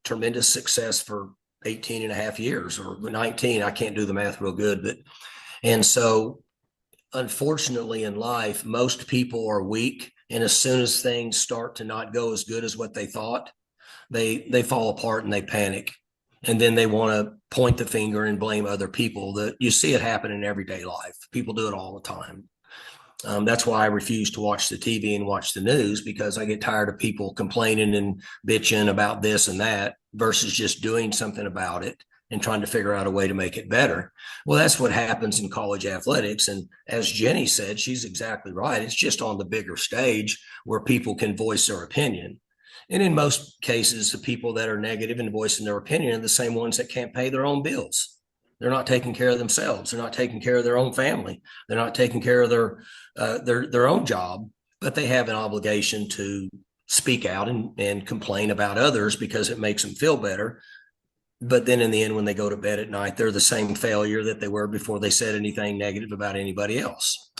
tremendous success for 18 and a half years, or 19. I can't do the math real good, and so unfortunately in life, most people are weak. And as soon as things start to not go as good as what they thought, they fall apart and they panic. And then they want to point the finger and blame other people. That you see it happen in everyday life. People do it all the time. That's why I refuse to watch the TV and watch the news, because I get tired of people complaining and bitching about this and that versus just doing something about it and trying to figure out a way to make it better. Well, that's what happens in college athletics. And as Jenny said, she's exactly right. It's just on the bigger stage where people can voice their opinion. And in most cases, the people that are negative and voicing their opinion are the same ones that can't pay their own bills. They're not taking care of themselves. They're not taking care of their own family. They're not taking care of their own job, but they have an obligation to speak out and complain about others because it makes them feel better. But then in the end, when they go to bed at night, they're the same failure that they were before they said anything negative about anybody else.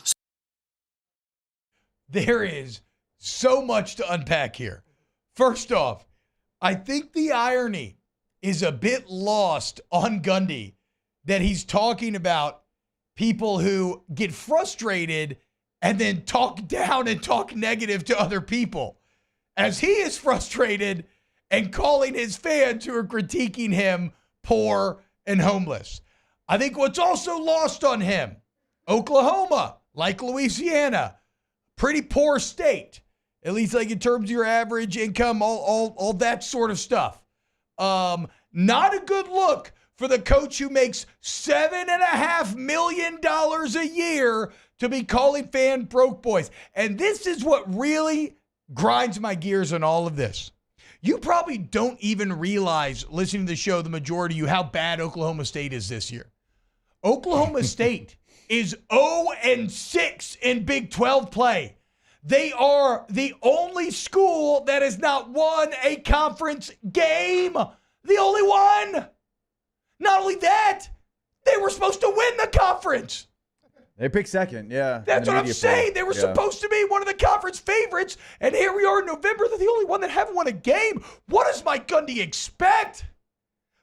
There is so much to unpack here. First off, I think the irony is a bit lost on Gundy that he's talking about people who get frustrated and then talk down and talk negative to other people, as he is frustrated and calling his fans who are critiquing him poor and homeless. I think what's also lost on him, Oklahoma, like Louisiana, pretty poor state, at least like in terms of your average income, all that sort of stuff. Not a good look for the coach who makes $7.5 million a year to be calling fan broke boys. And this is what really grinds my gears on all of this. You probably don't even realize, listening to the show, the majority of you, how bad Oklahoma State is this year. Oklahoma State is 0-6 in Big 12 play. They are the only school that has not won a conference game. The only one. Not only that, they were supposed to win the conference. They picked second, yeah. That's what I'm saying. They were supposed to be one of the conference favorites, and here we are in November. They're the only one that haven't won a game. What does Mike Gundy expect?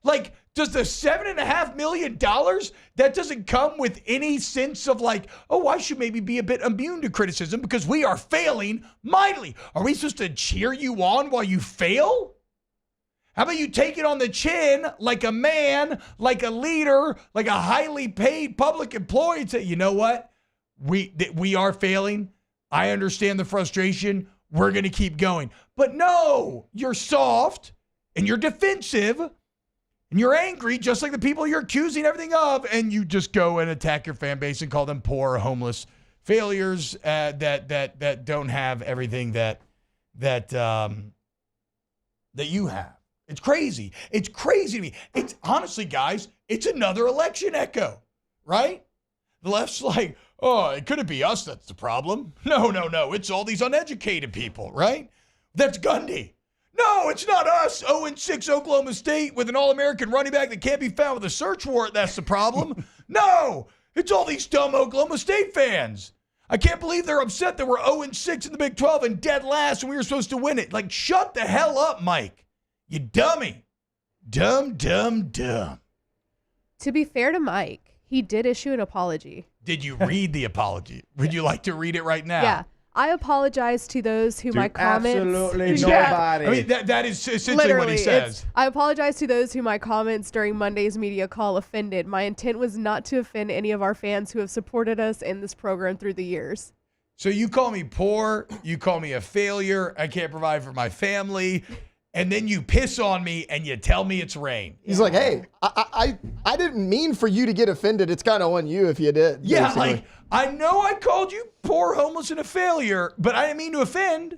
Like, Does the $7.5 million, that doesn't come with any sense of like, oh, I should maybe be a bit immune to criticism because we are failing mightily. Are we supposed to cheer you on while you fail? How about you take it on the chin like a man, like a leader, like a highly paid public employee and say, you know what? We are failing. I understand the frustration. We're going to keep going. But no, you're soft and you're defensive and you're angry just like the people you're accusing everything of, and you just go and attack your fan base and call them poor, homeless failures that don't have everything that you have. It's crazy. It's crazy to me. It's honestly, guys, it's another election echo, right? The left's like, oh, it couldn't be us that's the problem. No. It's all these uneducated people, right? That's Gundy. No, it's not us. 0-6 Oklahoma State with an All-American running back that can't be found with a search warrant. That's the problem. No, it's all these dumb Oklahoma State fans. I can't believe they're upset that we're 0-6 in the Big 12 and dead last and we were supposed to win it. Like, shut the hell up, Mike. You dummy. Dumb. To be fair to Mike, he did issue an apology. Did you read the apology? Would you like to read it right now? Yeah. I apologize to those who my comments... Absolutely nobody. I mean, that is essentially Literally, what he says. I apologize to those who my comments during Monday's media call offended. My intent was not to offend any of our fans who have supported us in this program through the years. So you call me poor, you call me a failure, I can't provide for my family, and then you piss on me and you tell me it's rain. He's like, hey, I didn't mean for you to get offended. It's kind of on you if you did. Yeah, basically. like, I know I called you poor, homeless, and a failure, but I didn't mean to offend.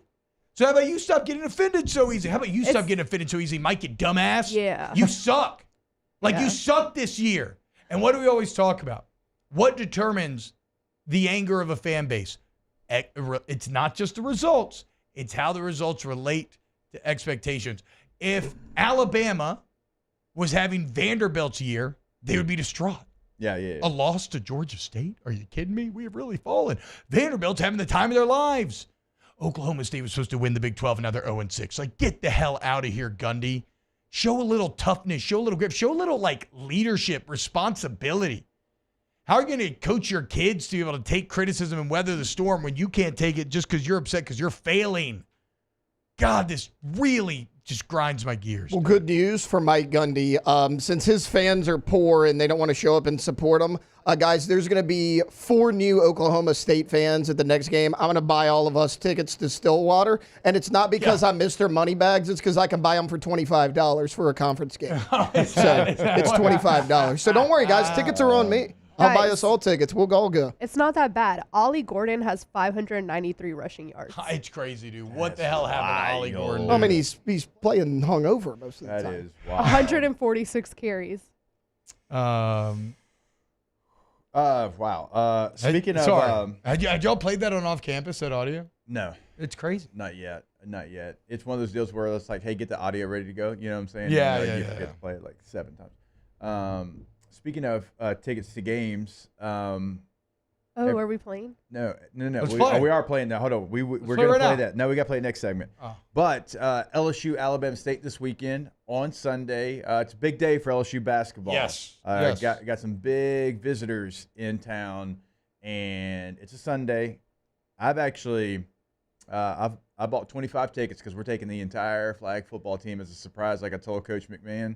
So how about you stop getting offended so easy? How about you stop getting offended so easy, Mike, you dumbass? Yeah. You suck. You suck this year. And what do we always talk about? What determines the anger of a fan base? It's not just the results. It's how the results relate to expectations. If Alabama was having Vanderbilt's year, they would be distraught. Yeah. A loss to Georgia State? Are you kidding me? We have really fallen. Vanderbilt's having the time of their lives. Oklahoma State was supposed to win the Big 12, and now they're 0-6. Like, get the hell out of here, Gundy. Show a little toughness. Show a little grip. Show a little, leadership, responsibility. How are you going to coach your kids to be able to take criticism and weather the storm when you can't take it just because you're upset because you're failing? God, this really just grinds my gears. Well, good news for Mike Gundy. Since his fans are poor and they don't want to show up and support him, guys, there's going to be 4 new Oklahoma State fans at the next game. I'm going to buy all of us tickets to Stillwater, and it's not because I'm Mr. Moneybags. It's because I can buy them for $25 for a conference game. It's $25. So don't worry, guys. Tickets are on me. I'll buy us all tickets. We'll all go. It's not that bad. Ollie Gordon has 593 rushing yards. It's crazy, dude. What the hell happened to Ollie Gordon? I mean, he's playing hungover most of the time. That is wild. 146 carries. Wow. Speaking Sorry. of... had y'all played that on off-campus, that audio? No. It's crazy. Not yet. It's one of those deals where it's like, hey, get the audio ready to go. You know what I'm saying? Yeah, You forget to play it 7 times. Speaking of tickets to games, are we playing? No. We are playing now. Hold on, we're play gonna right play now. that. No, we got to play next segment. Oh. But LSU-Alabama State this weekend on Sunday. It's a big day for LSU basketball. Yes. Got some big visitors in town, and it's a Sunday. I've actually, I bought 25 tickets because we're taking the entire flag football team as a surprise, like I told Coach McMahon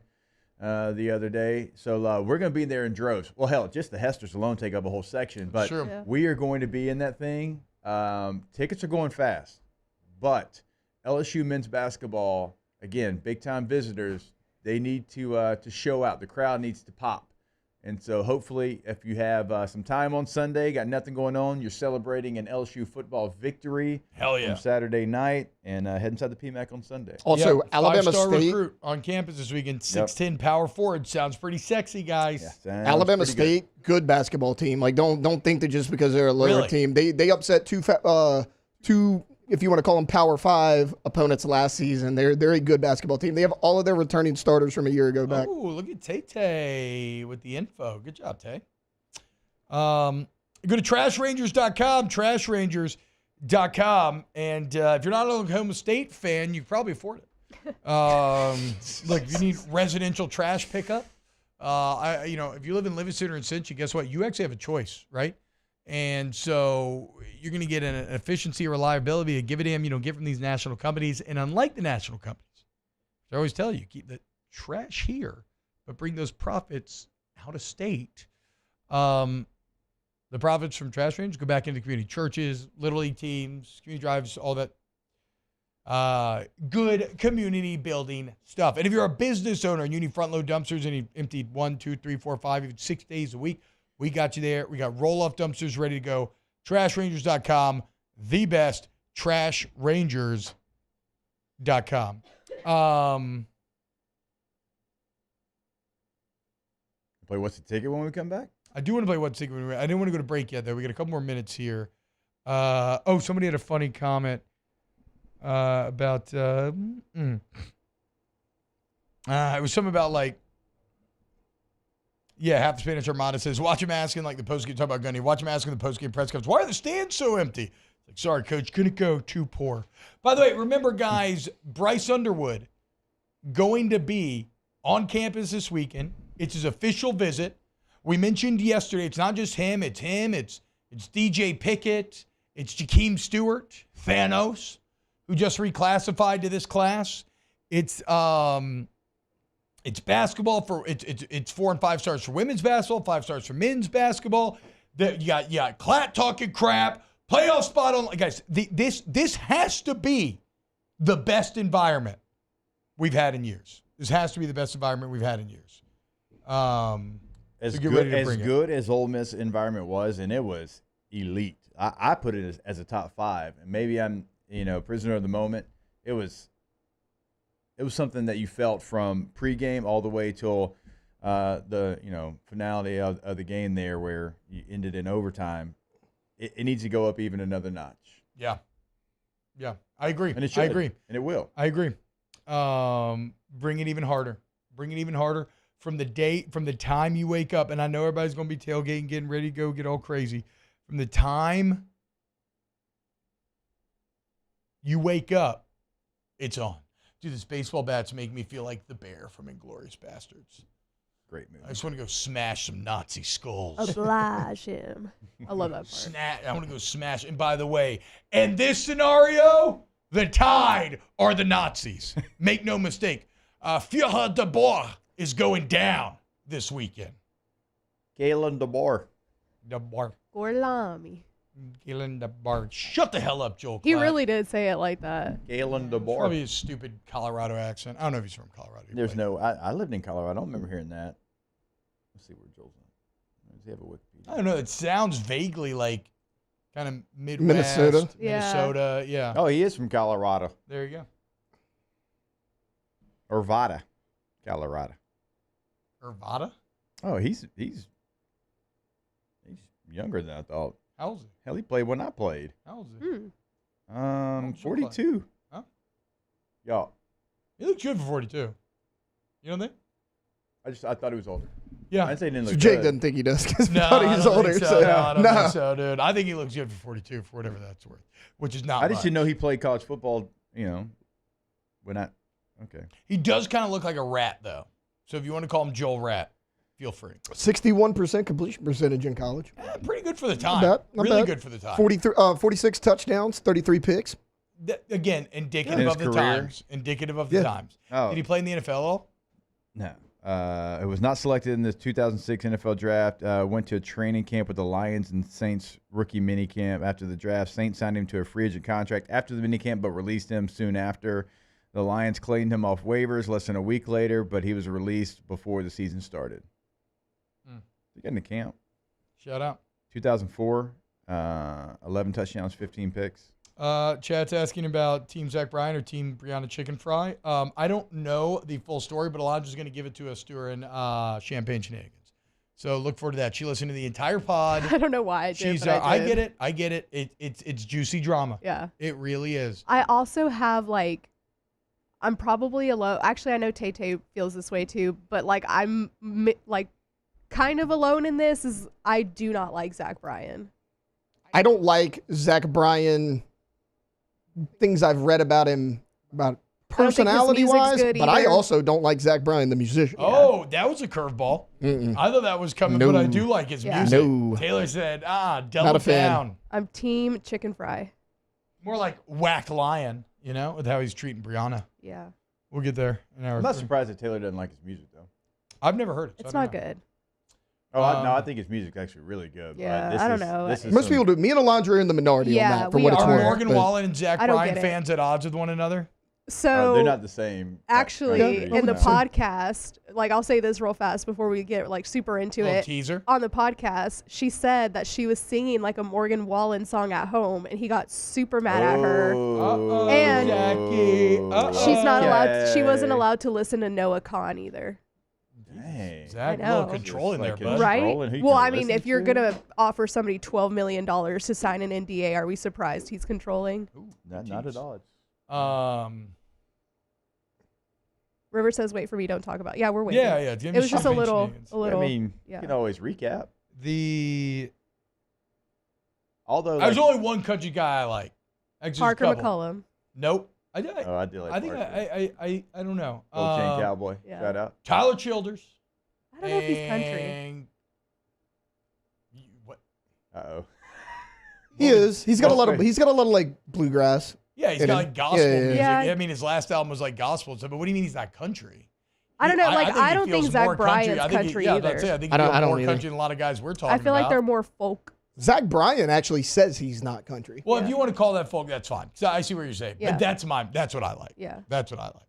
the other day. So we're going to be there in droves. Well, hell, just the Hesters alone take up a whole section. But Sure. Yeah. we are going to be in that thing. Tickets are going fast. But LSU men's basketball, again, big-time visitors, they need to show out. The crowd needs to pop. And so hopefully if you have some time on Sunday, got nothing going on, you're celebrating an LSU football victory from Saturday night and head inside the PMAC on Sunday. Also, Alabama Five-star State recruit on campus this weekend, 6'10", power forward. Sounds pretty sexy, guys. Alabama State, good basketball team. Like, don't think that just because they're a lower Really? team, they upset two, if you want to call them Power 5 opponents last season. They're a good basketball team. They have all of their returning starters from a year ago back. Oh, look at Tay with the info. Good job, Tay. Go to trashrangers.com, trashrangers.com, and if you're not an Oklahoma State fan, you can probably afford it. Look, if you need residential trash pickup, If you live in Livingston or in Cincy, guess what? You actually have a choice, right? And so you're going to get an efficiency, reliability, a give a damn you don't get from these national companies. And unlike the national companies, I always tell you, keep the trash here, but bring those profits out of state. The profits from trash range go back into community churches, Little League teams, community drives, all that good community building stuff. And if you're a business owner and you need front load dumpsters and you empty 1, 2, 3, 4, 5, even 6 days a week, we got you there. We got roll-off dumpsters ready to go. TrashRangers.com, the best, TrashRangers.com. Play What's the Ticket when we come back? I do want to play What's the Ticket. I didn't want to go to break yet, though. We got a couple more minutes here. Somebody had a funny comment about it was something about half the Spanish Armada says, watch him asking the post-game, talk about Gundy, watch him asking the post-game press conference, why are the stands so empty? Sorry, coach, couldn't go, too poor. By the way, remember, guys, Bryce Underwood going to be on campus this weekend. It's his official visit. We mentioned yesterday, it's not just him, it's DJ Pickett, it's Jakeem Stewart, Thanos, who just reclassified to this class. It's basketball it's 4 and 5 stars for women's basketball, 5 stars for men's basketball. You got Klatt talking crap, playoff spot on. Guys, this has to be the best environment we've had in years. This has to be the best environment we've had in years. As good as Ole Miss environment was, and it was elite. I put it as a top 5, and maybe I'm prisoner of the moment. It was something that you felt from pregame all the way till the finality of the game there, where you ended in overtime. It needs to go up even another notch. Yeah, I agree. And it should. I agree, and it will. I agree. Bring it even harder. From the time you wake up, and I know everybody's going to be tailgating, getting ready to go get all crazy. From the time you wake up, it's on. Dude, this baseball bats make me feel like the bear from Inglourious Bastards. Great movie. I just want to go smash some Nazi skulls. Oblige him. I love that part. I want to go smash. And by the way, in this scenario, the Tide are the Nazis. Make no mistake. Führer de Boer is going down this weekend. Galen de Boer. Gorlami. Galen de Boer. Shut the hell up, Joel Klatt. He really did say it like that. Galen de Boer. Probably his stupid Colorado accent. I don't know if he's from Colorado. I lived in Colorado. I don't remember hearing that. Let's see where Joel's at. Does he have a Wikipedia? I don't know. It sounds vaguely like kind of Midwest. Minnesota. Yeah. Oh, he is from Colorado. There you go. Arvada, Colorado. Arvada? Oh, he's younger than I thought. How old is he? Hell, he played when I played. How old is he? 42. Huh? Y'all. He looks good for 42. You don't think? I thought he was older. Yeah. I didn't say he didn't look Jake good. doesn't think he does because he No, thought he's older. So. No, I don't think so, dude. I think he looks good for 42 for whatever that's worth, which is not I just much. didn't know he played college football, when I – okay. He does kind of look like a rat, though. So if you want to call him Joel Rat, feel free. 61% completion percentage in college. Pretty good for the time. Not really bad. good for the time. 46 touchdowns, 33 picks. Again, indicative of the times. Indicative of the times. Oh. Did he play in the NFL at all? No. It was not selected in the 2006 NFL draft. Went to a training camp with the Lions and Saints rookie minicamp after the draft. Saints signed him to a free agent contract after the minicamp, but released him soon after. The Lions claimed him off waivers less than a week later, but he was released before the season started. He got in the camp. Shout out. 2004, 11 touchdowns, 15 picks. Chad's asking about Team Zack Bryan or Team Brianna Chickenfry. I don't know the full story, but Alondra's going to give it to us during Champagne Shenanigans. So look forward to that. She listened to the entire pod. I don't know why I did, She's, but I did. I get it. It's juicy drama. Yeah. It really is. I also have, I'm probably alone. Actually, I know Tay feels this way too, but, I'm, kind of alone in this is I do not like Zack Bryan. I don't like Zack Bryan. Things I've read about him, about personality-wise, good but I either. also don't like Zack Bryan, the musician. Oh, that was a curveball. I thought that was coming, but I do like his music. No. Taylor said, Not double a fan. down. I'm team chicken fry. More like Whack Lion, with how he's treating Brianna. Yeah. We'll get there in hour I'm not 3. surprised that Taylor doesn't like his music, though. I've never heard it. So It's I not don't know. good. Oh, I think his music's actually really good. Yeah, but I don't know. Most people do. Me and Alondra are in the minority on that, for we what it's are. worth. Are Morgan but- Wallen and Zack I don't Bryan get it. fans at odds with one another? So they're not the same. Actually, country. in the No. podcast, I'll say this real fast before we get super into Little it. teaser. On the podcast, she said that she was singing a Morgan Wallen song at home, and he got super mad at her. Uh-oh, And Jackie. she's not allowed. She wasn't allowed to listen to Noah Khan either. Dang. Zach, I a little know. control in there, Just bud. Right? who you Well, can I mean, listen if you're to. gonna offer somebody $12 million to sign an NDA, are we surprised he's controlling? Not at odds. River says, "Wait for me. Don't talk about." Yeah, we're waiting. Yeah. It was just a little. I mean, Yeah. you can always recap. Although There's only one country guy I like. Actually, there's a Parker couple. McCollum. Nope. I do like I think Parker. I don't know. Gold Chain Cowboy. yeah. Shout out. Tyler Childers. I don't know if he's country. And- What? Uh-oh. He is. He's got a lot of. He's got a lot of bluegrass. Yeah, he's in got him. gospel music. Yeah. I mean, his last album was gospel. So, but what do you mean he's not country? I don't know. I he don't think feels Zack more Bryan's I think country yeah, either. that's it. I think I he's don't more either. country than a lot of guys we're talking I feel like about. they're more folk. Zack Bryan actually says he's not country. Well, if you want to call that folk, that's fine. So I see what you're saying. Yeah. But that's what I like. Yeah. That's what I like.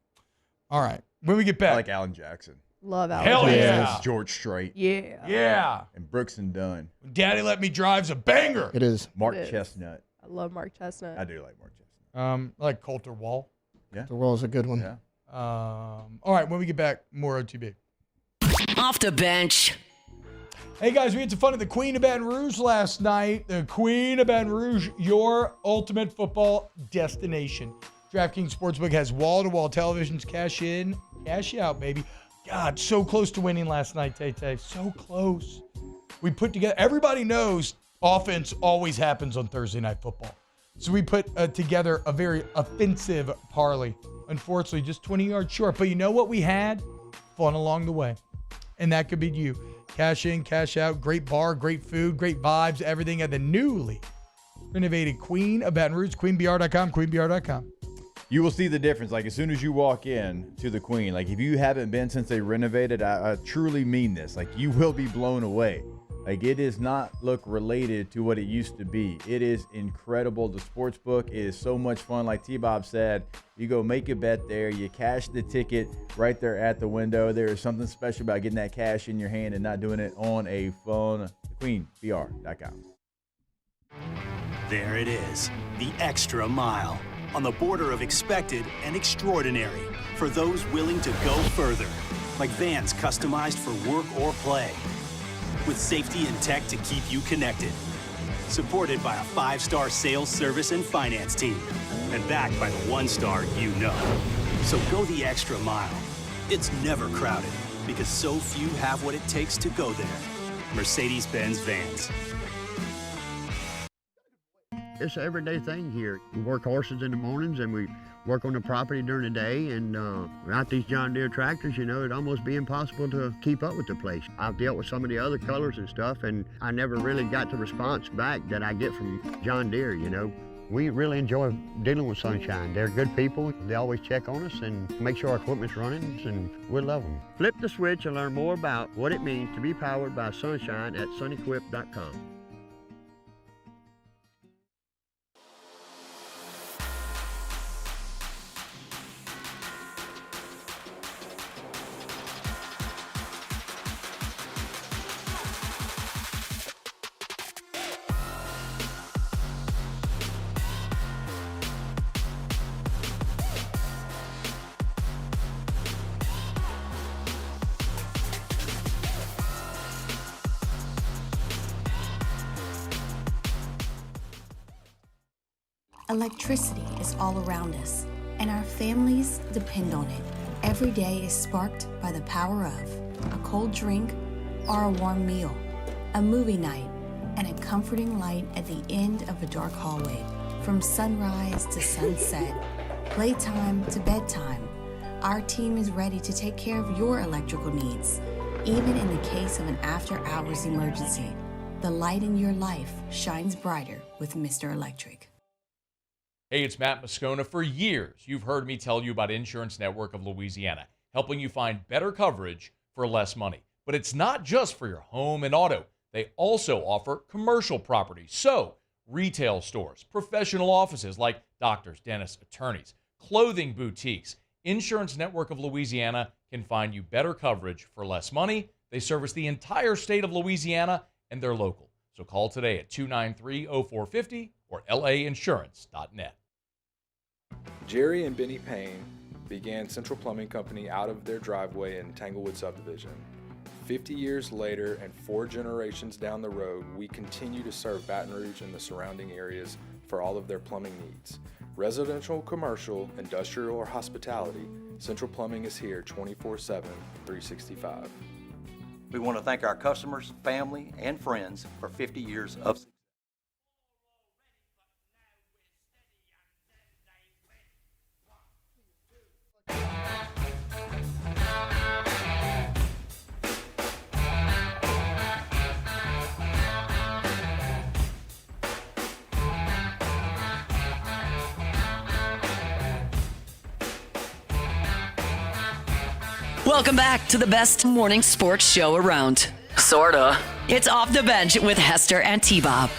All right. When we get back. I like Alan Jackson. Love Alan. Hell Jackson. yeah. George Strait. Yeah. Yeah. And Brooks and Dunn. Daddy Let Me Drive's a banger. It is. Mark It is. Chestnut. I love Mark Chestnut. I do like Mark Chestnut. I like Coulter Wall. Yeah. The Wall's a good one. Yeah. All right. When we get back, more OTB. Off the bench. Hey, guys, we had some fun at the Queen of Baton Rouge last night. The Queen of Baton Rouge, your ultimate football destination. DraftKings Sportsbook has wall-to-wall televisions. Cash in, cash out, baby. God, so close to winning last night, Tay-Tay. So close. We put together, everybody knows offense always happens on Thursday Night Football. So we put together a very offensive parlay. Unfortunately, just 20 yards short. But you know what we had? Fun along the way. And that could be you. Cash in, cash out, great bar, great food, great vibes, everything at the newly renovated Queen of Baton Rouge, queenbr.com, queenbr.com. You will see the difference. As soon as you walk in to the Queen, if you haven't been since they renovated, I truly mean this. You will be blown away. It does not look related to what it used to be. It is incredible. The sports book is so much fun. Like T-Bob said, you go make a bet there. You cash the ticket right there at the window. There is something special about getting that cash in your hand and not doing it on a phone. QueenBR.com. There it is, the extra mile. On the border of expected and extraordinary for those willing to go further. Like vans customized for work or play. With safety and tech to keep you connected. Supported by a 5-star sales, service, and finance team. And backed by the 1-star you know. So go the extra mile. It's never crowded because so few have what it takes to go there. Mercedes-Benz Vans. It's an everyday thing here. We work horses in the mornings and we work on the property during the day, and without these John Deere tractors, it'd almost be impossible to keep up with the place. I've dealt with some of the other colors and stuff, and I never really got the response back that I get from John Deere, We really enjoy dealing with Sunshine. They're good people. They always check on us and make sure our equipment's running, and we love them. Flip the switch and learn more about what it means to be powered by Sunshine at sunequip.com. Electricity is all around us, and our families depend on it. Every day is sparked by the power of a cold drink or a warm meal, a movie night, and a comforting light at the end of a dark hallway. From sunrise to sunset, playtime to bedtime, our team is ready to take care of your electrical needs. Even in the case of an after-hours emergency, the light in your life shines brighter with Mr. Electric. Hey, it's Matt Moscona. For years, you've heard me tell you about Insurance Network of Louisiana, helping you find better coverage for less money. But it's not just for your home and auto. They also offer commercial property. So, retail stores, professional offices like doctors, dentists, attorneys, clothing boutiques. Insurance Network of Louisiana can find you better coverage for less money. They service the entire state of Louisiana, and they're local. So call today at 293-0450 or lainsurance.net. Jerry and Benny Payne began Central Plumbing Company out of their driveway in Tanglewood Subdivision. 50 years later and 4 generations down the road, we continue to serve Baton Rouge and the surrounding areas for all of their plumbing needs. Residential, commercial, industrial, or hospitality, Central Plumbing is here 24/7, 365. We want to thank our customers, family, and friends for 50 years of success. Welcome back to the best morning sports show around. Sorta. It's Off the Bench with Hester and T-Bob.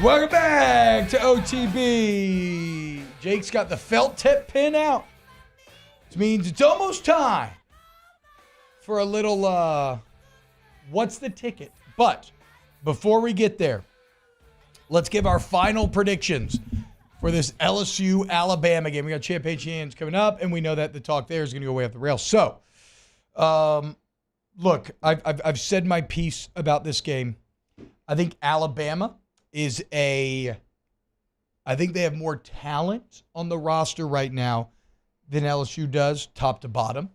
Welcome back to OTB. Jake's got the felt tip pin out, which means it's almost time for a little, what's the ticket? But before we get there, let's give our final predictions for this LSU-Alabama game. We got Champagne-Chans coming up, and we know that the talk there is going to go way off the rails. So, look, I've said my piece about this game. I think Alabama I think they have more talent on the roster right now than LSU does, top to bottom.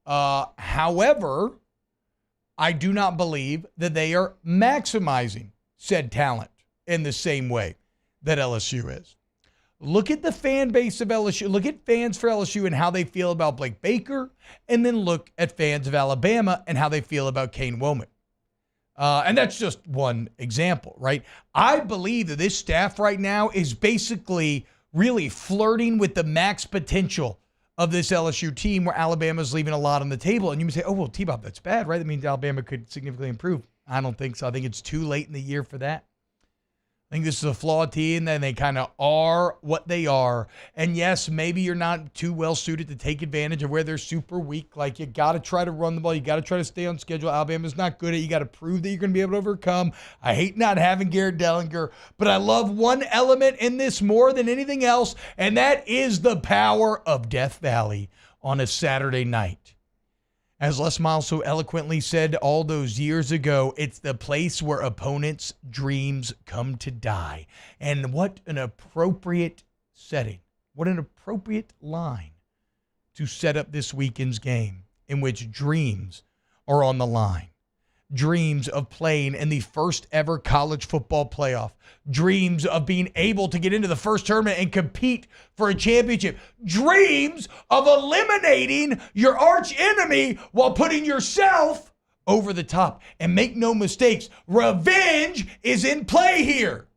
However, I do not believe that they are maximizing said talent in the same way that LSU is. Look at the fan base of LSU. Look at fans for LSU and how they feel about Blake Baker, and then look at fans of Alabama and how they feel about Kane Womack. And that's just one example, right? I believe that this staff right now is basically really flirting with the max potential of this LSU team, where Alabama's leaving a lot on the table. And you may say, oh, well, T-Bob, that's bad, right? That means Alabama could significantly improve. I don't think so. I think it's too late in the year for that. I think this is a flawed team, and they kind of are what they are. And yes, maybe you're not too well suited to take advantage of where they're super weak. Like, you got to try to run the ball. You got to try to stay on schedule. Alabama's not good at it. You got to prove that you're going to be able to overcome. I hate not having Garrett Dellinger, but I love one element in this more than anything else, and that is the power of Death Valley on a Saturday night. As Les Miles so eloquently said all those years ago, it's the place where opponents' dreams come to die. And what an appropriate setting. What an appropriate line to set up this weekend's game, in which dreams are on the line. Dreams of playing in the first ever college football playoff. Dreams of being able to get into the first tournament and compete for a championship. Dreams of eliminating your arch enemy while putting yourself over the top. And make no mistakes, revenge is in play here.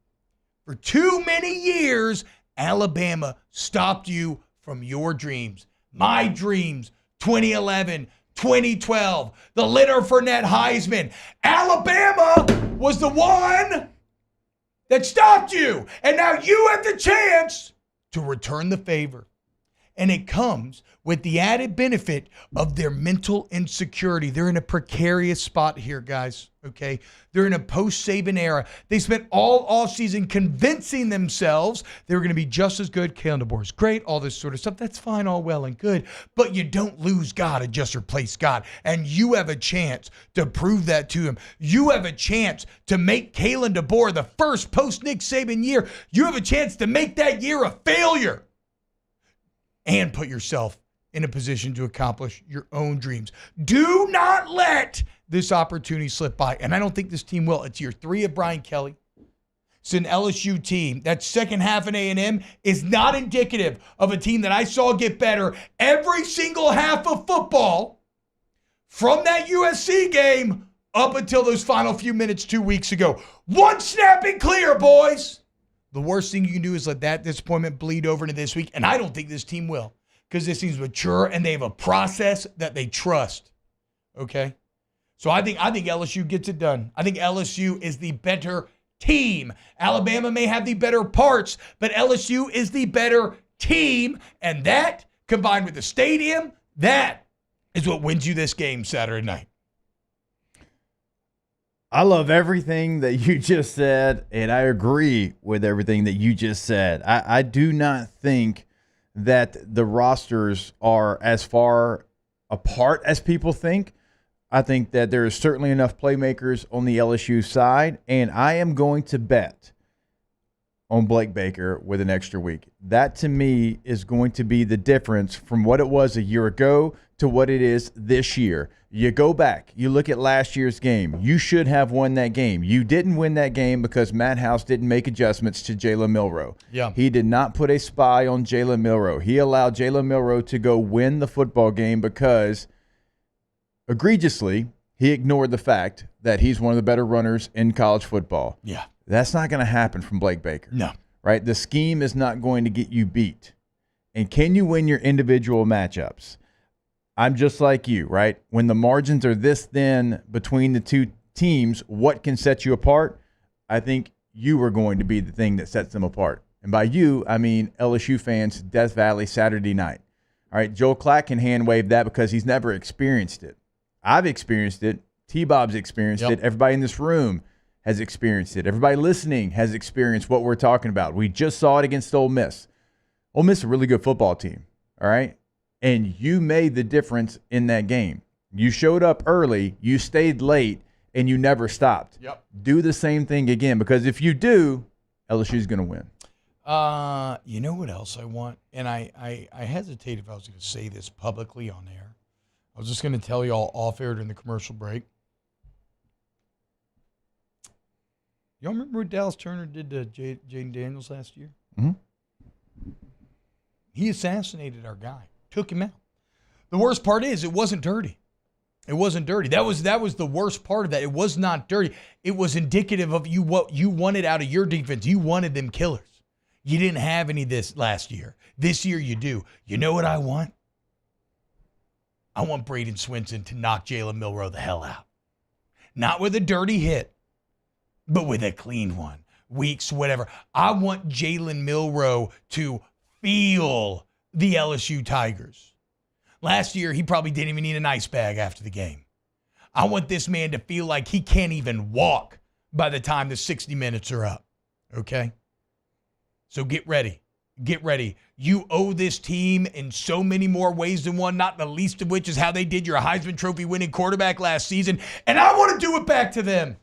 For too many years, Alabama stopped you from your dreams. My dreams, 2011, 2012, the Leonard Fournette Heisman. Alabama was the one that stopped you. And now you have the chance to return the favor. And it comes with the added benefit of their mental insecurity. They're in a precarious spot here, guys, okay? They're in a post-Saban era. They spent all offseason convincing themselves they were going to be just as good. Kalen DeBoer is great, all this sort of stuff. That's fine, all well and good. But you don't lose God and just replace God. And you have a chance to prove that to him. You have a chance to make Kalen DeBoer the first post-Nick Saban year. You have a chance to make that year a failure and put yourself in a position to accomplish your own dreams. Do not let this opportunity slip by. And I don't think this team will. It's year 3 of Brian Kelly. It's an LSU team. That second half in A&M is not indicative of a team that I saw get better every single half of football from that USC game up until those final few minutes 2 weeks ago. One snap and clear, boys. The worst thing you can do is let that disappointment bleed over into this week, and I don't think this team will, because this team's mature and they have a process that they trust. Okay? So I think LSU gets it done. I think LSU is the better team. Alabama may have the better parts, but LSU is the better team, and that, combined with the stadium, that is what wins you this game Saturday night. I love everything that you just said, and I agree with everything that you just said. I do not think that the rosters are as far apart as people think. I think that there is certainly enough playmakers on the LSU side, and I am going to bet on Blake Baker with an extra week. That, to me, is going to be the difference from what it was a year ago to what it is this year. You go back, you look at last year's game. You should have won that game. You didn't win that game because Matt House didn't make adjustments to Jalen Milroe. Yeah. He did not put a spy on Jalen Milroe. He allowed Jalen Milroe to go win the football game because, egregiously, he ignored the fact that he's one of the better runners in college football. Yeah. That's not going to happen from Blake Baker. No. Right? The scheme is not going to get you beat. And can you win your individual matchups? I'm just like you, right? When the margins are this thin between the two teams, what can set you apart? I think you are going to be the thing that sets them apart. And by you, I mean LSU fans, Death Valley, Saturday night. All right, Joel Klatt can hand wave that because he's never experienced it. I've experienced it. T-Bob's experienced it. Everybody in this room has experienced it. Everybody listening has experienced what we're talking about. We just saw it against Ole Miss. Ole Miss is a really good football team, all right? And you made the difference in that game. You showed up early, you stayed late, and you never stopped. Yep. Do the same thing again, because if you do, LSU's going to win. You know what else I want? And I hesitate if I was going to say this publicly on air. I was just going to tell you all off air during the commercial break. Y'all remember what Dallas Turner did to Jaden Daniels last year? Mm-hmm. He assassinated our guy. Took him out. The worst part is it wasn't dirty. It wasn't dirty. That was the worst part of that. It was not dirty. It was indicative of what you wanted out of your defense. You wanted them killers. You didn't have any of this last year. This year you do. You know what I want? I want Braden Swinson to knock Jalen Milroe the hell out. Not with a dirty hit, but with a clean one. Weeks, whatever. I want Jalen Milroe to feel the LSU Tigers. Last year, he probably didn't even need an ice bag after the game. I want this man to feel like he can't even walk by the time the 60 minutes are up. Okay? So get ready. Get ready. You owe this team in so many more ways than one, not the least of which is how they did your Heisman Trophy winning quarterback last season. And I want to do it back to them.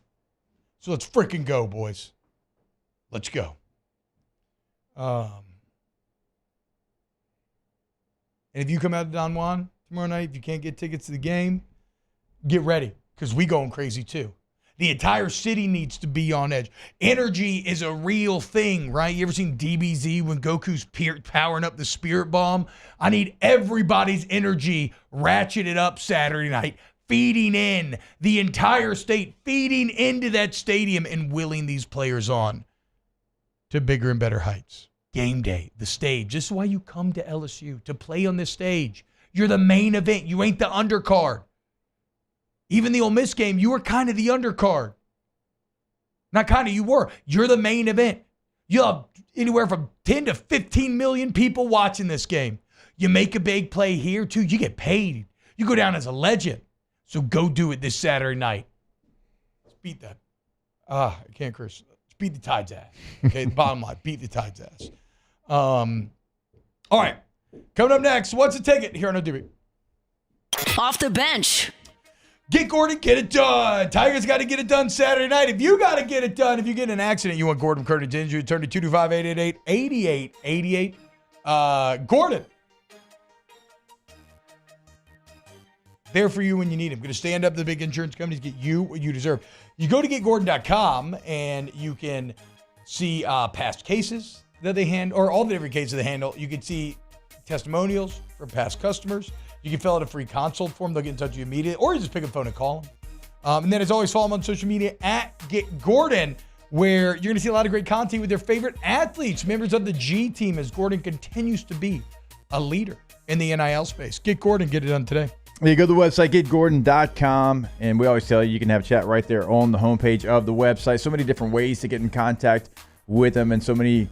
So let's freaking go, boys. Let's go. And if you come out to Don Juan tomorrow night, if you can't get tickets to the game, get ready, because we going crazy too. The entire city needs to be on edge. Energy is a real thing, right? You ever seen DBZ when Goku's powering up the spirit bomb? I need everybody's energy ratcheted up Saturday night, feeding in the entire state, feeding into that stadium and willing these players on to bigger and better heights. Game day, the stage. This is why you come to LSU, to play on this stage. You're the main event. You ain't the undercard. Even the Ole Miss game, you were kind of the undercard. Not kind of, you were. You're the main event. You'll have anywhere from 10 to 15 million people watching this game. You make a big play here, too, you get paid. You go down as a legend. So go do it this Saturday night. Let's beat that. I can't curse. Let's beat the Tide's ass. Okay, bottom line, beat the Tide's ass. All right. Coming up next, what's the ticket here on OTB? Off the bench. Get Gordon, get it done. Tigers got to get it done Saturday night. If you got to get it done, if you get in an accident, you want Gordon Curtin to injury, turn to 225-888-8888. Gordon. There for you when you need him. Going to stand up to the big insurance companies, get you what you deserve. You go to getgordon.com and you can see past cases that they handle, or all the different cases they handle. You can see testimonials from past customers. You can fill out a free consult form. They'll get in touch with you immediately, or you just pick up the phone and call them. And then, as always, follow them on social media at GetGordon, where you're going to see a lot of great content with their favorite athletes, members of the G team, as Gordon continues to be a leader in the NIL space. Get Gordon, get it done today. You go to the website, getgordon.com, and we always tell you can have a chat right there on the homepage of the website. So many different ways to get in contact with them, and so many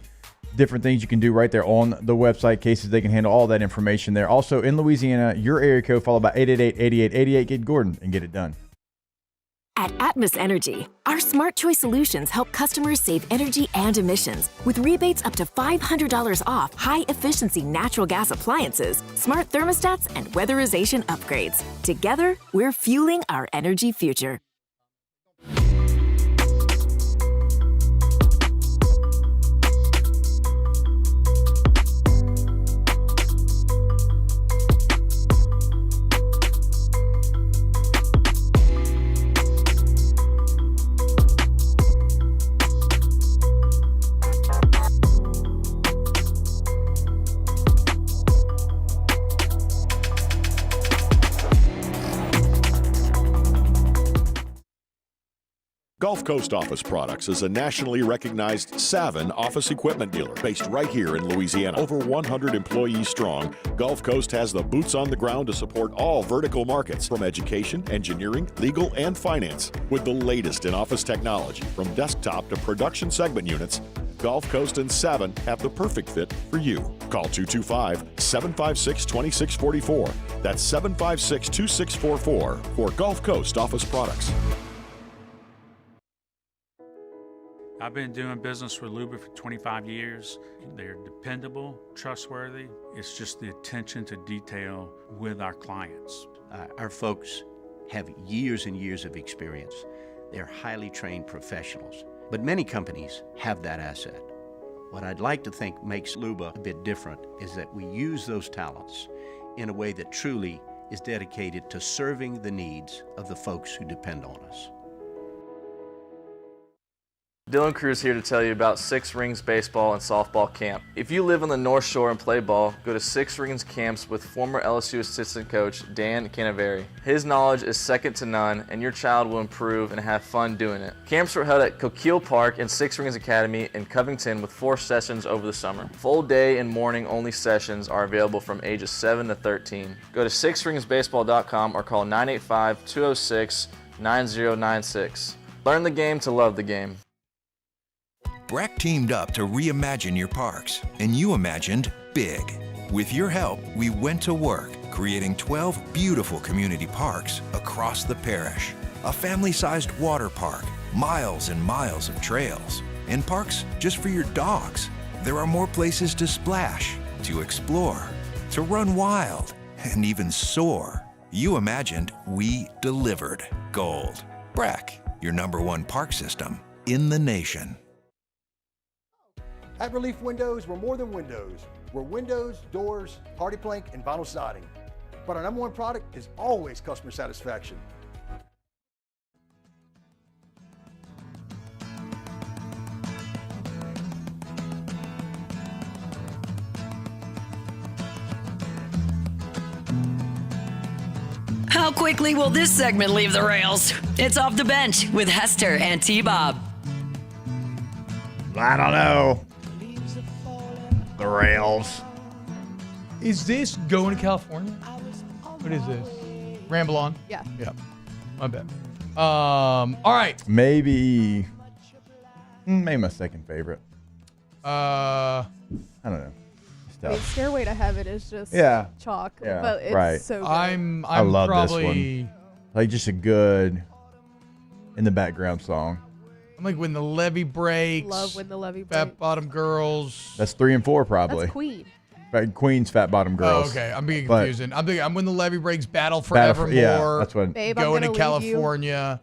different things you can do right there on the website, cases they can handle, all that information there. Also, in Louisiana, your area code followed by 888-8888. Get Gordon and get it done. At Atmos Energy, our smart choice solutions help customers save energy and emissions with rebates up to $500 off high-efficiency natural gas appliances, smart thermostats, and weatherization upgrades. Together, we're fueling our energy future. Gulf Coast Office Products is a nationally recognized Savin office equipment dealer based right here in Louisiana. Over 100 employees strong, Gulf Coast has the boots on the ground to support all vertical markets, from education, engineering, legal, and finance. With the latest in office technology, from desktop to production segment units, Gulf Coast and Savin have the perfect fit for you. Call 225-756-2644. That's 756-2644 for Gulf Coast Office Products. I've been doing business with Luba for 25 years. They're dependable, trustworthy. It's just the attention to detail with our clients. Our folks have years and years of experience. They're highly trained professionals. But many companies have that asset. What I'd like to think makes Luba a bit different is that we use those talents in a way that truly is dedicated to serving the needs of the folks who depend on us. Dylan Cruz here to tell you about Six Rings Baseball and Softball Camp. If you live on the North Shore and play ball, go to Six Rings Camps with former LSU assistant coach Dan Canaveri. His knowledge is second to none, and your child will improve and have fun doing it. Camps were held at Coquille Park and Six Rings Academy in Covington with 4 sessions over the summer. Full day and morning only sessions are available from ages 7 to 13. Go to sixringsbaseball.com or call 985-206-9096. Learn the game to love the game. Breck teamed up to reimagine your parks, and you imagined big. With your help, we went to work, creating 12 beautiful community parks across the parish. A family-sized water park, miles and miles of trails, and parks just for your dogs. There are more places to splash, to explore, to run wild, and even soar. You imagined, we delivered. Gold. Breck, your #1 park system in the nation. At Relief Windows, we're more than windows. We're windows, doors, hardy plank, and vinyl siding. But our #1 product is always customer satisfaction. How quickly will this segment leave the rails? It's Off the Bench with Hester and T-Bob. I don't know. The rails. Is this Going to California? What is this? Ramble On? Yeah. Yeah. My bad. All right. Maybe my second favorite. I don't know. I mean, tough. Stairway to Heaven is just chalk, Yeah, but it's right. so good. I love probably, this one. Like just a good in the background song. I'm like When the Levee Breaks. Love When the Levee Breaks. Fat Bottom Girls. That's 3 and 4 probably. That's Queen. Right, Queen's Fat Bottom Girls. Oh, okay. I'm being But- confusing. I'm thinking I'm When the Levee Breaks, Battle Battle for- Forevermore. yeah, that's what- Babe, I'm Going to Gonna Leave You. California.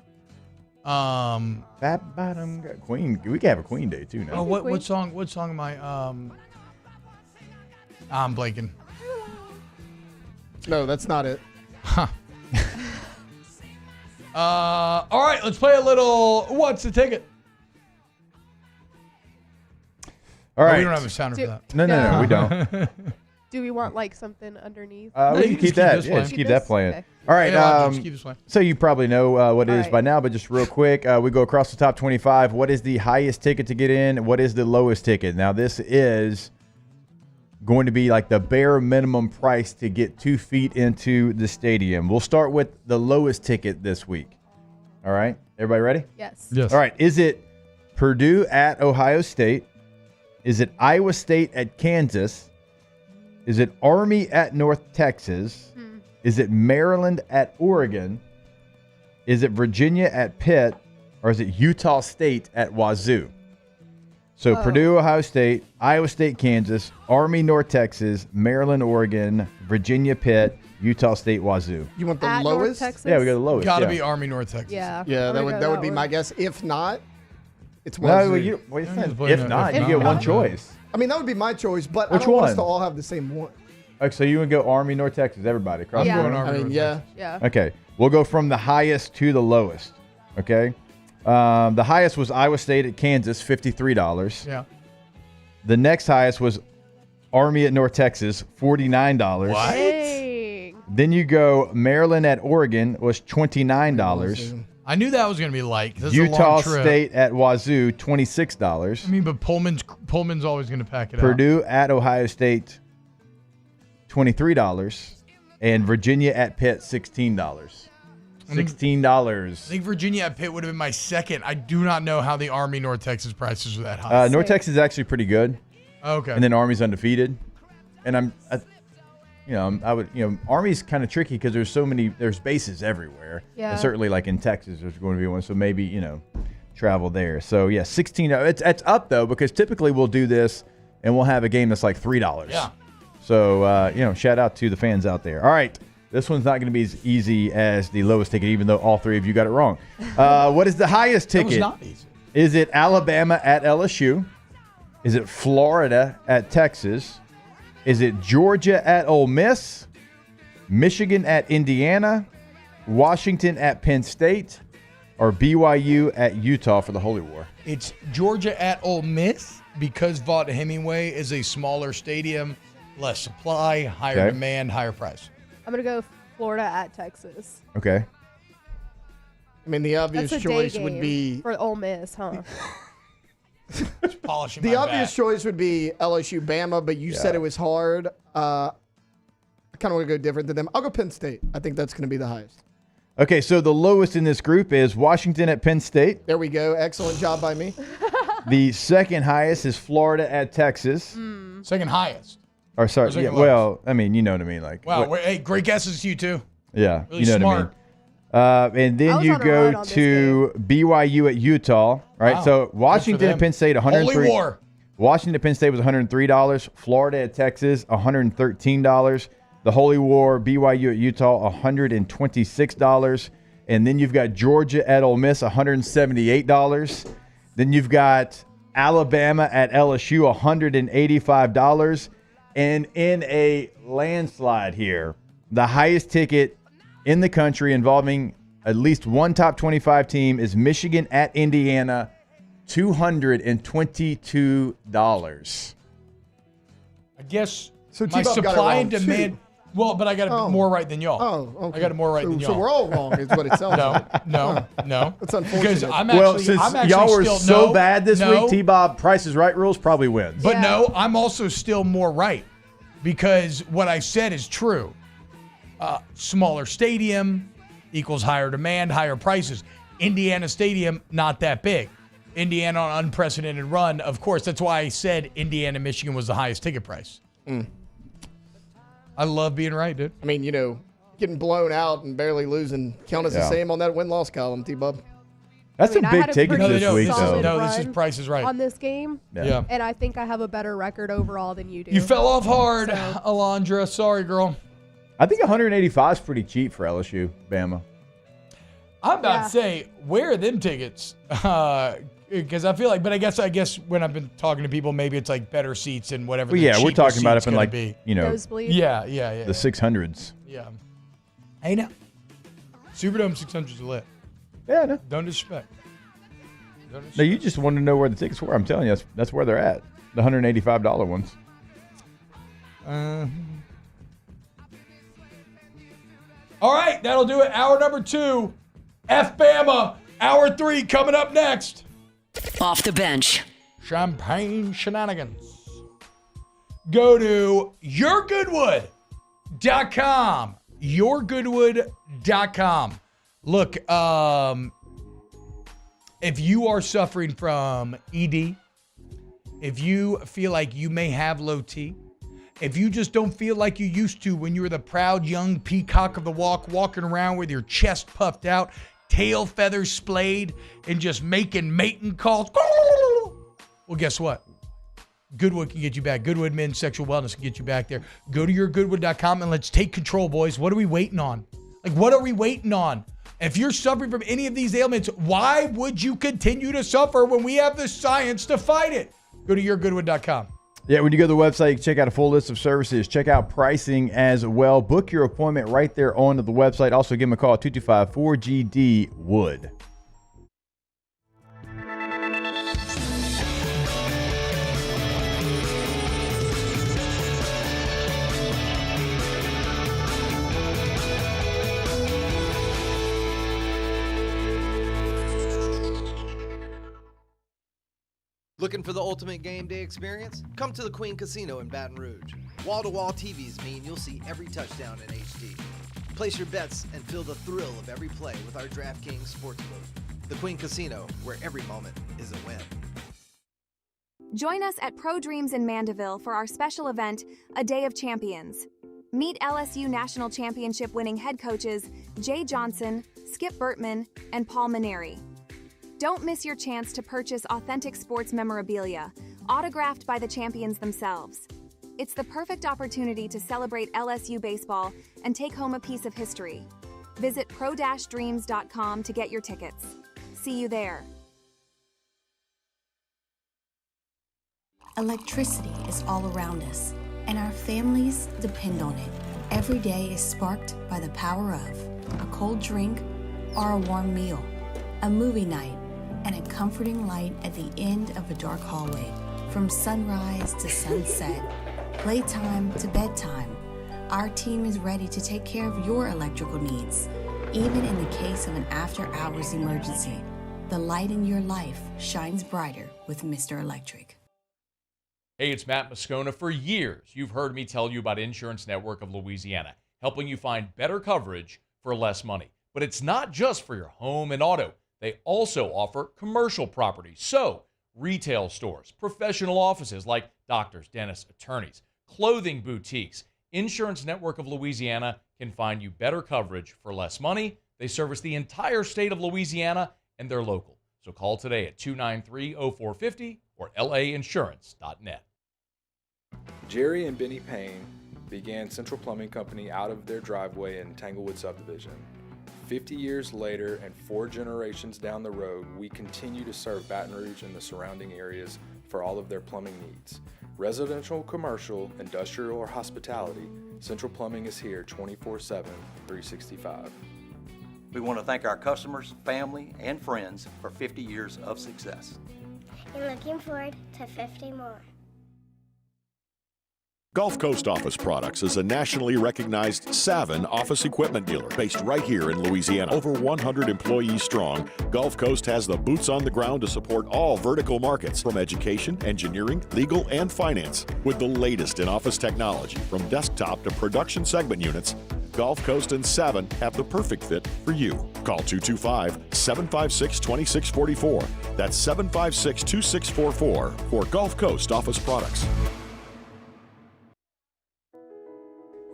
Fat Bottom Queen. We could have a Queen Day too now. Oh, what song? What song am I? I'm blanking. No, that's not it. Huh. All right, let's play a little. What's the ticket? All right. We don't have a sounder for that. No, we don't. Do we want like something underneath? We can keep that. Yeah, just keep that playing. Okay. All right. Yeah, just keep this playing. So you probably know what it All is right. by now, but just real quick, we go across the top 25. What is the highest ticket to get in? What is the lowest ticket? Now, this is going to be like the bare minimum price to get 2 feet into the stadium. We'll start with the lowest ticket this week. All right. Everybody ready? Yes. Yes. All right. Is it Purdue at Ohio State? Is it Iowa State at Kansas? Is it Army at North Texas? Is it Maryland at Oregon? Is it Virginia at Pitt? Or is it Utah State at Wazoo? So Purdue, Ohio State, Iowa State, Kansas, Army, North Texas, Maryland, Oregon, Virginia, Pitt, Utah State, Wazoo. You want the At North lowest? Texas? Yeah, we got the lowest. Gotta yeah. be Army, North Texas. Yeah. Yeah, I'm that gonna would go that would be one. my guess. If not, it's No, Wazoo. well, if not, you get one not. choice. I mean, that would be my choice, but Which I don't want us one? to all have the same one. Okay, so you would go Army, North Texas, everybody. Across Yeah. the Going board? Army, I mean, North yeah. Texas. Yeah. Okay, we'll go from the highest to the lowest. Okay, the highest was Iowa State at Kansas, $53. Yeah. The next highest was Army at North Texas, $49. What? Dang. Then you go Maryland at Oregon was $29. I knew that was gonna be light. 'cause it's a Utah long trip. State at Wazoo, I $26. mean, but Pullman's always gonna pack it out. Purdue at Ohio State, $23. And Virginia at Pitt, $16. $16. I think Virginia at Pitt would have been my second. I do not know how the Army North Texas prices are that high. North Texas is actually pretty good. Okay. And then Army's undefeated. And Army's kind of tricky because there's bases everywhere. Yeah. And certainly like in Texas, there's going to be one. So maybe, travel there. So yeah, 16. It's up though, because typically we'll do this and we'll have a game that's like $3. Yeah. So, shout out to the fans out there. All right. This one's not going to be as easy as the lowest ticket, even though all three of you got it wrong. What is the highest That ticket? was not easy. Is it Alabama at LSU? Is it Florida at Texas? Is it Georgia at Ole Miss? Michigan at Indiana? Washington at Penn State? Or BYU at Utah for the Holy War? It's Georgia at Ole Miss because Vaught Hemingway is a smaller stadium, less supply, higher Okay. demand, higher price. I'm gonna go Florida at Texas. Okay. I mean, the obvious That's a day choice would game be for Ole Miss, huh? Just polishing the my obvious bat. choice would be LSU-Bama, but you said it was hard. I kind of want to go different than them. I'll go Penn State. I think that's going to be the highest. Okay, so the lowest in this group is Washington at Penn State. There we go. Excellent job by me. The second highest is Florida at Texas. Second highest. Or sorry, Or second yeah, well, I mean, you know what I mean. Like, Wow. what- Hey, great guesses to you too. yeah, Really you know smart. what I mean. And I then was you on a go run on this to BYU at Utah, right? Wow. So Good Washington for at them. Penn State, $103. Holy war. Washington at Penn State was $103. Florida at Texas, $113. The Holy War, BYU at Utah, $126. And then you've got Georgia at Ole Miss, $178. Then you've got Alabama at LSU, $185. And in a landslide here, the highest ticket in the country involving at least one top 25 team is Michigan at Indiana, $222. I guess So my T-Bob got it supply wrong, and demand. too. Well, but I got it more right than y'all. Oh, okay. I got it more right than y'all. So we're all wrong, is what it sounds like. No. That's unfortunate. Because I'm Well, actually, since I'm actually y'all were still, so no, bad this no, week, T-Bob Price is Right rules probably wins. But Yeah. no, I'm also still more right because what I said is true. Smaller stadium equals higher demand, higher prices. Indiana Stadium, not that big. Indiana on unprecedented run, of course. That's why I said Indiana, Michigan was the highest ticket price. I love being right, dude. I mean, getting blown out and barely losing count as the same on that win-loss column, T-Bub. That's I big tickets this week, though. No, this is Price is Right. On this game. Yeah. And I think I have a better record overall than you do. You fell off hard, So- Alondra. Sorry, girl. I think 185 is pretty cheap for LSU-Bama. I'm about to say, where are them tickets? Because I feel like, but I guess when I've been talking to people, maybe it's like better seats and whatever. Well, the we're talking about up in gonna like, be. Nosebleed. Yeah. The 600s. Yeah. Hey, now. Superdome 600s are lit. Yeah, no. Don't disrespect. No, you just want to know where the tickets were. I'm telling you, that's where they're at. The $185 ones. All right, that'll do it. Hour number 2. F-Bama. Hour 3 coming up next. Off the bench. Champagne shenanigans. Go to yourgoodwood.com. Yourgoodwood.com. Look, if you are suffering from ED, if you feel like you may have low T, if you just don't feel like you used to when you were the proud young peacock of the walk, walking around with your chest puffed out, tail feathers splayed, and just making mating calls. Well, guess what? Goodwood can get you back. Goodwood Men's Sexual Wellness can get you back there. Go to yourgoodwood.com and let's take control, boys. What are we waiting on? What are we waiting on? If you're suffering from any of these ailments, why would you continue to suffer when we have the science to fight it? Go to yourgoodwood.com. Yeah, when you go to the website, you can check out a full list of services. Check out pricing as well. Book your appointment right there on the website. Also, give them a call, 225-4GD-WOOD. Looking for the ultimate game day experience? Come to the Queen Casino in Baton Rouge. Wall-to-wall TVs mean you'll see every touchdown in HD. Place your bets and feel the thrill of every play with our DraftKings Sportsbook. The Queen Casino, where every moment is a win. Join us at Pro Dreams in Mandeville for our special event, A Day of Champions. Meet LSU National Championship winning head coaches Jay Johnson, Skip Bertman, and Paul Maneri. Don't miss your chance to purchase authentic sports memorabilia, autographed by the champions themselves. It's the perfect opportunity to celebrate LSU baseball and take home a piece of history. Visit pro-dreams.com to get your tickets. See you there. Electricity is all around us, and our families depend on it. Every day is sparked by the power of a cold drink or a warm meal, a movie night, and a comforting light at the end of a dark hallway. From sunrise to sunset, playtime to bedtime, our team is ready to take care of your electrical needs. Even in the case of an after-hours emergency, the light in your life shines brighter with Mr. Electric. Hey, it's Matt Moscona. For years, you've heard me tell you about Insurance Network of Louisiana, helping you find better coverage for less money. But it's not just for your home and auto. They also offer commercial properties, so retail stores, professional offices like doctors, dentists, attorneys, clothing boutiques. Insurance Network of Louisiana can find you better coverage for less money. They service the entire state of Louisiana, and they're local. So call today at 293-0450 or lainsurance.net. Jerry and Benny Payne began Central Plumbing Company out of their driveway in Tanglewood subdivision. 50 years later and 4 generations down the road, we continue to serve Baton Rouge and the surrounding areas for all of their plumbing needs. Residential, commercial, industrial, or hospitality, Central Plumbing is here 24/7, 365. We want to thank our customers, family, and friends for 50 years of success. And looking forward to 50 more. Gulf Coast Office Products is a nationally recognized Savin office equipment dealer based right here in Louisiana. Over 100 employees strong, Gulf Coast has the boots on the ground to support all vertical markets, from education, engineering, legal, and finance. With the latest in office technology, from desktop to production segment units, Gulf Coast and Savin have the perfect fit for you. Call 225-756-2644. That's 756-2644 for Gulf Coast Office Products.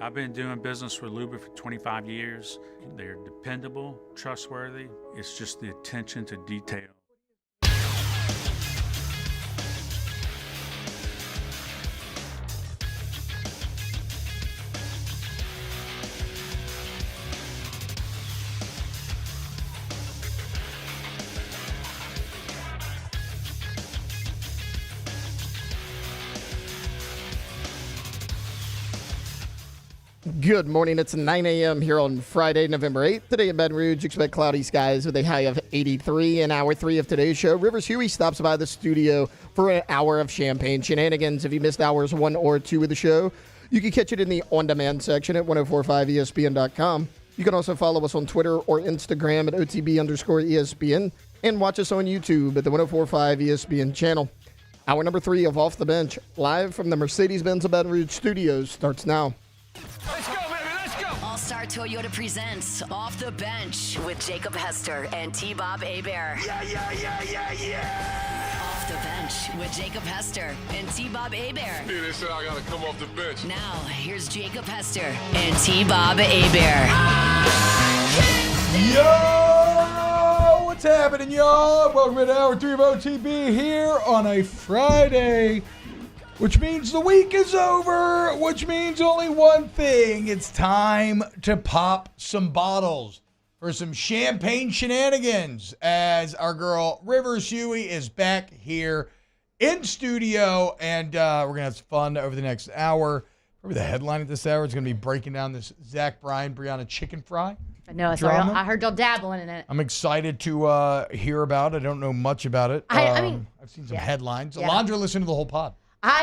I've been doing business with Luba for 25 years. They're dependable, trustworthy. It's just the attention to detail. Good morning. It's 9 a.m. here on Friday, November 8th. Today in Baton Rouge, expect cloudy skies with a high of 83. In hour 3 of today's show, Rivers Huey stops by the studio for an hour of champagne shenanigans. If you missed hours 1 or 2 of the show, you can catch it in the on-demand section at 1045ESPN.com. You can also follow us on Twitter or Instagram at OTB_ESPN and watch us on YouTube at the 1045 ESPN channel. Hour number 3 of Off the Bench, live from the Mercedes-Benz of Baton Rouge studios, starts now. Let's go, baby, let's go! All-Star Toyota presents Off the Bench with Jacob Hester and T-Bob Hebert. Yeah! Off the Bench with Jacob Hester and T-Bob Hebert. Hey, they said I gotta come off the bench. Now, here's Jacob Hester and T-Bob Hebert. Yo! What's happening, y'all? Welcome to hour 3 of OTB here on a Friday. Which means the week is over, which means only one thing. It's time to pop some bottles for some champagne shenanigans as our girl Rivers Huey is back here in studio, and we're going to have some fun over the next hour. Remember the headline at this hour is going to be breaking down this Zack Bryan, Brianna Chickenfry. I know. I heard y'all dabbling in it. I'm excited to hear about it. I don't know much about it. I mean, I've seen some headlines. Yeah. Alondra listened to the whole pod.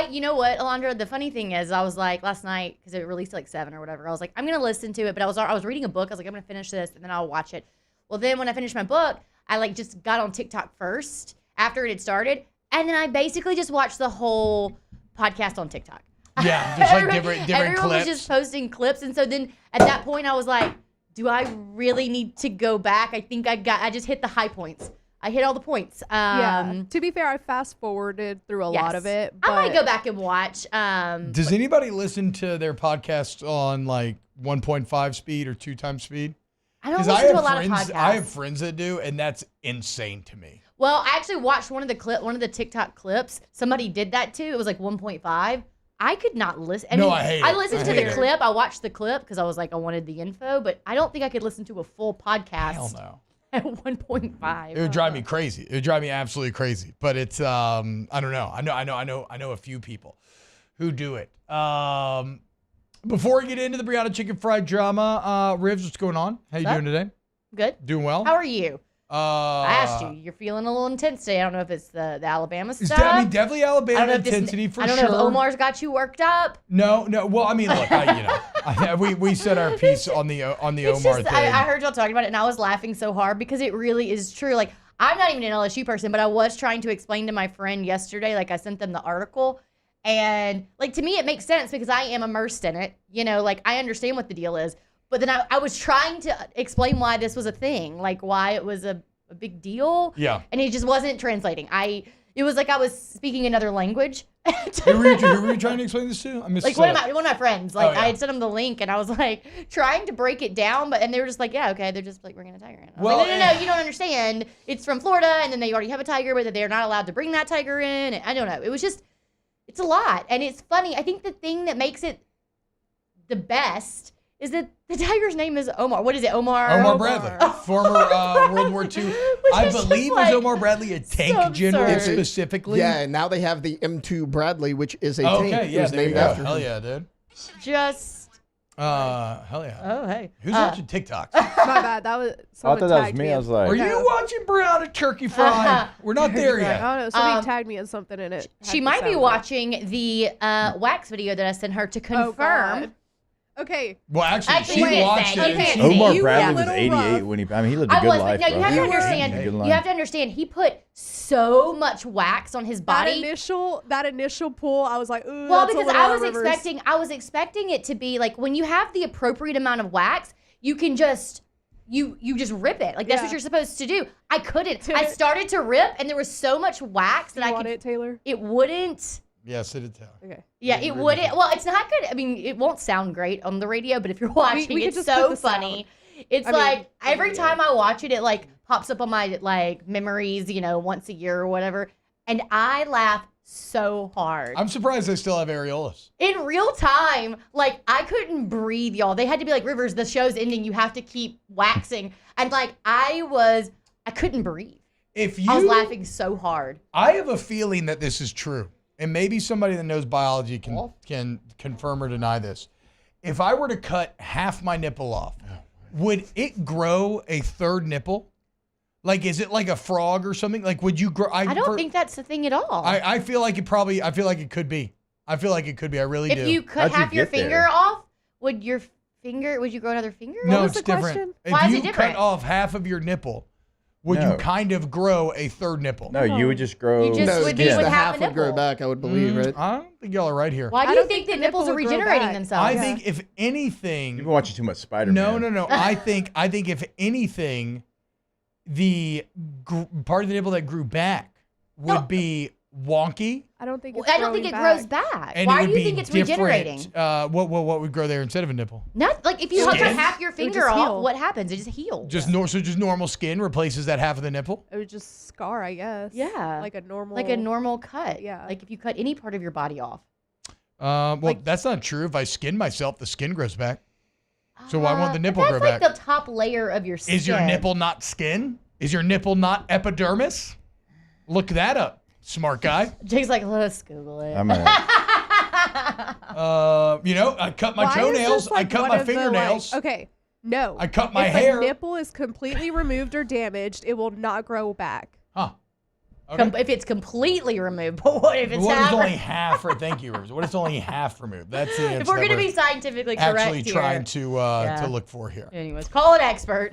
You know what, Alondra? The funny thing is, I was like last night because it released at like 7 or whatever. I was like, I'm gonna listen to it, but I was reading a book. I was like, I'm gonna finish this and then I'll watch it. Well, then when I finished my book, I like just got on TikTok first after it had started, and then I basically just watched the whole podcast on TikTok. Yeah, just like different everyone clips. was just posting clips, and so then at that point I was like, do I really need to go back? I think I just hit the high points. I hit all the points. Yeah. To be fair, I fast forwarded through a lot of it. But I might go back and watch. Does anybody listen to their podcasts on like 1.5 speed or 2 times speed? I don't listen to a lot of podcasts. I have friends that do, and that's insane to me. Well, I actually watched one of the TikTok clips. Somebody did that too. It was like 1.5. I could not listen. I hate it. I listened to the clip. I watched the clip because I was like, I wanted the info, but I don't think I could listen to a full podcast. Hell no. At 1.5. It would drive me crazy. It would drive me absolutely crazy. But it's I don't know. I know a few people who do it. Before we get into the Brianna Chickenfry drama, Rivs, what's going on? How you doing today? Good. Doing well? How are you? I asked you. You're feeling a little intense today. I don't know if it's the Alabama stuff. Definitely Alabama intensity for sure. I don't know if Omar's got you worked up. No. Well, I mean, look, we said our piece on the Omar thing. I heard y'all talking about it, and I was laughing so hard because it really is true. Like, I'm not even an LSU person, but I was trying to explain to my friend yesterday. Like, I sent them the article, and like to me, it makes sense because I am immersed in it. You know, like I understand what the deal is. But then I was trying to explain why this was a thing, like why it was a big deal. Yeah. And it just wasn't translating. It was like I was speaking another language. Who were you trying to explain this to? I missed like one of my friends. Like yeah. I had sent them the link and I was like trying to break it down, and they were just like, yeah, okay, they're just like bringing a tiger in. I was like, no, you don't understand. It's from Florida, and then they already have a tiger, but they're not allowed to bring that tiger in. And I don't know. It was just, it's a lot. And it's funny. I think the thing that makes it the best is that the tiger's name is Omar. What is it, Omar? Omar Bradley, former World War II. I believe was Omar Bradley a tank general specifically? Yeah, and now they have the M2 Bradley, which is a tank. Okay, yeah, it was named after hell him. yeah, dude. Just. Hell yeah. Oh, hey. Who's watching TikToks? My bad. That was. I thought that was me. I was like, are you watching Brianna Turkey Fry? We're not there yet. I don't know. Somebody tagged me in something in it. She might be watching the wax video that I sent her to confirm. Okay. Well, actually she watched it. Okay. Omar Bradley was 88 when he lived a good life. No, you have to understand. You have to understand. He put so much wax on his body. That initial pull, I was like, ooh. Well, that's because I was expecting it to be like when you have the appropriate amount of wax, you can just you just rip it. Like that's what you're supposed to do. I couldn't. I started to rip, and there was so much wax that I could. Want it, Taylor? It wouldn't. Yeah, sit it down. Okay. Yeah, it wouldn't. Well, it's not good. I mean, it won't sound great on the radio, but if you're watching, we could it's just so put the funny. sound. It's I mean, like every video. time I watch it, it like pops up on my like memories, once a year or whatever, and I laugh so hard. I'm surprised they still have areolas. In real time, like I couldn't breathe, y'all. They had to be like, Rivers, the show's ending. You have to keep waxing. And like I couldn't breathe. I was laughing so hard. I have a feeling that this is true. And maybe somebody that knows biology can confirm or deny this. If I were to cut half my nipple off, would it grow a third nipple? Like, is it like a frog or something? Like, would you grow? I don't think that's the thing at all. I feel like it probably, I feel like it could be. I really do. If you cut half your finger off, would you grow another finger? No, it's different. Why is it If you different? cut off half of your nipple, would you kind of grow a third nipple? No, you would just grow. You just would be with half a would grow nipple. back, I would believe, right? I don't think y'all are right here. Why do you think the nipples are would grow regenerating back. themselves? I think if anything, You've been watching too much Spider-Man. No. I think if anything, the part of the nipple that grew back would be wonky. I don't think. I don't think it grows back. And Why it do would you be think it's different. regenerating? What would grow there instead of a nipple? Not like if you cut Skin? half your finger just off, heal. what happens? It just heals. Just normal skin replaces that half of the nipple. It would just scar, I guess. Yeah. Like a normal. Like a normal cut. Yeah. Like if you cut any part of your body off. Well, that's not true. If I skin myself, the skin grows back. So why won't the nipple But grow that's back? like the top layer of your skin. Is your nipple not skin? Is your nipple not epidermis? Look that up, smart guy. Jake's like, let's Google it. I'm gonna, I cut my Why is toenails. this, like, I cut one my of the, fingernails. okay. No. I cut my if hair. If a nipple is completely removed or damaged, it will not grow back. Huh. Okay. If it's completely removed, but what if it's What if half? it's only half? Thank you, Rivers. What if it's only half removed? That's the answer. If we're that going to be scientifically correct actually here. trying to look for here. Anyways, call an expert.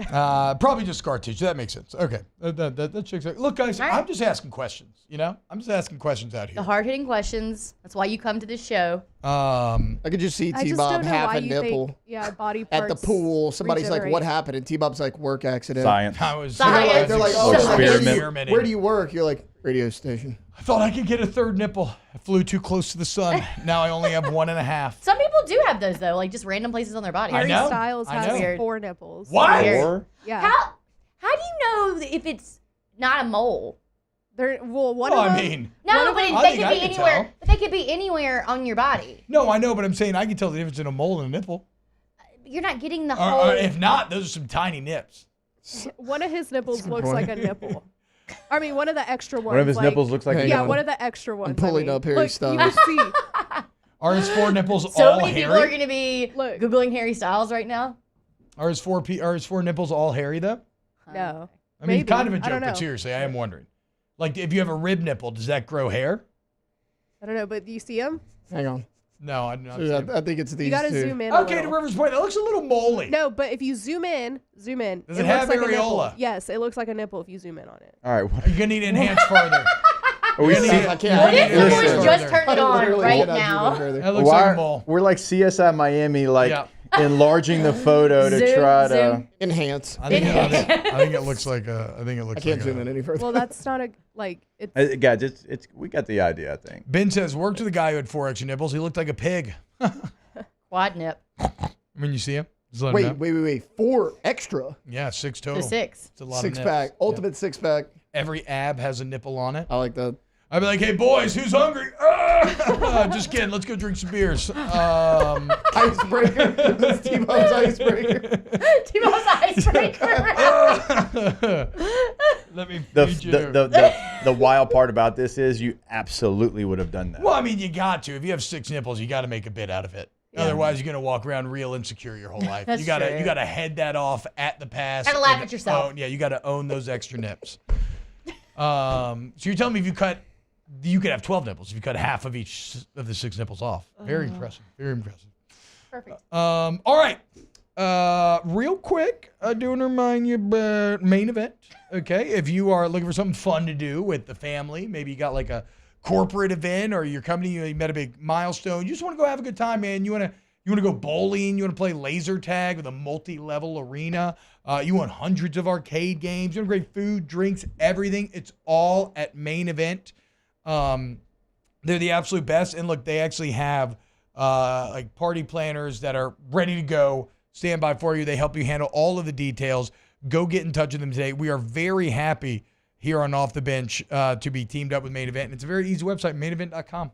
Probably just scar tissue. That makes sense. Okay. That checks out. Look, guys, All right. I'm just asking questions. I'm just asking questions out The here. hard-hitting questions. That's why you come to this show. I could just see I just T-Bob don't know half why a you nipple think, yeah, body at parts the pool. Somebody's like, regenerate. "What happened?" And T-Bob's like, "Work accident." Science. I was Science. They're like, Oh, "Oh, experiment. where do you work?" You're like, "Radio station." I thought I could get a third nipple. I flew too close to the sun. Now I only have 1.5. Some people do have those though, like just random places on their body. I Harry know. Styles I has know. 4 nipples. What? Or Yeah. How do you know if it's not a mole? One Well, of I them. mean, No, but I they think could I be can anywhere. tell. But they could be anywhere on your body. no, I know, but I'm saying I can tell the difference in a mole and a nipple. You're not getting the whole. Or if not, those are some tiny nips. One of his nipples looks like a nipple. I mean, one of the extra ones. one of his like, nipples looks like a Yeah, nipple. one of the extra ones. pulling up Harry Look, Styles. You can see. Are his 4 nipples so all many hairy? people are going to be googling Harry Styles right now. Are his 4 nipples all hairy though? No. I mean, Maybe. kind of a I joke, don't know. but seriously, I am wondering. Like, if you have a rib nipple, does that grow hair? I don't know, but do you see him? Hang on. No, I'm not. I think it's these You gotta two. zoom in. a Okay, to little. Rivers' point, that looks a little moly. No, but if you zoom in. Does it looks have like a nipple. areola? Yes, it looks like a nipple if you zoom in on it. All right. You're gonna need to enhance further. Are we You're gonna seeing- need- I you're can't- gonna What need if to enhance someone further. just turned it I on literally right cannot zoom in now? further. That looks like a mole. We're like CSI Miami, like Yeah. enlarging the photo to Zoom, try to. zoom. Enhance. I think it looks like a. I think it looks. I can't like zoom in any further. Well, that's not a it's. Guys, it's we got the idea, I think. Ben says worked with a guy who had 4 extra nipples. He looked like a pig. Quad nip. When you see him, just let him know. Wait. 4 extra. Yeah, 6 total. The 6. It's a lot Six of pack. nips. Ultimate 6-pack. Every ab has a nipple on it. I like that. I'd be like, hey boys, who's hungry? Just kidding. Let's go drink some beers. Icebreaker. This is T-Bone's icebreaker. T-Bone's icebreaker. Let me The, feed you. the wild part about this is you absolutely would have done that. Well, I mean, you got to. If you have 6 nipples, you got to make a bit out of it. Otherwise, you're gonna walk around real insecure your whole life. That's you gotta true. you gotta head that off at the pass. Gotta laugh and at yourself. you gotta own those extra nips. So you're telling me if you cut, you could have 12 nipples if you cut half of each of the 6 nipples off. Very impressive. Very impressive. Perfect. All right. Real quick, I do want to remind you about main event. Okay, if you are looking for something fun to do with the family, maybe you got like a corporate event or your company, you met a big milestone. You just want to go have a good time, man. You want to go bowling. You want to play laser tag with a multi-level arena. You want hundreds of arcade games. You want great food, drinks, everything. It's all at Main Event. They're the absolute best. And look, they actually have like party planners that are ready to go, stand by for you. They help you handle all of the details. Go get in touch with them today. We are very happy here on Off the Bench to be teamed up with Main Event. And it's a very easy website, mainevent.com.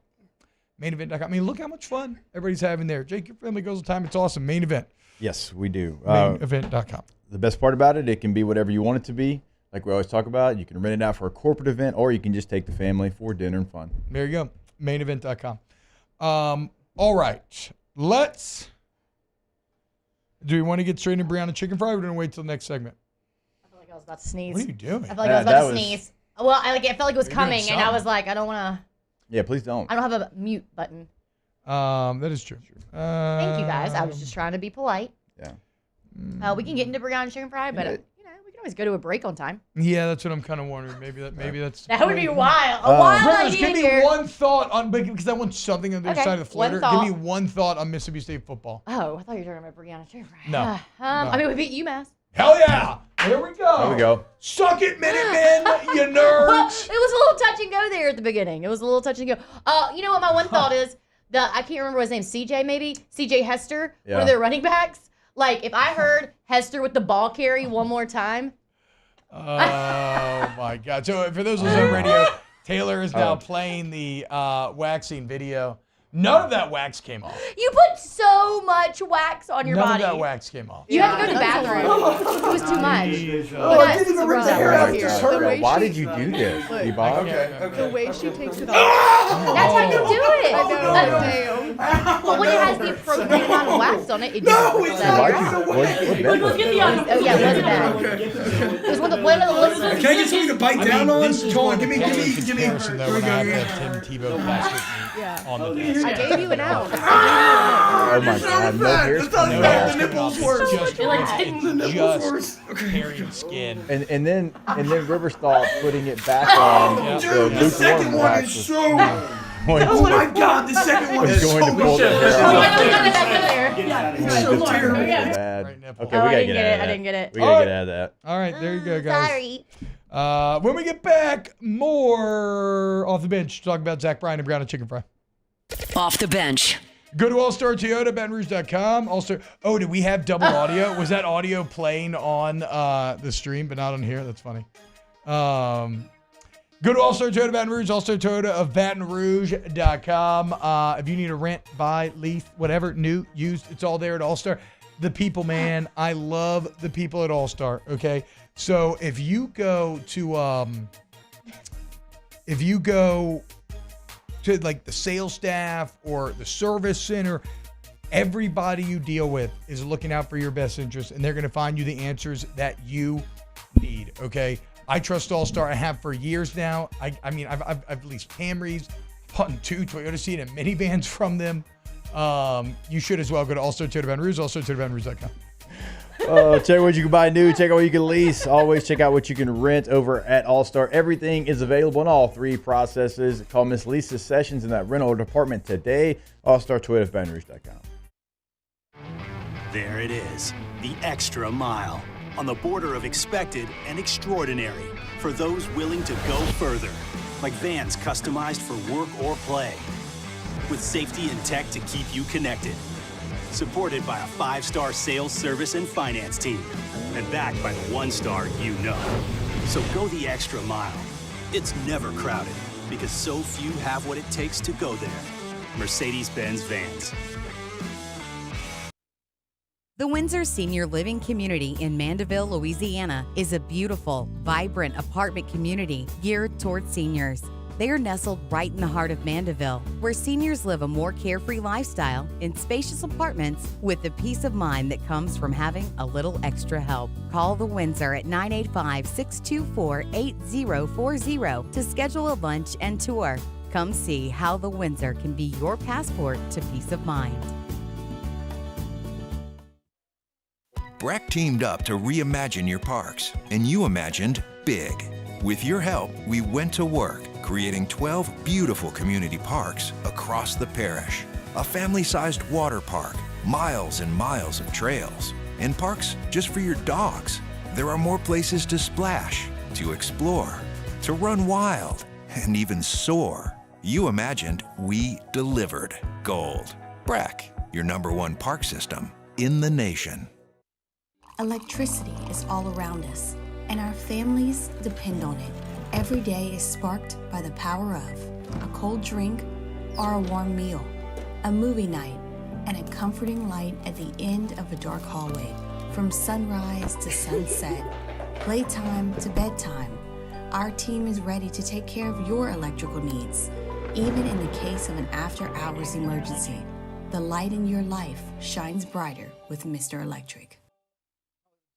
Mainevent.com. I mean, look how much fun everybody's having there. Jake, your family goes all the time. It's awesome. Main Event. Yes, we do. Mainevent.com. The best part about it, it can be whatever you want it to be. Like we always talk about, you can rent it out for a corporate event, or you can just take the family for dinner and fun. There you go. Mainevent.com. All right. Do we want to get straight into Brianna Chicken Fry, or do we wait till the next segment? I feel like I was about to sneeze. What are you doing? I felt like I was about to sneeze. Well, I felt like it was coming, and I was like, I don't want to. Yeah, please don't. I don't have a mute button. That is true. Thank you, guys. I was just trying to be polite. Yeah. We can get into Brianna Chicken Fry, but we can always go to a break on time. Yeah, that's what I'm kind of wondering. Maybe that's. That would be wild. A wild Brothers, idea give me here. one thought on, because I want something on the other Okay, side of the one floater. thought. Give me one thought on Mississippi State football. Oh, I thought you were talking about Brianna Chicken Fry. No. I mean, we beat UMass. Hell yeah! There we go. There we go. Suck it, Minutemen, you nerds. Well, it was a little touch and go there at the beginning. It was a little touch and go. You know what my one thought is? I can't remember what his name, CJ maybe? CJ Hester, one of their running backs. Like, if I heard Hester with the ball carry one more time. Oh, my God. So, for those listening on radio, Taylor is now playing the waxing video. None of that wax came off. You put so much wax on your body. None of that wax came off. You had to go to the bathroom. It was too much. Oh, I didn't even rip the hair out. Just hurt it. Why did you do this, Ebon? The way she takes it off. That's how you do it. I know. But when it has the appropriate amount of wax on it, it doesn't rip the hair out. Let's get the audience. Oh, yeah, it wasn't bad. It was one of the listeners. Can I get something to bite down on? This is Come one on, of give the me. comparison, though, when I have Tim Tebow class with me Yeah. on the bench. I gave you an out. Oh my God, no hair. That's not as bad as the nipples were. Just carrying skin. And then Rivers thought putting it back on Dude, the second one is so. Oh my God, the second one is so pull the hair out. It's so terrible. Bad. Right nipple. Okay, we gotta get out of that. I didn't get it. We gotta get out of that. All right, there you go, guys. Sorry. When we get back, more Off the Bench. Talk about Zack Bryan and Hebert and Chicken Fry. Off the Bench. Go to All-Star Toyota, BatonRouge.com. All-Star. Oh, did we have double audio? Was that audio playing on the stream, but not on here? That's funny. Go to All-Star Toyota, Baton Rouge, All-Star Toyota of BatonRouge.com. If you need a rent, buy, lease, whatever, new, used, it's all there at All-Star. The people, man, I love the people at All-Star, okay? So if you go to like the sales staff or the service center, everybody you deal with is looking out for your best interest, and they're going to find you the answers that you need, okay? I trust All-Star. I have for years now. I mean, I've leased Camrys, bought 2 Toyota Sienna minivans from them. You should as well. Go to All-Star Toyota Baton Rouge, allstartoyotabatonrouge.com. Check out what you can buy new. Check out what you can lease. Always check out what you can rent over at All-Star. Everything is available in all 3 processes. Call Miss Lisa Sessions in that rental department today. All-Star Toyota of BatonRouge.com. There it is, the extra mile. On the border of expected and extraordinary. For those willing to go further. Like vans customized for work or play. With safety and tech to keep you connected. Supported by a 5-star sales, service, and finance team. And backed by the 1-star you know. So go the extra mile. It's never crowded because so few have what it takes to go there. Mercedes-Benz Vans. The Windsor Senior Living Community in Mandeville, Louisiana is a beautiful, vibrant apartment community geared towards seniors. They are nestled right in the heart of Mandeville, where seniors live a more carefree lifestyle in spacious apartments with the peace of mind that comes from having a little extra help. Call the Windsor at 985-624-8040 to schedule a lunch and tour. Come see how the Windsor can be your passport to peace of mind. Breck teamed up to reimagine your parks, and you imagined big. With your help, we went to work, creating 12 beautiful community parks across the parish. A family-sized water park, miles and miles of trails, and parks just for your dogs. There are more places to splash, to explore, to run wild, and even soar. You imagined, we delivered gold. Brack, your #1 park system in the nation. Electricity is all around us, and our families depend on it. Every day is sparked by the power of a cold drink or a warm meal, a movie night, and a comforting light at the end of a dark hallway. From sunrise to sunset, playtime to bedtime, our team is ready to take care of your electrical needs. Even in the case of an after-hours emergency, the light in your life shines brighter with Mr. Electric.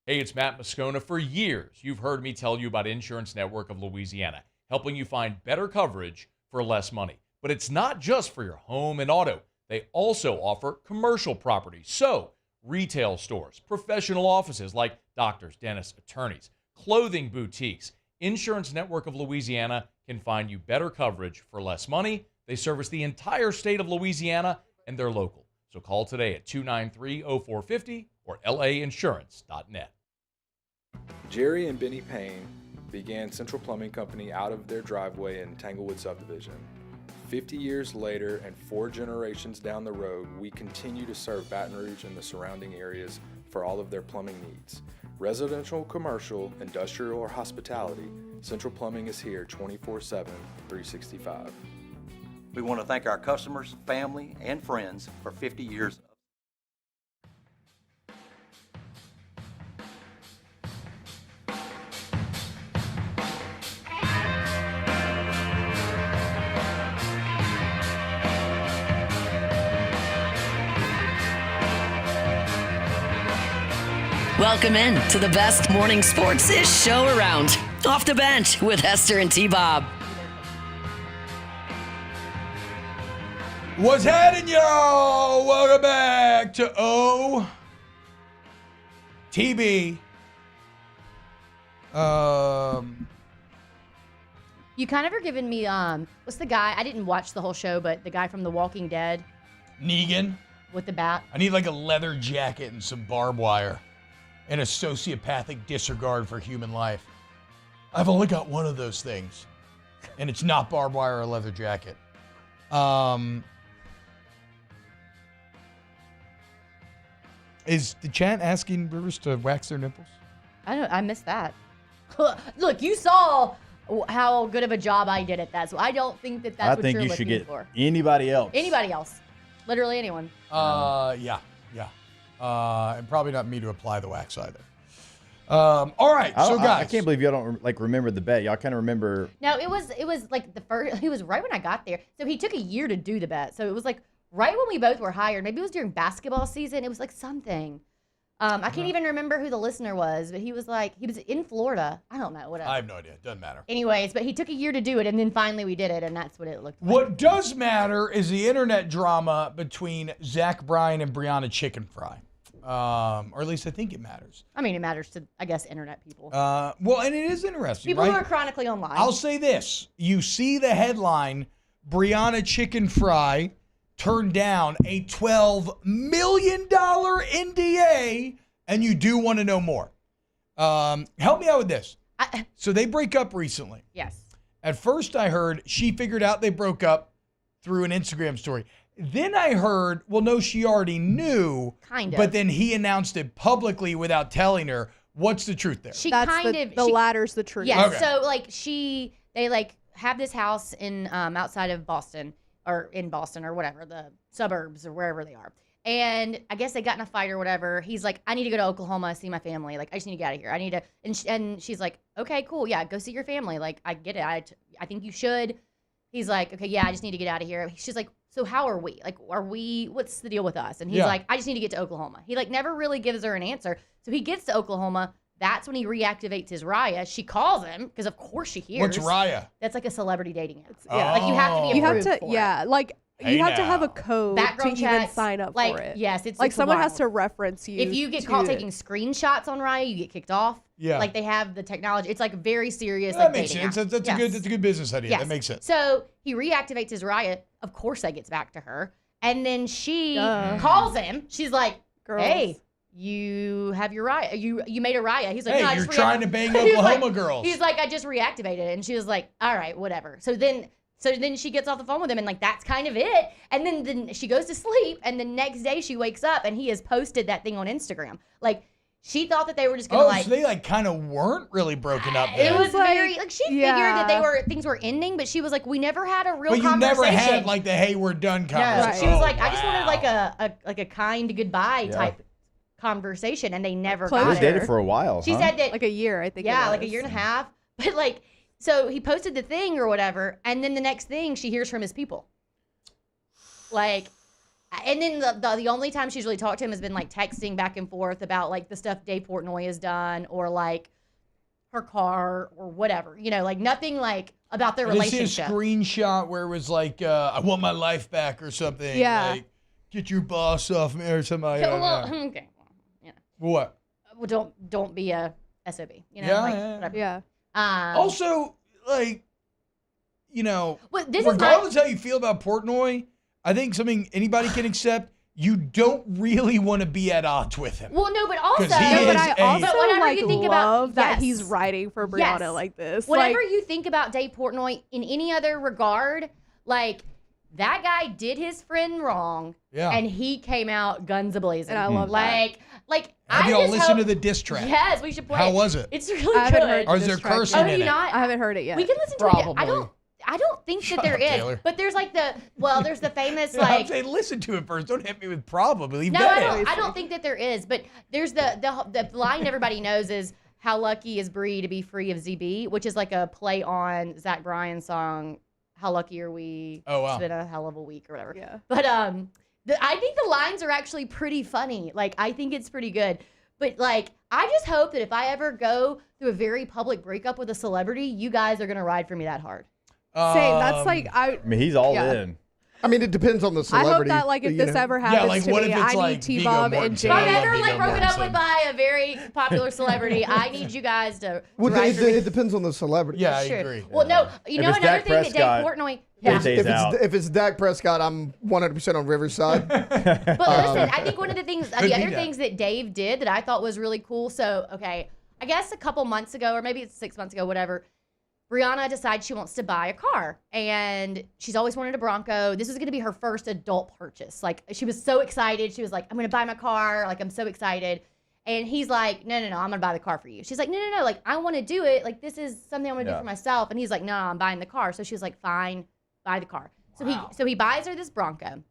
Hey, it's Matt Moscona. For years, you've heard me tell you about Insurance Network of Louisiana, helping you find better coverage for less money. But it's not just for your home and auto. They also offer commercial properties. So, retail stores, professional offices like doctors, dentists, attorneys, clothing boutiques. Insurance Network of Louisiana can find you better coverage for less money. They service the entire state of Louisiana, and they're local. So call today at 293-0450 or lainsurance.net. Jerry and Benny Payne began Central Plumbing Company out of their driveway in Tanglewood subdivision. 50 years later and 4 generations down the road, we continue to serve Baton Rouge and the surrounding areas for all of their plumbing needs. Residential, commercial, industrial, or hospitality, Central Plumbing is here 24/7, 365. We want to thank our customers, family, and friends for 50 years. Welcome in to the best morning sports-ish show around. Off the Bench with Hester and T-Bob. What's happening, y'all? Welcome back to OTB. You kind of are giving me, what's the guy? I didn't watch the whole show, but the guy from The Walking Dead. Negan. With the bat. I need like a leather jacket and some barbed wire and a sociopathic disregard for human life. I've only got one of those things, and it's not barbed wire or a leather jacket. Is the chat asking Rivers to wax their nipples? I missed that. Look, you saw how good of a job I did at that, so I don't think that that's what you're looking for. I think you should get anybody else. Anybody else. Literally anyone. Yeah. And probably not me to apply the wax either. All right, so guys. I can't believe y'all don't remember the bet. Y'all kind of remember. No, it was like the first. It was right when I got there. So he took a year to do the bet. So it was like right when we both were hired. Maybe it was during basketball season. It was like something. I can't even remember who the listener was, but he was in Florida. I don't know. Whatever. I have no idea. It doesn't matter. Anyways, but he took a year to do it, and then finally we did it, and that's what it looked like. What does matter is the internet drama between Zack Bryan and Brianna Chickenfry. Or at least I think it matters. I mean, it matters to, I guess, internet people. Well, and it is interesting, people right? who are chronically online. I'll say this. You see the headline, Brianna Chickenfry turned down a $12 million NDA, and you do want to know more. Help me out with this. So they break up recently. Yes. At first I heard she figured out they broke up through an Instagram story. Then I heard, well, no, she already knew. Kind of. But then he announced it publicly without telling her. What's the truth there? The latter's the truth. Yeah. Okay. So they have this house in outside of Boston or in Boston or whatever, the suburbs or wherever they are. And I guess they got in a fight or whatever. He's like, I need to go to Oklahoma, see my family. Like, I just need to get out of here. I need to. And she's like, okay, cool. Yeah, go see your family. Like, I get it. I think you should. He's like, okay, yeah, I just need to get out of here. She's like, so how are we? Like, what's the deal with us? And he's like, I just need to get to Oklahoma. He never really gives her an answer. So he gets to Oklahoma. That's when he reactivates his Raya. She calls him because of course she hears. What's Raya? That's like a celebrity dating app. Yeah. Like you have to be approved for it. You have to have a code Background to even checks, sign up for it. Yes, it's like someone wild. has to reference you. If you get caught taking screenshots on Raya, you get kicked off. Yeah. Like they have the technology. It's like very serious. That like makes dating sense. app. That's a good business idea. Yes. That makes sense. So he reactivates his Raya. Of course that gets back to her. And then she calls him. She's like, hey, you have your Raya. You made a Raya. He's like, hey, no, you're trying to bang Oklahoma girls. He's like, I just reactivated it. And she was like, all right, whatever. So then So then she gets off the phone with him, and like that's kind of it. And then she goes to sleep, and the next day she wakes up, and he has posted that thing on Instagram. Like she thought that they were just gonna so they like kind of weren't really broken up. It Then. was very like she figured that things were ending, but she was like, we never had a real. But you conversation. never had like the "Hey, we're done" conversation. No, she was like, I just wanted like a kind goodbye type conversation, and they never got They it. dated for a while. She huh? said that like a year, I think. Yeah, like a year and a half. But like, so he posted the thing or whatever, and then the next thing she hears from his people. Like, and then the only time she's really talked to him has been like texting back and forth about like the stuff Dave Portnoy has done or like her car or whatever. You know, like nothing like about their relationship. I see a screenshot where it was like, "I want my life back" or something. Yeah. Like, get your boss off me or something. Like that. Well, okay. Yeah. What? Well, don't be a SOB. You know. Yeah, like, yeah. whatever. Yeah. Also, like, you know, Well, this is regardless how you feel about Portnoy, I think something anybody can accept. You don't really want to be at odds with him. Well, no, but also, But I Also, whenever like, you think love about that he's writing for Brianna Yes. like this. Whenever like, you think about Dave Portnoy in any other regard, like that guy did his friend wrong, Yeah. and he came out guns a-blazing. And I love that. Like Have I y'all just listened hope- to the diss track? Yes, we should play How it. was it? It's really I haven't good. heard Or is this there track cursing yet. Oh, in you it? not? I haven't heard it yet. We can listen to it. I don't think that there up, is, Taylor. but there's like there's the famous Yeah, I'm like. saying listen to it first. Don't hit me with probably. Leave No, that I in. don't think that there is, but there's the line everybody knows is "How lucky is Bree to be free of ZB," which is like a play on Zack Bryan's song "How lucky are we?" Oh, wow. It's been a hell of a week or whatever. Yeah. But I think the lines are actually pretty funny. Like I think it's pretty good. But like I just hope that if I ever go through a very public breakup with a celebrity, you guys are gonna ride for me that hard. Same. That's like I mean, he's all Yeah. in. I mean, it depends on the I celebrity. hope that like if you this know. ever happens like, to what me, if it's, I need like, T-Bob Viggo and Mortensen? If I'm Jay. ever like Viggo broken up Mortensen. with by a very popular celebrity, I need you guys to Well, ride for me. it depends on the celebrity. Yeah, I Sure. agree. Well, no, you If know it's another Dak thing that Dave Prescott, Portnoy. Yeah. Days out. If it's Dak Prescott, I'm 100% on Riverside. But listen, I think one of the things, Could the be other that. things that Dave did that I thought was really cool. So, okay, I guess a couple months ago, or maybe it's 6 months ago, whatever, Brianna decides she wants to buy a car. And she's always wanted a Bronco. This was going to be her first adult purchase. Like, she was so excited. She was like, I'm going to buy my car. Like, I'm so excited. And he's like, no, I'm going to buy the car for you. She's like, no. Like, I want to do it. Like, this is something I want to do for myself. And he's like, no, I'm buying the car. So she was like, fine, buy the car. So he buys her this Bronco.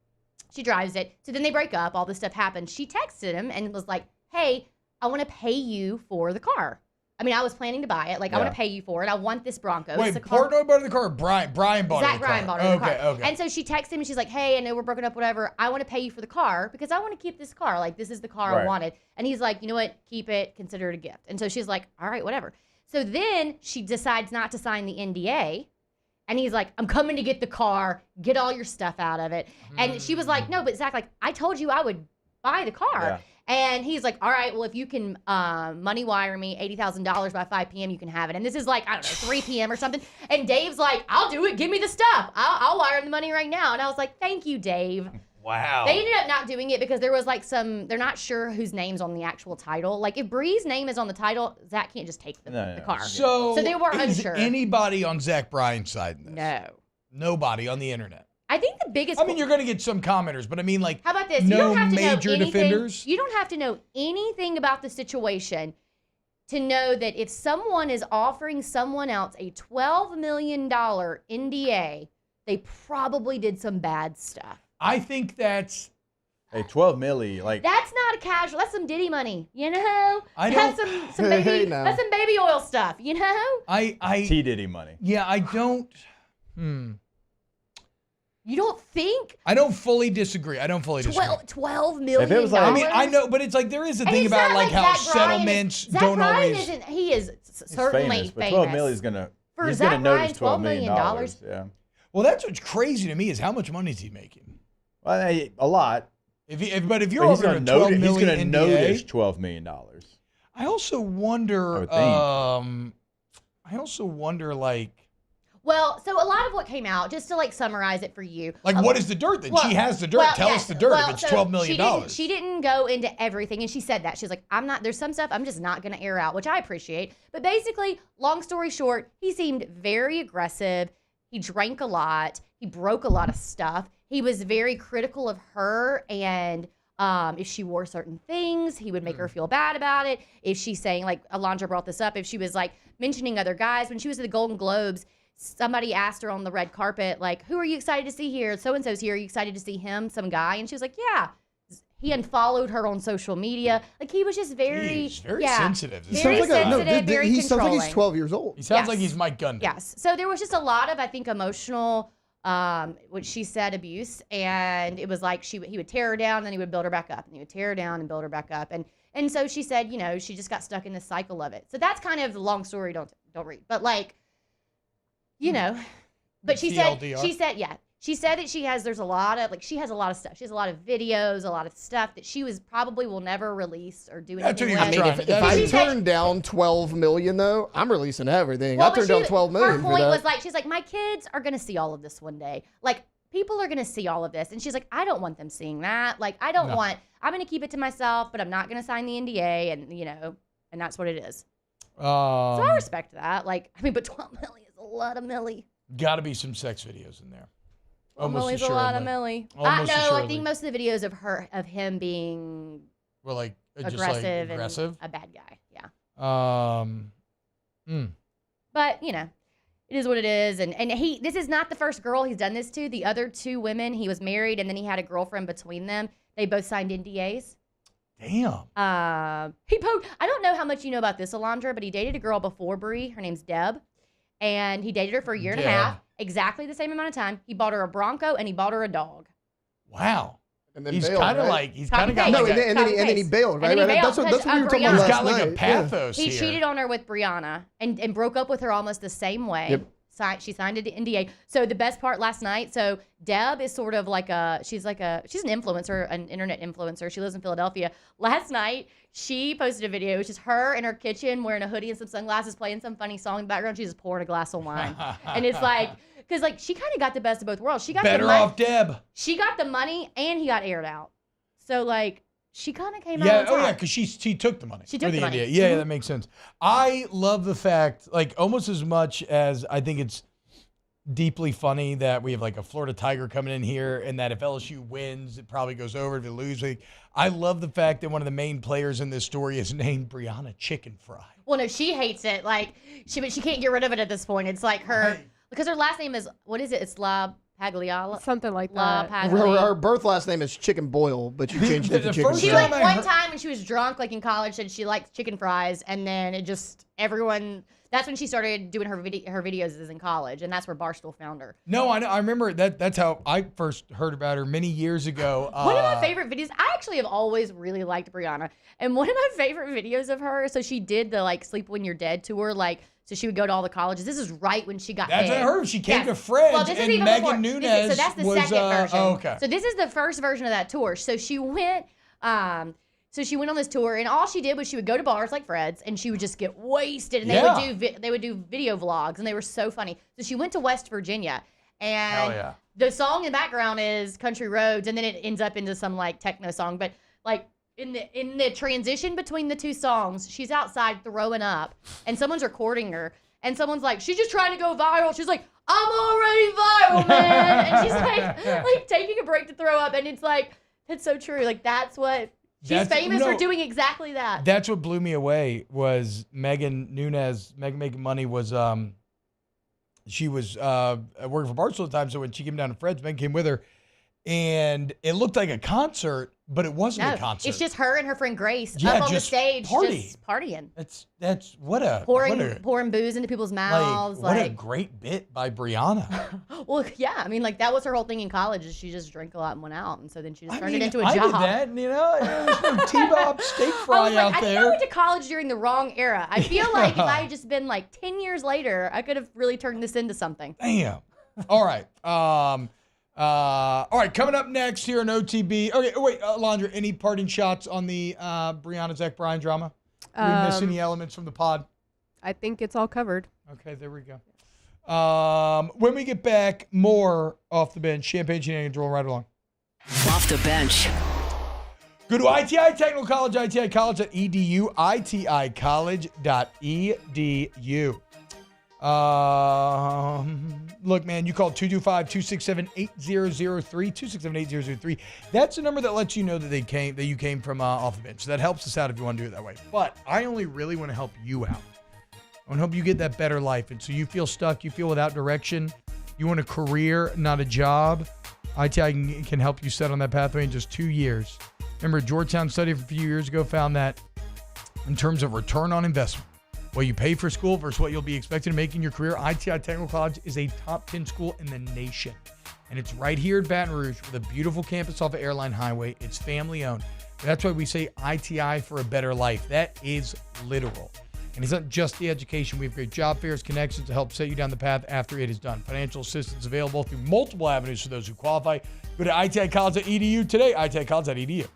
She drives it. So then they break up. All this stuff happens. She texted him and was like, hey, I want to pay you for the car. I mean, I was planning to buy it. Like, I want to pay you for it. I want this Bronco. Wait, It's a car. Portnoy bought the car or Brian bought Zack the car? Bryan bought her the car. Okay. And so she texted him and she's like, hey, I know we're broken up, whatever. I want to pay you for the car because I want to keep this car. Like, this is the car I Right. wanted. And he's like, you know what? Keep it. Consider it a gift. And so she's like, all right, whatever. So then she decides not to sign the NDA. And he's like, I'm coming to get the car. Get all your stuff out of it. And she was like, no, but Zach, like, I told you I would buy the car. Yeah. And he's like, all right, well, if you can money wire me $80,000 by 5 p.m., you can have it. And this is like, I don't know, 3 p.m. or something. And Dave's like, I'll do it. Give me the stuff. I'll wire him the money right now. And I was like, thank you, Dave. Wow. They ended up not doing it because there was like they're not sure whose name's on the actual title. Like if Bree's name is on the title, Zach can't just take the car. So they were is unsure. anybody on Zack Bryan's side in this? No. Nobody on the internet. I think the biggest. I mean, you're going to get some commenters, but I mean, like, How about this? no you don't have to major know anything, defenders. You don't have to know anything about the situation to know that if someone is offering someone else a $12 million NDA, they probably did some bad stuff. I think that's Hey, 12 milli, like That's not a casual. That's some Diddy money, you know. I That's don't- some baby. Hey, now. That's some baby oil stuff, you know. T Diddy money. Yeah, I don't. You don't think I don't fully disagree. I don't fully disagree. $12 million? I mean, I know, but it's like there is a And thing it's about not like how Zack Bryan settlements Zack don't Bryan always. Isn't, he is he's certainly famous, but 12 milli is gonna For he's Zack gonna Bryan, notice $12 million. $12 Yeah. Well, that's what's crazy to me is how much money is he making? Well, a lot. If you're But he's over gonna a 12 notice, he's million gonna NDA, notice $12 million. I also wonder. I also wonder, like Well, so a lot of what came out, just to like summarize it for you. what is the dirt then? She has the dirt. Tell us the dirt if it's $12 million. She didn't go into everything, and she said that. She's like, there's some stuff I'm just not going to air out, which I appreciate. But basically, long story short, he seemed very aggressive. He drank a lot. He broke a lot of stuff. He was very critical of her, and if she wore certain things, he would make her feel bad about it. If she's saying, like Alondra brought this up, if she was like mentioning other guys, when she was at the Golden Globes, somebody asked her on the red carpet, like, who are you excited to see here? So-and-so's here. Are you excited to see him, some guy? And she was like, yeah. He unfollowed her on social media. Like, he was just very sensitive. Very sensitive, very he sounds like controlling. he's 12 years old. He sounds like he's Mike Gundy. Yes. So there was just a lot of, I think, emotional, what she said, abuse. And it was like he would tear her down, and then he would build her back up. And he would tear her down and build her back up. And so she said, you know, she just got stuck in this cycle of it. So that's kind of the long story. Don't read. But like, you know, but she said, she said that there's a lot of, like, she has a lot of stuff. She has a lot of videos, a lot of stuff that she probably will never release or do anything with. I mean, if I turn down $12 million, though, I'm releasing everything. I turned down $12 million. Her point was like, she's like, my kids are going to see all of this one day. Like, people are going to see all of this. And she's like, I don't want them seeing that. Like, I'm going to keep it to myself, but I'm not going to sign the NDA. And, you know, and that's what it is. So I respect that. Like, I mean, but $12 million is a lot of milli. Got to be some sex videos in there. Millie's a lot of Millie. I think most of the videos of him being like aggressive and a bad guy. Yeah. But you know, it is what it is, and this is not the first girl he's done this to. The other two women, he was married and then he had a girlfriend between them. They both signed NDAs. Damn. I don't know how much you know about this, Alondra, but he dated a girl before Brie. Her name's Deb, and he dated her for a year and a half. Exactly the same amount of time. He bought her a Bronco and he bought her a dog. Wow. And then he's bailed, kind of right? like and then he bailed, right? That's what we were talking about. He's got like a pathos He here. cheated on her with Brianna and broke up with her almost the same way. Yep. She signed an NDA. So the best part last night, so Deb is sort of like she's an influencer, an internet influencer. She lives in Philadelphia. Last night, she posted a video. It's just her in her kitchen wearing a hoodie and some sunglasses, playing some funny song in the background. She's just pouring a glass of wine. And it's like, because like she kind of got the best of both worlds. She got better off Deb. She got the money and he got aired out. So like, she kind of came out on top. Oh yeah, because she took the money. She took the money. NDA. Yeah, that makes sense. I love the fact, like, almost as much as I think it's deeply funny that we have like a Florida Tiger coming in here, and that if LSU wins, it probably goes over. If they lose, I love the fact that one of the main players in this story is named Brianna Chickenfry. Well, no, she hates it. Like, she can't get rid of it at this point. It's like her, because her last name is, what is it? It's La Pagliala? Something like La that. Her birth last name is Chicken Boyle, but you changed it to Chicken She Fry. like one time when she was drunk, like in college, said she liked chicken fries, and then it just, that's when she started doing her videos is in college, and that's where Barstool found her. No, I remember that's how I first heard about her many years ago. One of my favorite videos, I actually have always really liked Brianna, and one of my favorite videos of her, so she did the like Sleep When You're Dead tour, like, so she would go to all the colleges. This is right when she got That's big. what I heard. She came to Fred's, well, this is and even Megan before. Nunez So that's the was, second version. Oh, okay. So this is the first version of that tour. So she went, on this tour, and all she did was she would go to bars like Fred's, and she would just get wasted, and they would do video vlogs, and they were so funny. So she went to West Virginia, and the song in the background is Country Roads, and then it ends up into some like techno song, but like in the transition between the two songs, she's outside throwing up, and someone's recording her, and someone's like, she's just trying to go viral. She's like, I'm already viral, man, and she's like taking a break to throw up, and it's like, that's so true. Like, that's what. She's famous for doing exactly that. That's what blew me away was Megan Nunez. Megan Making Money was she was working for Barstool at the time. So when she came down to Fred's, Megan came with her, and it looked like a concert, but it wasn't a concert. It's just her and her friend Grace up on the stage, just partying. That's what a pouring booze into people's mouths. What a great bit by Brianna. Well, yeah, I mean, like that was her whole thing in college. Is she just drank a lot and went out, and so then she just turned it into a job. I did that, you know. There's no T-Bob steak fry out there. I think I went to college during the wrong era. I feel like if I had just been like 10 years later, I could have really turned this into something. Damn. All right. All right, coming up next here on OTB. Okay, wait, Alondra, any parting shots on the Brianna Zack Bryan drama? Did we miss any elements from the pod? I think it's all covered. Okay, there we go. When we get back, more Off the Bench. Champagne Shenanigans rolling right along. Off the Bench. Go to ITI Technical College, iticollege.edu, iticollege.edu. look, man, you call 225-267-8003, 267-8003. That's the number that lets you know that you came from off the bench. So that helps us out if you want to do it that way. But I only really want to help you out. I want to help you get that better life. And so you feel stuck, you feel without direction, you want a career, not a job. ITI can help you set on that pathway in just 2 years. Remember, a Georgetown study a few years ago found that in terms of return on investment, what you pay for school versus what you'll be expected to make in your career, ITI Technical College is a top 10 school in the nation. And it's right here in Baton Rouge with a beautiful campus off of Airline Highway. It's family owned. That's why we say ITI for a better life. That is literal. And it's not just the education. We have great job fairs, connections to help set you down the path after it is done. Financial assistance available through multiple avenues for those who qualify. Go to iticollege.edu today, iticollege.edu.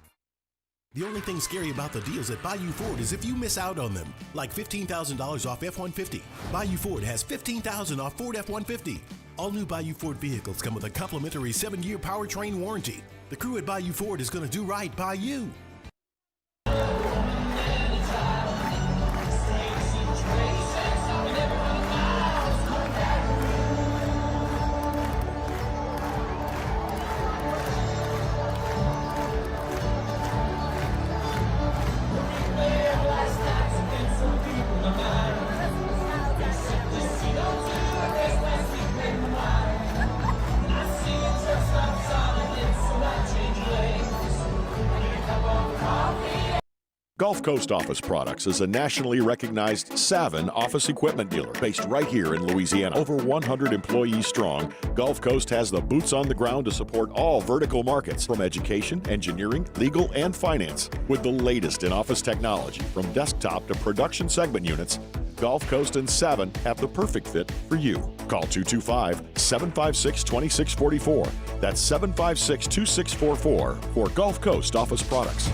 The only thing scary about the deals at Bayou Ford is if you miss out on them, like $15,000 off F-150. Bayou Ford has $15,000 off Ford F-150. All new Bayou Ford vehicles come with a complimentary 7-year powertrain warranty. The crew at Bayou Ford is going to do right by you. Gulf Coast Office Products is a nationally recognized Savin office equipment dealer based right here in Louisiana. Over 100 employees strong, Gulf Coast has the boots on the ground to support all vertical markets, from education, engineering, legal, and finance. With the latest in office technology, from desktop to production segment units, Gulf Coast and Savin have the perfect fit for you. Call 225-756-2644. That's 756-2644 for Gulf Coast Office Products.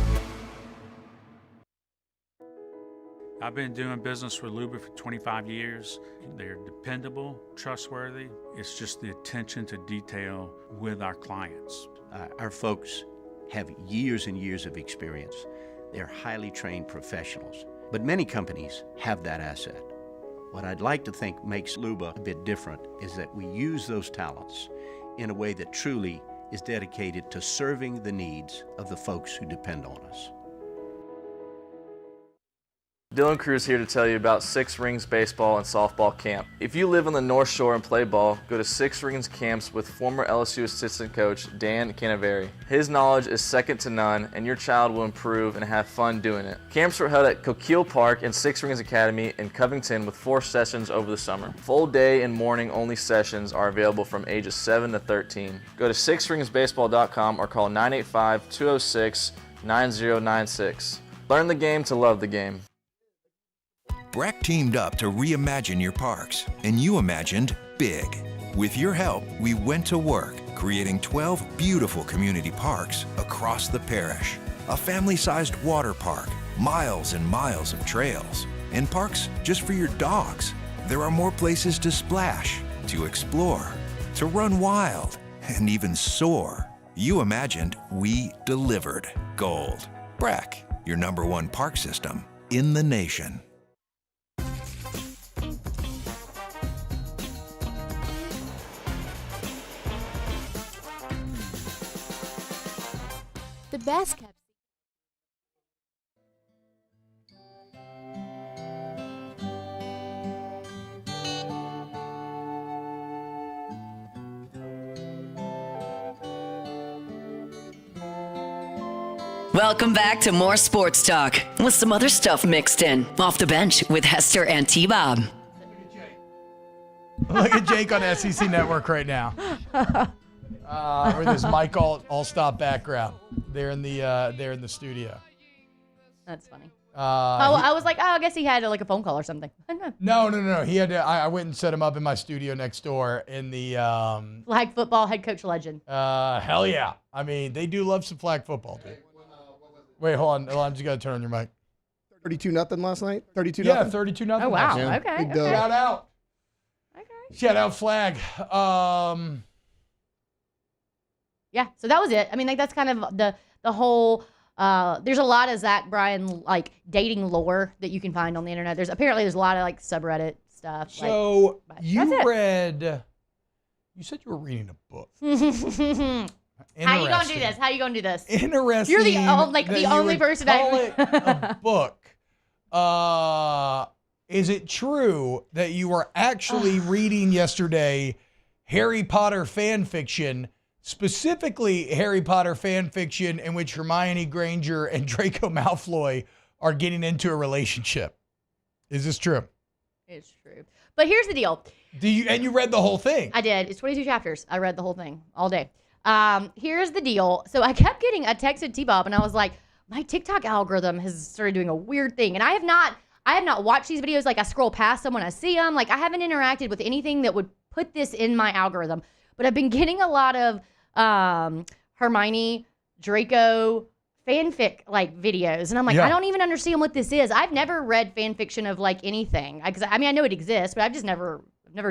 I've been doing business with Luba for 25 years. They're dependable, trustworthy. It's just the attention to detail with our clients. Our folks have years and years of experience. They're highly trained professionals. But many companies have that asset. What I'd like to think makes Luba a bit different is that we use those talents in a way that truly is dedicated to serving the needs of the folks who depend on us. Dylan Cruz here to tell you about Six Rings Baseball and Softball Camp. If you live on the North Shore and play ball, go to Six Rings Camps with former LSU assistant coach Dan Canaveri. His knowledge is second to none, and your child will improve and have fun doing it. Camps were held at Coquille Park and Six Rings Academy in Covington with 4 sessions over the summer. Full day and morning only sessions are available from ages 7 to 13. Go to sixringsbaseball.com or call 985-206-9096. Learn the game to love the game. Breck teamed up to reimagine your parks, and you imagined big. With your help, we went to work, creating 12 beautiful community parks across the parish. A family-sized water park, miles and miles of trails, and parks just for your dogs. There are more places to splash, to explore, to run wild, and even soar. You imagined, we delivered. Gold. Breck, your #1 park system in the nation. The best kept. Welcome back to more sports talk with some other stuff mixed in. Off the Bench with Hester and T-Bob. Look at Jake on SEC Network right now. With his mic all stop background. They're in the studio. That's funny. I was like, I guess he had like a phone call or something. No. He had to, I went and set him up in my studio next door in the flag football head coach legend. Hell yeah. I mean, they do love some flag football, dude. Wait, hold on. Just gotta turn on your mic. 32-0 last night. 32-0. Yeah, 32-0. Oh wow. Yeah. Okay. Shout out. Okay. Shout out flag. Yeah, so that was it. I mean, like that's kind of the whole. There's a lot of Zack Bryan like dating lore that you can find on the internet. There's a lot of like subreddit stuff. So like, you read You said you were reading a book. How you gonna do this? How you gonna do this? Interesting. You're the only person call it a book. Is it true that you were actually reading yesterday Harry Potter fan fiction, specifically Harry Potter fan fiction in which Hermione Granger and Draco Malfoy are getting into a relationship? Is this true? It's true. But here's the deal. And you read the whole thing? I did. It's 22 chapters. I read the whole thing all day. Here's the deal. So I kept getting a text at T-Bob, and I was like, my TikTok algorithm has started doing a weird thing. And I have not watched these videos. Like, I scroll past them when I see them. Like, I haven't interacted with anything that would put this in my algorithm. But I've been getting a lot of Hermione, Draco, fanfic like videos, and I'm like, I don't even understand what this is. I've never read fan fiction of like anything. I mean, I know it exists, but I've just never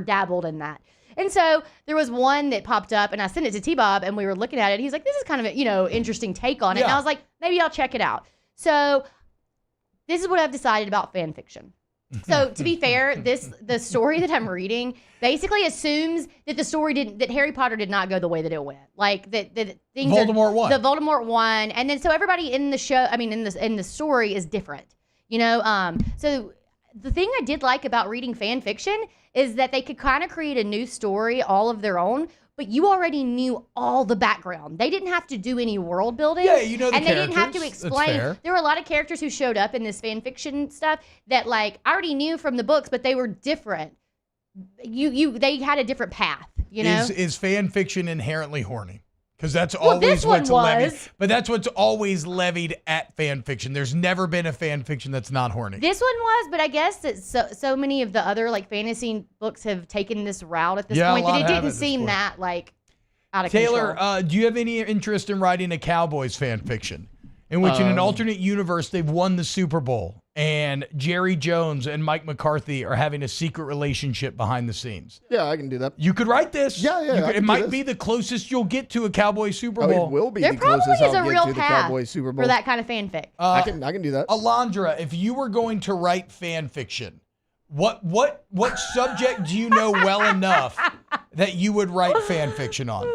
dabbled in that. And so there was one that popped up, and I sent it to T-Bob, and we were looking at it. He's like, this is kind of a interesting take on it. And I was like, maybe I'll check it out. So this is what I've decided about fan fiction. So to be fair, the story that I'm reading basically assumes that that Harry Potter did not go the way that it went. Like that things Voldemort won. The Voldemort won, and then so everybody in the show, in the story is different. So the thing I did like about reading fan fiction is that they could kind of create a new story all of their own, but you already knew all the background. They didn't have to do any world building. Yeah, you know the and characters. They didn't have to explain. There were a lot of characters who showed up in this fan fiction stuff that like I already knew from the books, but they were different. They had a different path. Is fan fiction inherently horny? Because that's always what's levied. But that's what's always levied at fan fiction. There's never been a fan fiction that's not horny. This one was, but I guess that so many of the other like fantasy books have taken this route at this point that it didn't seem that like out of control. Taylor, do you have any interest in writing a Cowboys fan fiction in which in an alternate universe they've won the Super Bowl and Jerry Jones and Mike McCarthy are having a secret relationship behind the scenes? Yeah, I can do that. You could write this. Yeah. It might be the closest you'll get to a Cowboys Super Bowl. It will be there the closest probably is I'll a get real to the path Cowboys Super Bowl. for that kind of fanfic. I can do that. Alondra, if you were going to write fan fiction, what subject do you know well enough that you would write fan fiction on?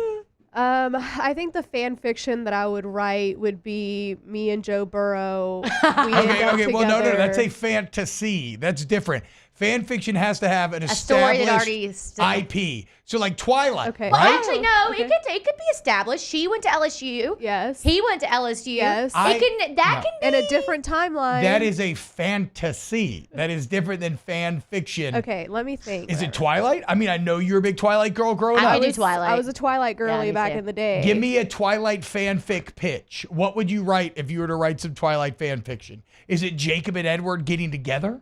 I think the fan fiction that I would write would be me and Joe Burrow. Okay. Well, no. That's a fantasy. That's different. Fan fiction has to have an established IP. So like Twilight. Okay. Well, right? actually, no. Okay. It could be established. She went to LSU. Yes. He went to LSU. Yes. That can be in a different timeline. That is a fantasy. That is different than fan fiction. Okay, let me think. Is it Twilight? I mean, I know you're a big Twilight girl growing up. I do Twilight. I was a Twilight girly back in the day. Give me a Twilight fanfic pitch. What would you write if you were to write some Twilight fan fiction? Is it Jacob and Edward getting together?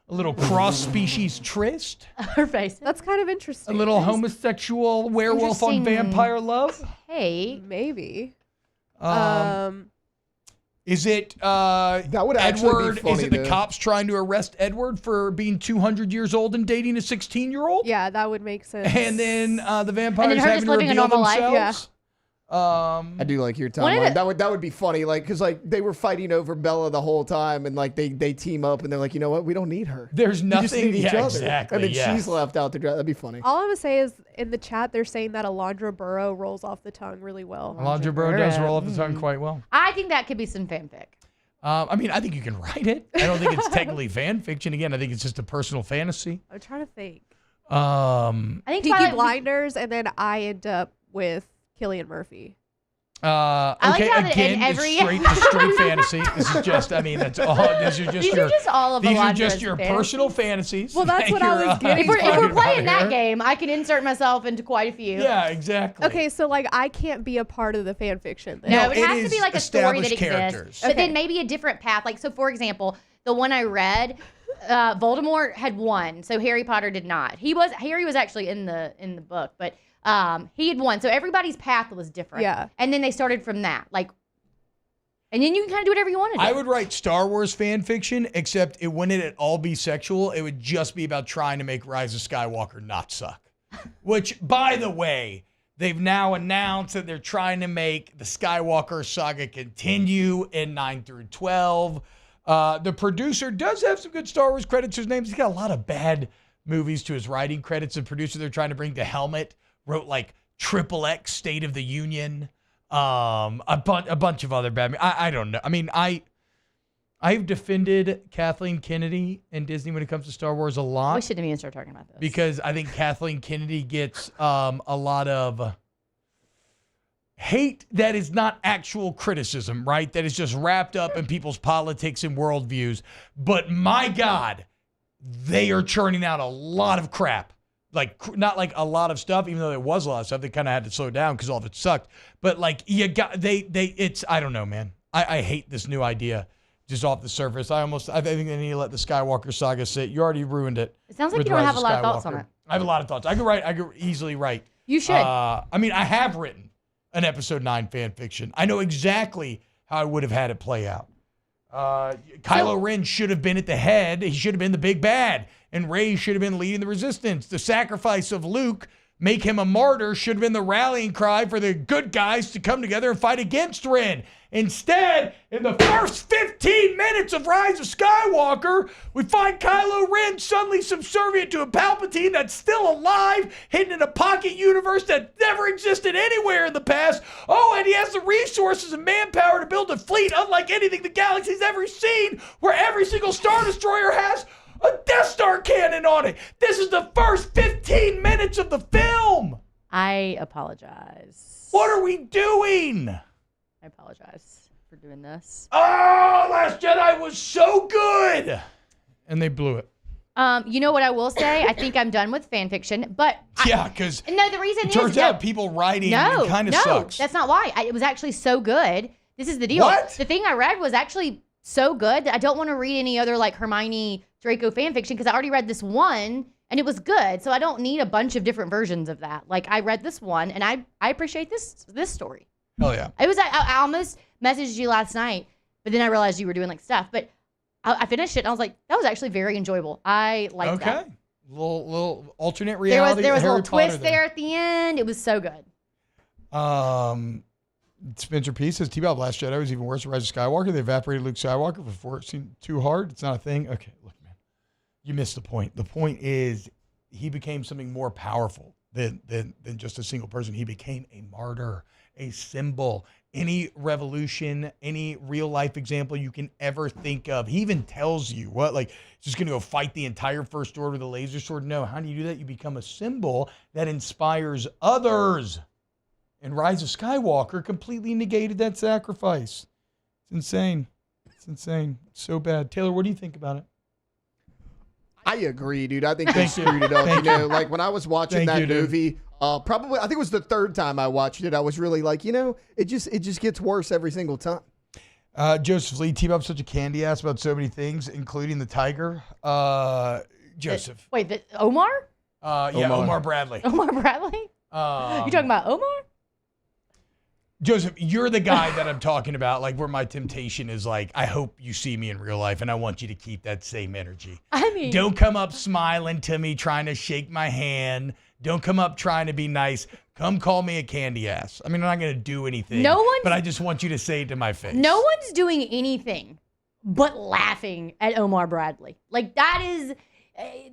A little cross-species tryst? Her face. That's kind of interesting. A little homosexual werewolf on vampire love? Hey. Maybe. Is it that would Edward? Be funny, is it the cops trying to arrest Edward for being 200 years old and dating a 16-year-old? Yeah, that would make sense. And then the vampires and then her having just to living reveal a normal themselves? life. Yeah. I do like your timeline. That would be funny, like because like they were fighting over Bella the whole time, and like they team up, and they're like, you know what, we don't need her. There's We just nothing. need each Yeah, other. exactly. And then yes. she's left out to dry. That'd be funny. All I'm gonna say is in the chat they're saying that Alondra Burrow rolls off the tongue really well. Alondra Burrow does roll off the tongue quite well. I think that could be some fanfic. I mean, I think you can write it. I don't think it's technically fan fiction. Again, I think it's just a personal fantasy. I'm trying to think. I think Peaky Blinders, and then I end up with Cillian Murphy. like Okay, how that again, in every- it's straight fantasy. This is just, I mean, that's all. These are just all of these are Alondra's just your fantasies. personal fantasies. Well, that's that what I you're, was getting If we're talking playing about that here. game, I can insert myself into quite a few. Yeah, exactly. Okay, so like I can't be a part of the fan fiction. Then. No, it it has to is be like a story that established exists, characters. but then maybe a different path. Like, so for example, the one I read, Voldemort had won, so Harry Potter did not. Harry was actually in the book, but he had won. So everybody's path was different. Yeah. And then they started from that, like, and then you can kind of do whatever you want to do. I would write Star Wars fan fiction, except it wouldn't at all be sexual. It would just be about trying to make Rise of Skywalker not suck. Which, by the way, they've now announced that they're trying to make the Skywalker saga continue in 9 through 12. The producer does have some good Star Wars credits to his name. He's got a lot of bad movies to his writing credits. The producer they're trying to bring to helmet wrote like XXX State of the Union, a bunch of other bad. I don't know. I mean, I've defended Kathleen Kennedy and Disney when it comes to Star Wars a lot. We shouldn't even start talking about this. Because I think Kathleen Kennedy gets a lot of hate that is not actual criticism, right? That is just wrapped up in people's politics and worldviews. But my God, they are churning out a lot of crap. Like, not like a lot of stuff, even though there was a lot of stuff. They kind of had to slow down because all of it sucked. But like, it's, I don't know, man. I hate this new idea just off the surface. I think they need to let the Skywalker saga sit. You already ruined it. It sounds like you don't have a lot of thoughts on it. I have a lot of thoughts. I could easily write. You should. I mean, I have written an episode 9 fan fiction. I know exactly how I would have had it play out. Kylo Ren should have been at the head. He should have been the big bad. And Rey should have been leading the resistance. The sacrifice of Luke, make him a martyr, should have been the rallying cry for the good guys to come together and fight against Ren. Instead, in the first 15 minutes of Rise of Skywalker, we find Kylo Ren suddenly subservient to a Palpatine that's still alive, hidden in a pocket universe that never existed anywhere in the past. Oh, and he has the resources and manpower to build a fleet unlike anything the galaxy's ever seen, where every single Star Destroyer has a Death Star cannon on it. This is the first 15 minutes of the film. I apologize. What are we doing? I apologize for doing this. Oh, Last Jedi was so good. And they blew it. You know what I will say? I think I'm done with fan fiction, but yeah, because no, the reason it turns out people writing kind of sucks. That's not why. It was actually so good. This is the deal. What? The thing I read was actually so good that I don't want to read any other like Hermione Draco fan fiction because I already read this one and it was good. So I don't need a bunch of different versions of that. Like I read this one and I appreciate this story. Hell yeah. It was I almost messaged you last night, but then I realized you were doing like stuff. But I finished it and I was like, that was actually very enjoyable. I liked that. Okay. Little alternate reality. There was a Harry little twist Potter there at the end. It was so good. Spencer P says T-Bob Last Jedi was even worse than Rise of Skywalker. They evaporated Luke Skywalker before it seemed too hard. It's not a thing. Okay, look, man. You missed the point. The point is he became something more powerful than just a single person. He became a martyr, a symbol. Any revolution, any real life example you can ever think of. He even tells you what, like, just going to go fight the entire First Order with a laser sword. No, how do you do that? You become a symbol that inspires others. And Rise of Skywalker completely negated that sacrifice. It's insane. It's insane. It's so bad. Taylor, what do you think about it? I agree, dude. I think they screwed it up. Like when I was watching that movie, probably I think it was the third time I watched it. I was really like, it just gets worse every single time. Joseph Lee, T-Bob's such a candy ass about so many things, including the tiger. Joseph. Omar? Yeah, Omar Bradley. Omar Bradley? You talking about Omar? Joseph, you're the guy that I'm talking about, like where my temptation is like, I hope you see me in real life and I want you to keep that same energy. I mean, don't come up smiling to me, trying to shake my hand. Don't come up trying to be nice. Come call me a candy ass. I mean, I'm not going to do anything, but I just want you to say it to my face. No one's doing anything but laughing at Omar Bradley. Like that is,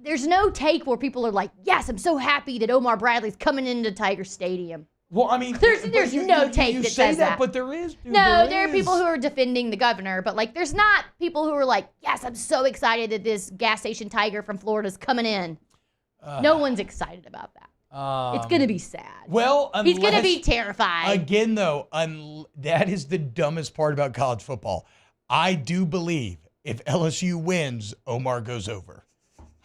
there's no take where people are like, yes, I'm so happy that Omar Bradley's coming into Tiger Stadium. Well, I mean, there's no take that says that. But there is. Dude, there are people who are defending the governor, but like, there's not people who are like, yes, I'm so excited that this gas station tiger from Florida is coming in. No one's excited about that. It's gonna be sad. Well, he's gonna be terrified. Again, though, that is the dumbest part about college football. I do believe if LSU wins, Omar goes over.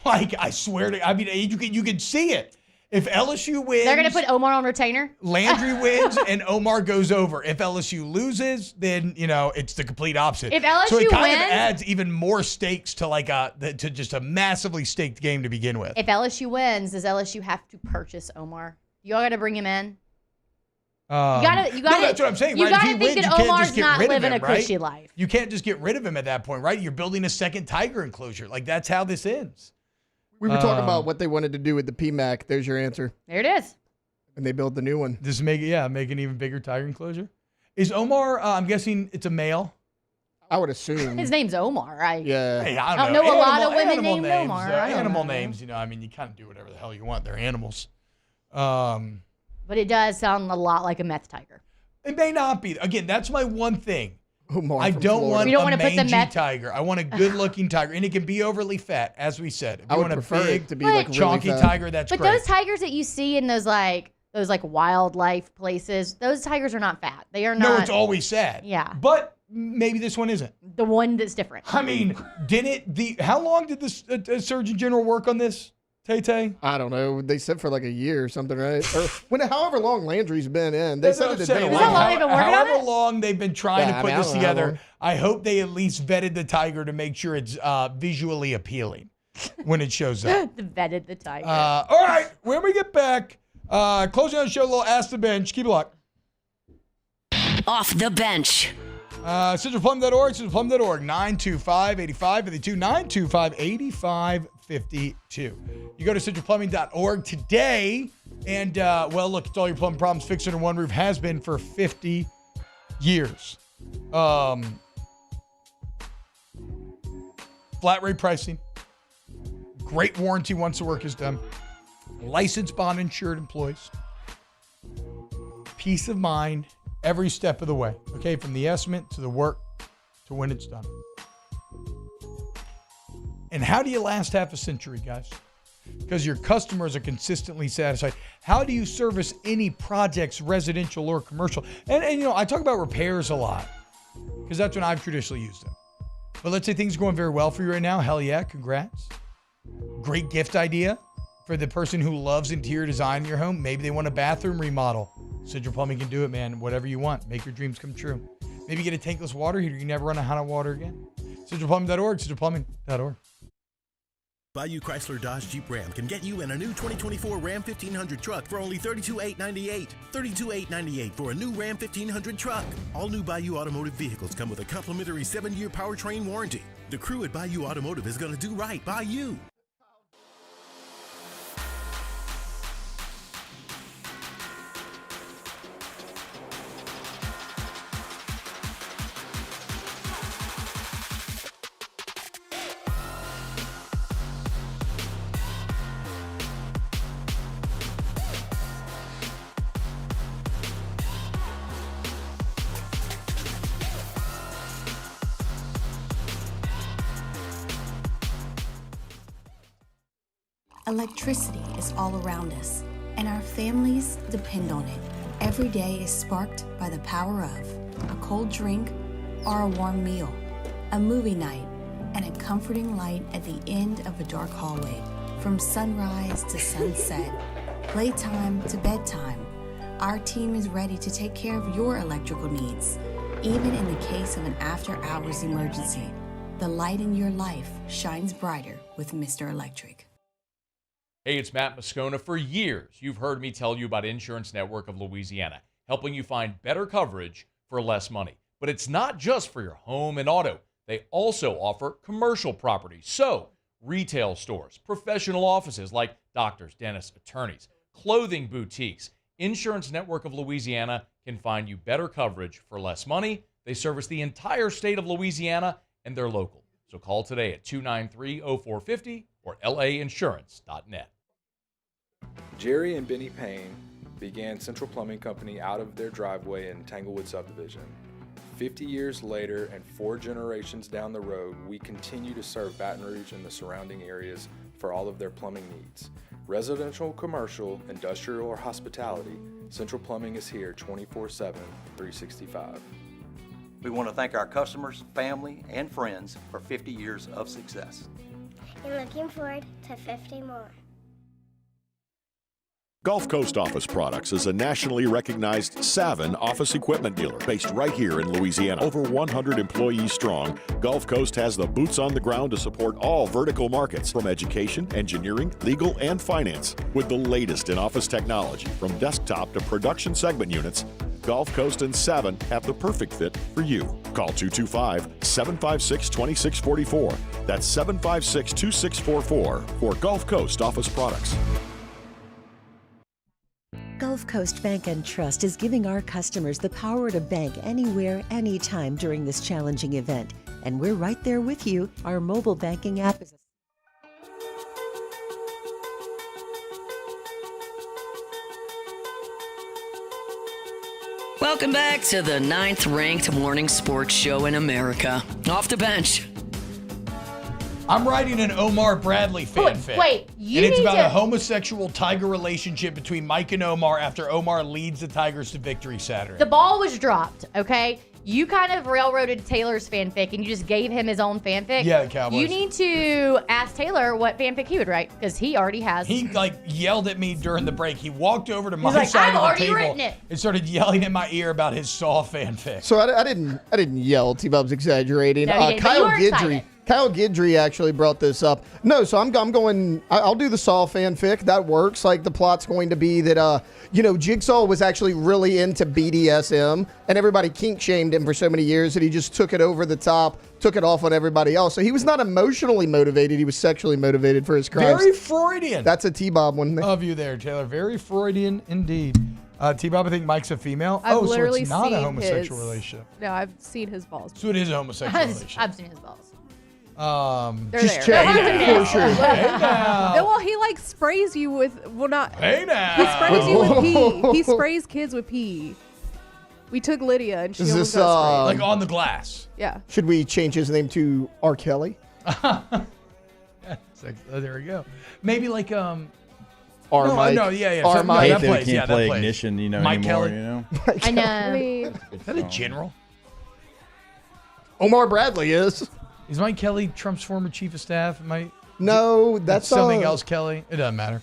Like I swear to, I mean, you can see it. If LSU wins, they're going to put Omar on retainer. Landry wins and Omar goes over. If LSU loses, then it's the complete opposite. If LSU so it kind wins, of adds even more stakes to to just a massively staked game to begin with. If LSU wins, does LSU have to purchase Omar? You all got to bring him in. You got to. No, that's what I'm saying. You right? got to think that Omar's not living a cushy life. You can't just get rid of him at that point, right? You're building a second tiger enclosure. Like that's how this ends. We were talking about what they wanted to do with the PMAC. There's your answer. There it is. And they built the new one. Just make an even bigger tiger enclosure. Is Omar? I'm guessing it's a male. I would assume his name's Omar. Yeah. Hey, I don't know a lot of women named names, Omar. Animal names. I mean, you kind of do whatever the hell you want. They're animals. But it does sound a lot like a meth tiger. It may not be. Again, that's my one thing. Omar I from don't Florida. want You don't a wanna put the mangy meth- tiger. I want a good-looking tiger, and it can be overly fat, as we said. If I you would want a prefer big, it to be like really chonky fat. tiger, that's But great. those tigers that you see in those wildlife places, those tigers are not fat. They are not. No, it's always sad. Yeah. But maybe this one isn't. The one that's different. I mean, how long did the Surgeon General work on this, Tay-Tay? I don't know. They said for like a year or something, right? Or however long Landry's been in. They said That's it what had I'm been a saying. while. long they've been working on However it? long they've been trying Yeah, to I put mean, I this don't know how together, long. I hope they at least vetted the tiger to make sure it's visually appealing when it shows up. Vetted the tiger. All right, when we get back, closing out the show, a little Ask the Bench. Keep it locked. Off the bench. CentralPlumbing.org, CentralPlumbing.org, 925-8552, 925-8552. You go to CentralPlumbing.org today, and, well, look, it's all your plumbing problems fixed under one roof. Has been for 50 years. Flat rate pricing. Great warranty once the work is done. Licensed, bond insured employees. Peace of mind every step of the way. Okay, from the estimate to the work to when it's done. And how do you last half a century, guys? Because your customers are consistently satisfied. How do you service any projects, residential or commercial? And you know, I talk about repairs a lot because that's when I've traditionally used them. But let's say things are going very well for you right now. Hell yeah, congrats. Great gift idea for the person who loves interior design in your home. Maybe they want a bathroom remodel. Central Plumbing can do it, man. Whatever you want. Make your dreams come true. Maybe get a tankless water heater. You never run out of water again. CentralPlumbing.org, CentralPlumbing.org. Bayou Chrysler Dodge Jeep Ram can get you in a new 2024 Ram 1500 truck for only $32,898. $32,898 for a new Ram 1500 truck. All new Bayou Automotive vehicles come with a complimentary 7-year powertrain warranty. The crew at Bayou Automotive is going to do right by you. Electricity is all around us, and our families depend on it. Every day is sparked by the power of a cold drink or a warm meal, a movie night, and a comforting light at the end of a dark hallway. From sunrise to sunset, playtime to bedtime, our team is ready to take care of your electrical needs. Even in the case of an after-hours emergency, the light in your life shines brighter with Mr. Electric. Hey, it's Matt Moscona. For years, you've heard me tell you about Insurance Network of Louisiana, helping you find better coverage for less money. But it's not just for your home and auto. They also offer commercial property. So, retail stores, professional offices like doctors, dentists, attorneys, clothing boutiques. Insurance Network of Louisiana can find you better coverage for less money. They service the entire state of Louisiana, and they're local. So call today at 293-0450 or lainsurance.net. Jerry and Benny Payne began Central Plumbing Company out of their driveway in Tanglewood Subdivision. 50 years later and 4 generations down the road, we continue to serve Baton Rouge and the surrounding areas for all of their plumbing needs. Residential, commercial, industrial, or hospitality, Central Plumbing is here 24/7, 365. We want to thank our customers, family, and friends for 50 years of success. And looking forward to 50 more. Gulf Coast Office Products is a nationally recognized Savin office equipment dealer based right here in Louisiana. Over 100 employees strong, Gulf Coast has the boots on the ground to support all vertical markets from education, engineering, legal, and finance. With the latest in office technology, from desktop to production segment units, Gulf Coast and Savin have the perfect fit for you. Call 225-756-2644. That's 756-2644 for Gulf Coast Office Products. Gulf Coast Bank and Trust is giving our customers the power to bank anywhere, anytime during this challenging event. And we're right there with you. Our mobile banking app is Welcome back to the 9th-ranked morning sports show in America. Off the bench. I'm writing an Omar Bradley fanfic. Wait, and it's about a homosexual tiger relationship between Mike and Omar after Omar leads the Tigers to victory Saturday. The ball was dropped, okay? You kind of railroaded Taylor's fanfic and you just gave him his own fanfic. Yeah, the Cowboys. You need to ask Taylor what fanfic he would write because he already has. He yelled at me during the break. He walked over to my like, side "I've of the already table written it." and started yelling in my ear about his Saw fanfic. So I didn't yell. T-Bob's exaggerating. No, he didn't, but you were excited. Kyle Guidry actually brought this up. No, so I'm going. I'll do the Saw fanfic. That works. Like the plot's going to be that Jigsaw was actually really into BDSM, and everybody kink shamed him for so many years that he just took it over the top, took it off on everybody else. So he was not emotionally motivated. He was sexually motivated for his crimes. Very Freudian. That's a T-Bob one. Of you there, Taylor. Very Freudian indeed. T-Bob, I think Mike's a female. I've so literally it's not seen a homosexual his- relationship. No, I've seen his balls. So it is a homosexual relationship. I've seen his balls. They're Just there. check. For sure. Hey now. No, well, he sprays you with not. Hey now. He sprays you with pee. He sprays kids with pee. We took Lydia and she Is almost this, got sprayed. Like on the glass. Yeah. Should we change his name to R. Kelly? There we go. Maybe like R. no, Mike. no, yeah. R. So, no, Mike. that They plays. can't Yeah, that play plays. Ignition, Mike anymore, Kelly. I know. I mean, Is that a general? Omar Bradley is. Is Mike Kelly Trump's former chief of staff? No, that's something else, Kelly. It doesn't matter.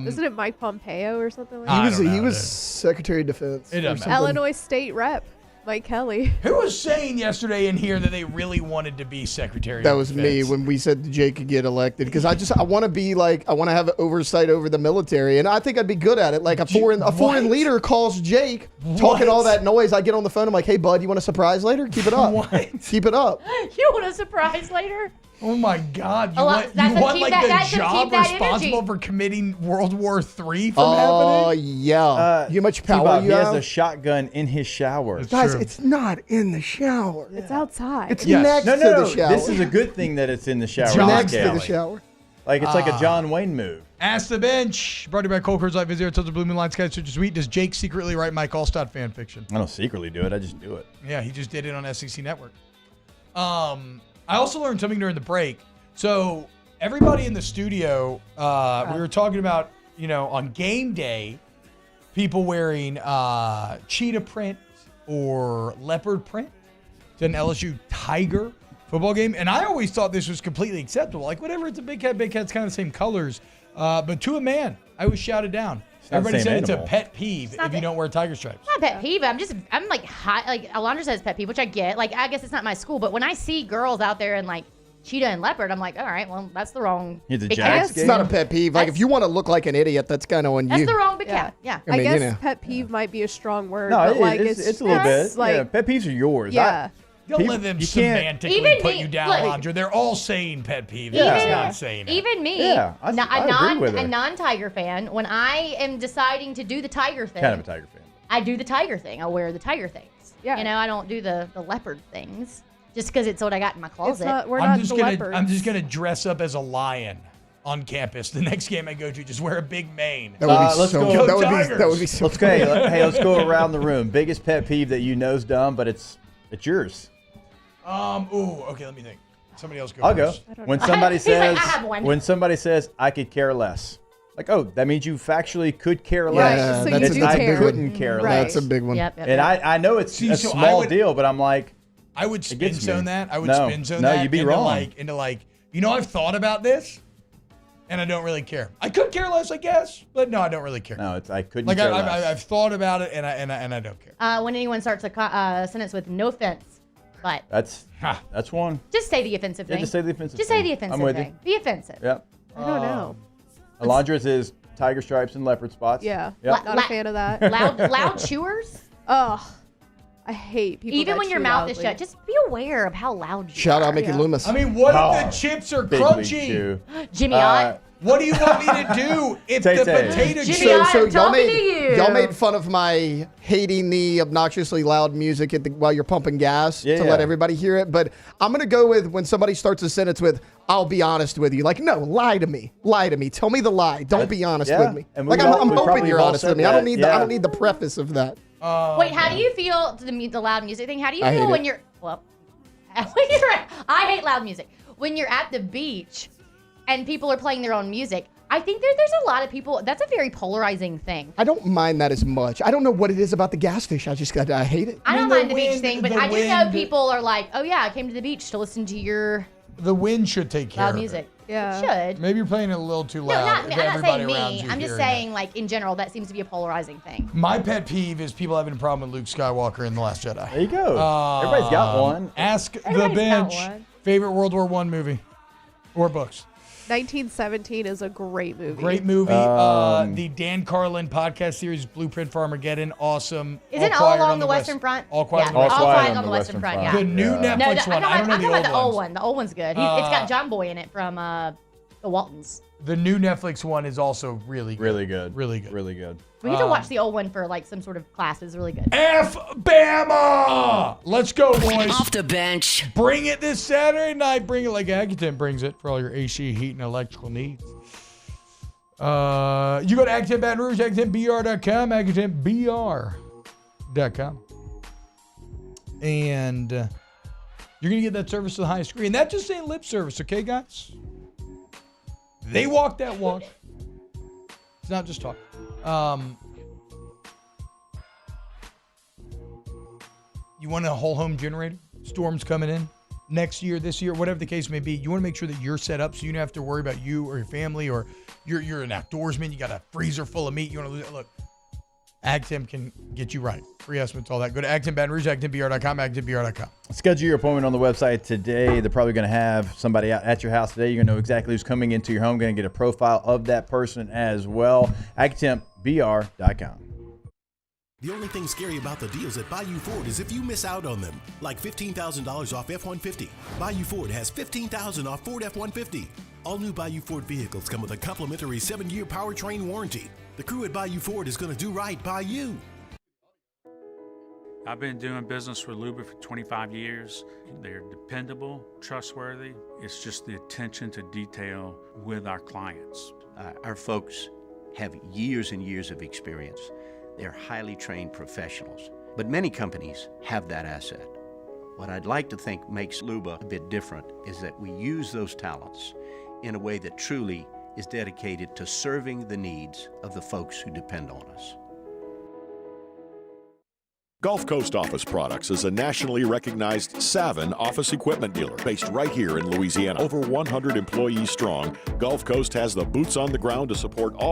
isn't it Mike Pompeo or something like that? I don't know, He was dude. Secretary of Defense. It or doesn't something. matter. Illinois State Rep Mike Kelly. Who was saying yesterday in here that they really wanted to be Secretary That of was Defense? me when we said Jake could get elected because I want to be I want to have oversight over the military and I think I'd be good at it. Like a foreign leader calls Jake talking all that noise. I get on the phone. I'm like, hey bud, you want a surprise later? Keep it up. What? Keep it up. You want a surprise later? Oh my God! You Oh, want, that's you what want keep like that- the that's what job keep that responsible energy. for committing World War III from Oh happening? yeah. You much power T-Bob, you he has have? a shotgun in his shower. Guys, true. it's not in the shower. It's outside. It's Yes. next No, to the no. shower. This is a good thing that it's in the shower. John next to Kelly. the shower. Like it's like a John Wayne move. Ask the Bench, brought to you by Cold Curds Light Visitor, Tons of Blue Moon Line Sky Such Sweet. Does Jake secretly write Mike Allstott fan fiction? I don't secretly do it. I just do it. Yeah, he just did it on SEC Network. I also learned something during the break. So everybody in the studio, we were talking about, on game day, people wearing cheetah print or leopard print to an LSU Tiger football game. And I always thought this was completely acceptable. Like, whatever, it's a big head, it's kind of the same colors. But to a man, I was shouted down. not the Everybody same said it's a animal. pet peeve if you don't wear tiger stripes. Not pet peeve. I'm like high. Like Alondra says pet peeve, which I get. Like I guess it's not my school, but when I see girls out there in like cheetah and leopard, I'm like, all right, well that's the wrong. It's a big Jags cat. It's not a pet peeve. Like if you want to look like an idiot, that's kind of on That's you. the wrong big cat. Yeah. I mean, guess pet peeve might be a strong word. No, but it's a little bit. Like, yeah, pet peeves are yours. Yeah. Don't let them you can't- semantically Even put me- you down, look- Alondra. They're all saying pet peeves. Yeah. It's not saying it. Even me, Yeah, I agree with her. a non-Tiger fan, when I am deciding to do the Tiger thing, Kind of a Tiger fan. I do the Tiger thing. I wear the Tiger things. Yeah. I don't do the leopard things just because it's what I got in my closet. We're I'm not just the gonna leopards. I'm just gonna dress up as a lion on campus. The next game I go to, just wear a big mane. That would be Let's so. go. That would be. Tigers. That would be so. Let's go around the room. Biggest pet peeve that you know's dumb, but it's yours. Okay, let me think. Somebody else go I'll go. first. When somebody He's like, says, "I have one." when somebody says, I could care less. Like, oh, that means you factually could care Yeah, less. so you It's do I care. couldn't care Right. less. That's a big one. Yep. And I know it's See, a so I small would- deal, but I'm like, I would It spin gets me. zone that. I would No. spin zone No, that. you'd be into wrong. I've thought about this, and I don't really care. I could care less, I guess, but no, I don't really care. no, it's I couldn't Like care less. I've thought about it, and I don't care. When anyone starts a sentence with no offense, but That's one. just say the offensive Yeah, thing. just say the offensive Just say thing. the I'm offensive with you. thing. Be offensive. Yep. I don't know. Alondra's is tiger stripes and leopard spots. Yeah. Yep. Not a fan of that. Loud chewers. Ugh. I hate people. Even that when your chew mouth is loudly. shut, just be aware of how loud you Shout are. out Mickey Loomis. I mean, what Oh, if the chips are Big League crunchy? Chew. Jimmy Ott. What do you want me to do if Tay the Tay. potato Jimmy chips? Ott, I'm talking to you. y'all made fun of my hating the obnoxiously loud music while you're pumping gas Yeah, to yeah. let everybody hear it. But I'm gonna go with when somebody starts a sentence with "I'll be honest with you." Like, no, lie to me. Lie to me. Tell me the lie. Don't be honest yeah. with me. And we Like, all- I'm we hoping probably you're all honest said with me. I don't that. need Yeah. I don't need the preface of that. Wait, how do you feel to the loud music thing? How do you I feel hate when it. you're I hate loud music. When you're at the beach and people are playing their own music, I think there's a lot of people. That's a very polarizing thing. I don't mind that as much. I don't know what it is about the gas station. I hate it. I don't mind the beach thing, but I do know people are like, oh yeah, I came to the beach to listen to your The wind should take care loud of music. it. Yeah. It should. Maybe you're playing it a little too No, loud. I'm if not everybody saying around me. you I'm just hearing saying, like, in general, that seems to be a polarizing thing. My pet peeve is people having a problem with Luke Skywalker in The Last Jedi. There you go. Everybody's got one. Ask Everybody's the bench. got one. Favorite World War I movie or books? 1917 is a great movie. Great movie. The Dan Carlin podcast series, Blueprint for Armageddon, awesome. Isn't All Along the Western Front? All Quiet Yeah, on the Western All Front. Quiet on the Western Front, yeah. The new Netflix one. I don't know I'm the talking old about the ones. old one. The old one's good. It's got John Boy in it from the Waltons. The new Netflix one is also really good. Really good. Really good. Really good. We need to watch the old one for like some sort of class. It's really good. F Bama! Let's go, boys. Off the bench. Bring it this Saturday night. Bring it like Agaton brings it for all your AC, heat, and electrical needs. You go to Agaton Baton Rouge, AgatonBR.com, AgatonBR.com. And you're going to get that service to the highest degree. And that just ain't lip service, okay, guys? They walk that walk. It's not just talk. You want a whole home generator? Storms coming in next year, this year, whatever the case may be. You want to make sure that you're set up so you don't have to worry about you or your family, or you're an outdoorsman. You got a freezer full of meat. You want to lose it. Look, Agtim can get you right. Free estimates, all that. Go to Agtim Baton Rouge, AgatonBR.com, AgatonBR.com. Schedule your appointment on the website today. They're probably going to have somebody out at your house today. You're going to know exactly who's coming into your home. Going to get a profile of that person as well. AgatonBR.com. The only thing scary about the deals at Bayou Ford is if you miss out on them, like $15,000 off F-150. Bayou Ford has $15,000 off Ford F-150. All new Bayou Ford vehicles come with a complimentary 7-year powertrain warranty. The crew at Bayou Ford is going to do right by you. I've been doing business with Luba for 25 years. They're dependable, trustworthy. It's just the attention to detail with our clients. Our folks have years and years of experience. They're highly trained professionals, but many companies have that asset. What I'd like to think makes Luba a bit different is that we use those talents in a way that truly is dedicated to serving the needs of the folks who depend on us. Gulf Coast Office Products is a nationally recognized Savin office equipment dealer based right here in Louisiana. Over 100 employees strong, Gulf Coast has the boots on the ground to support all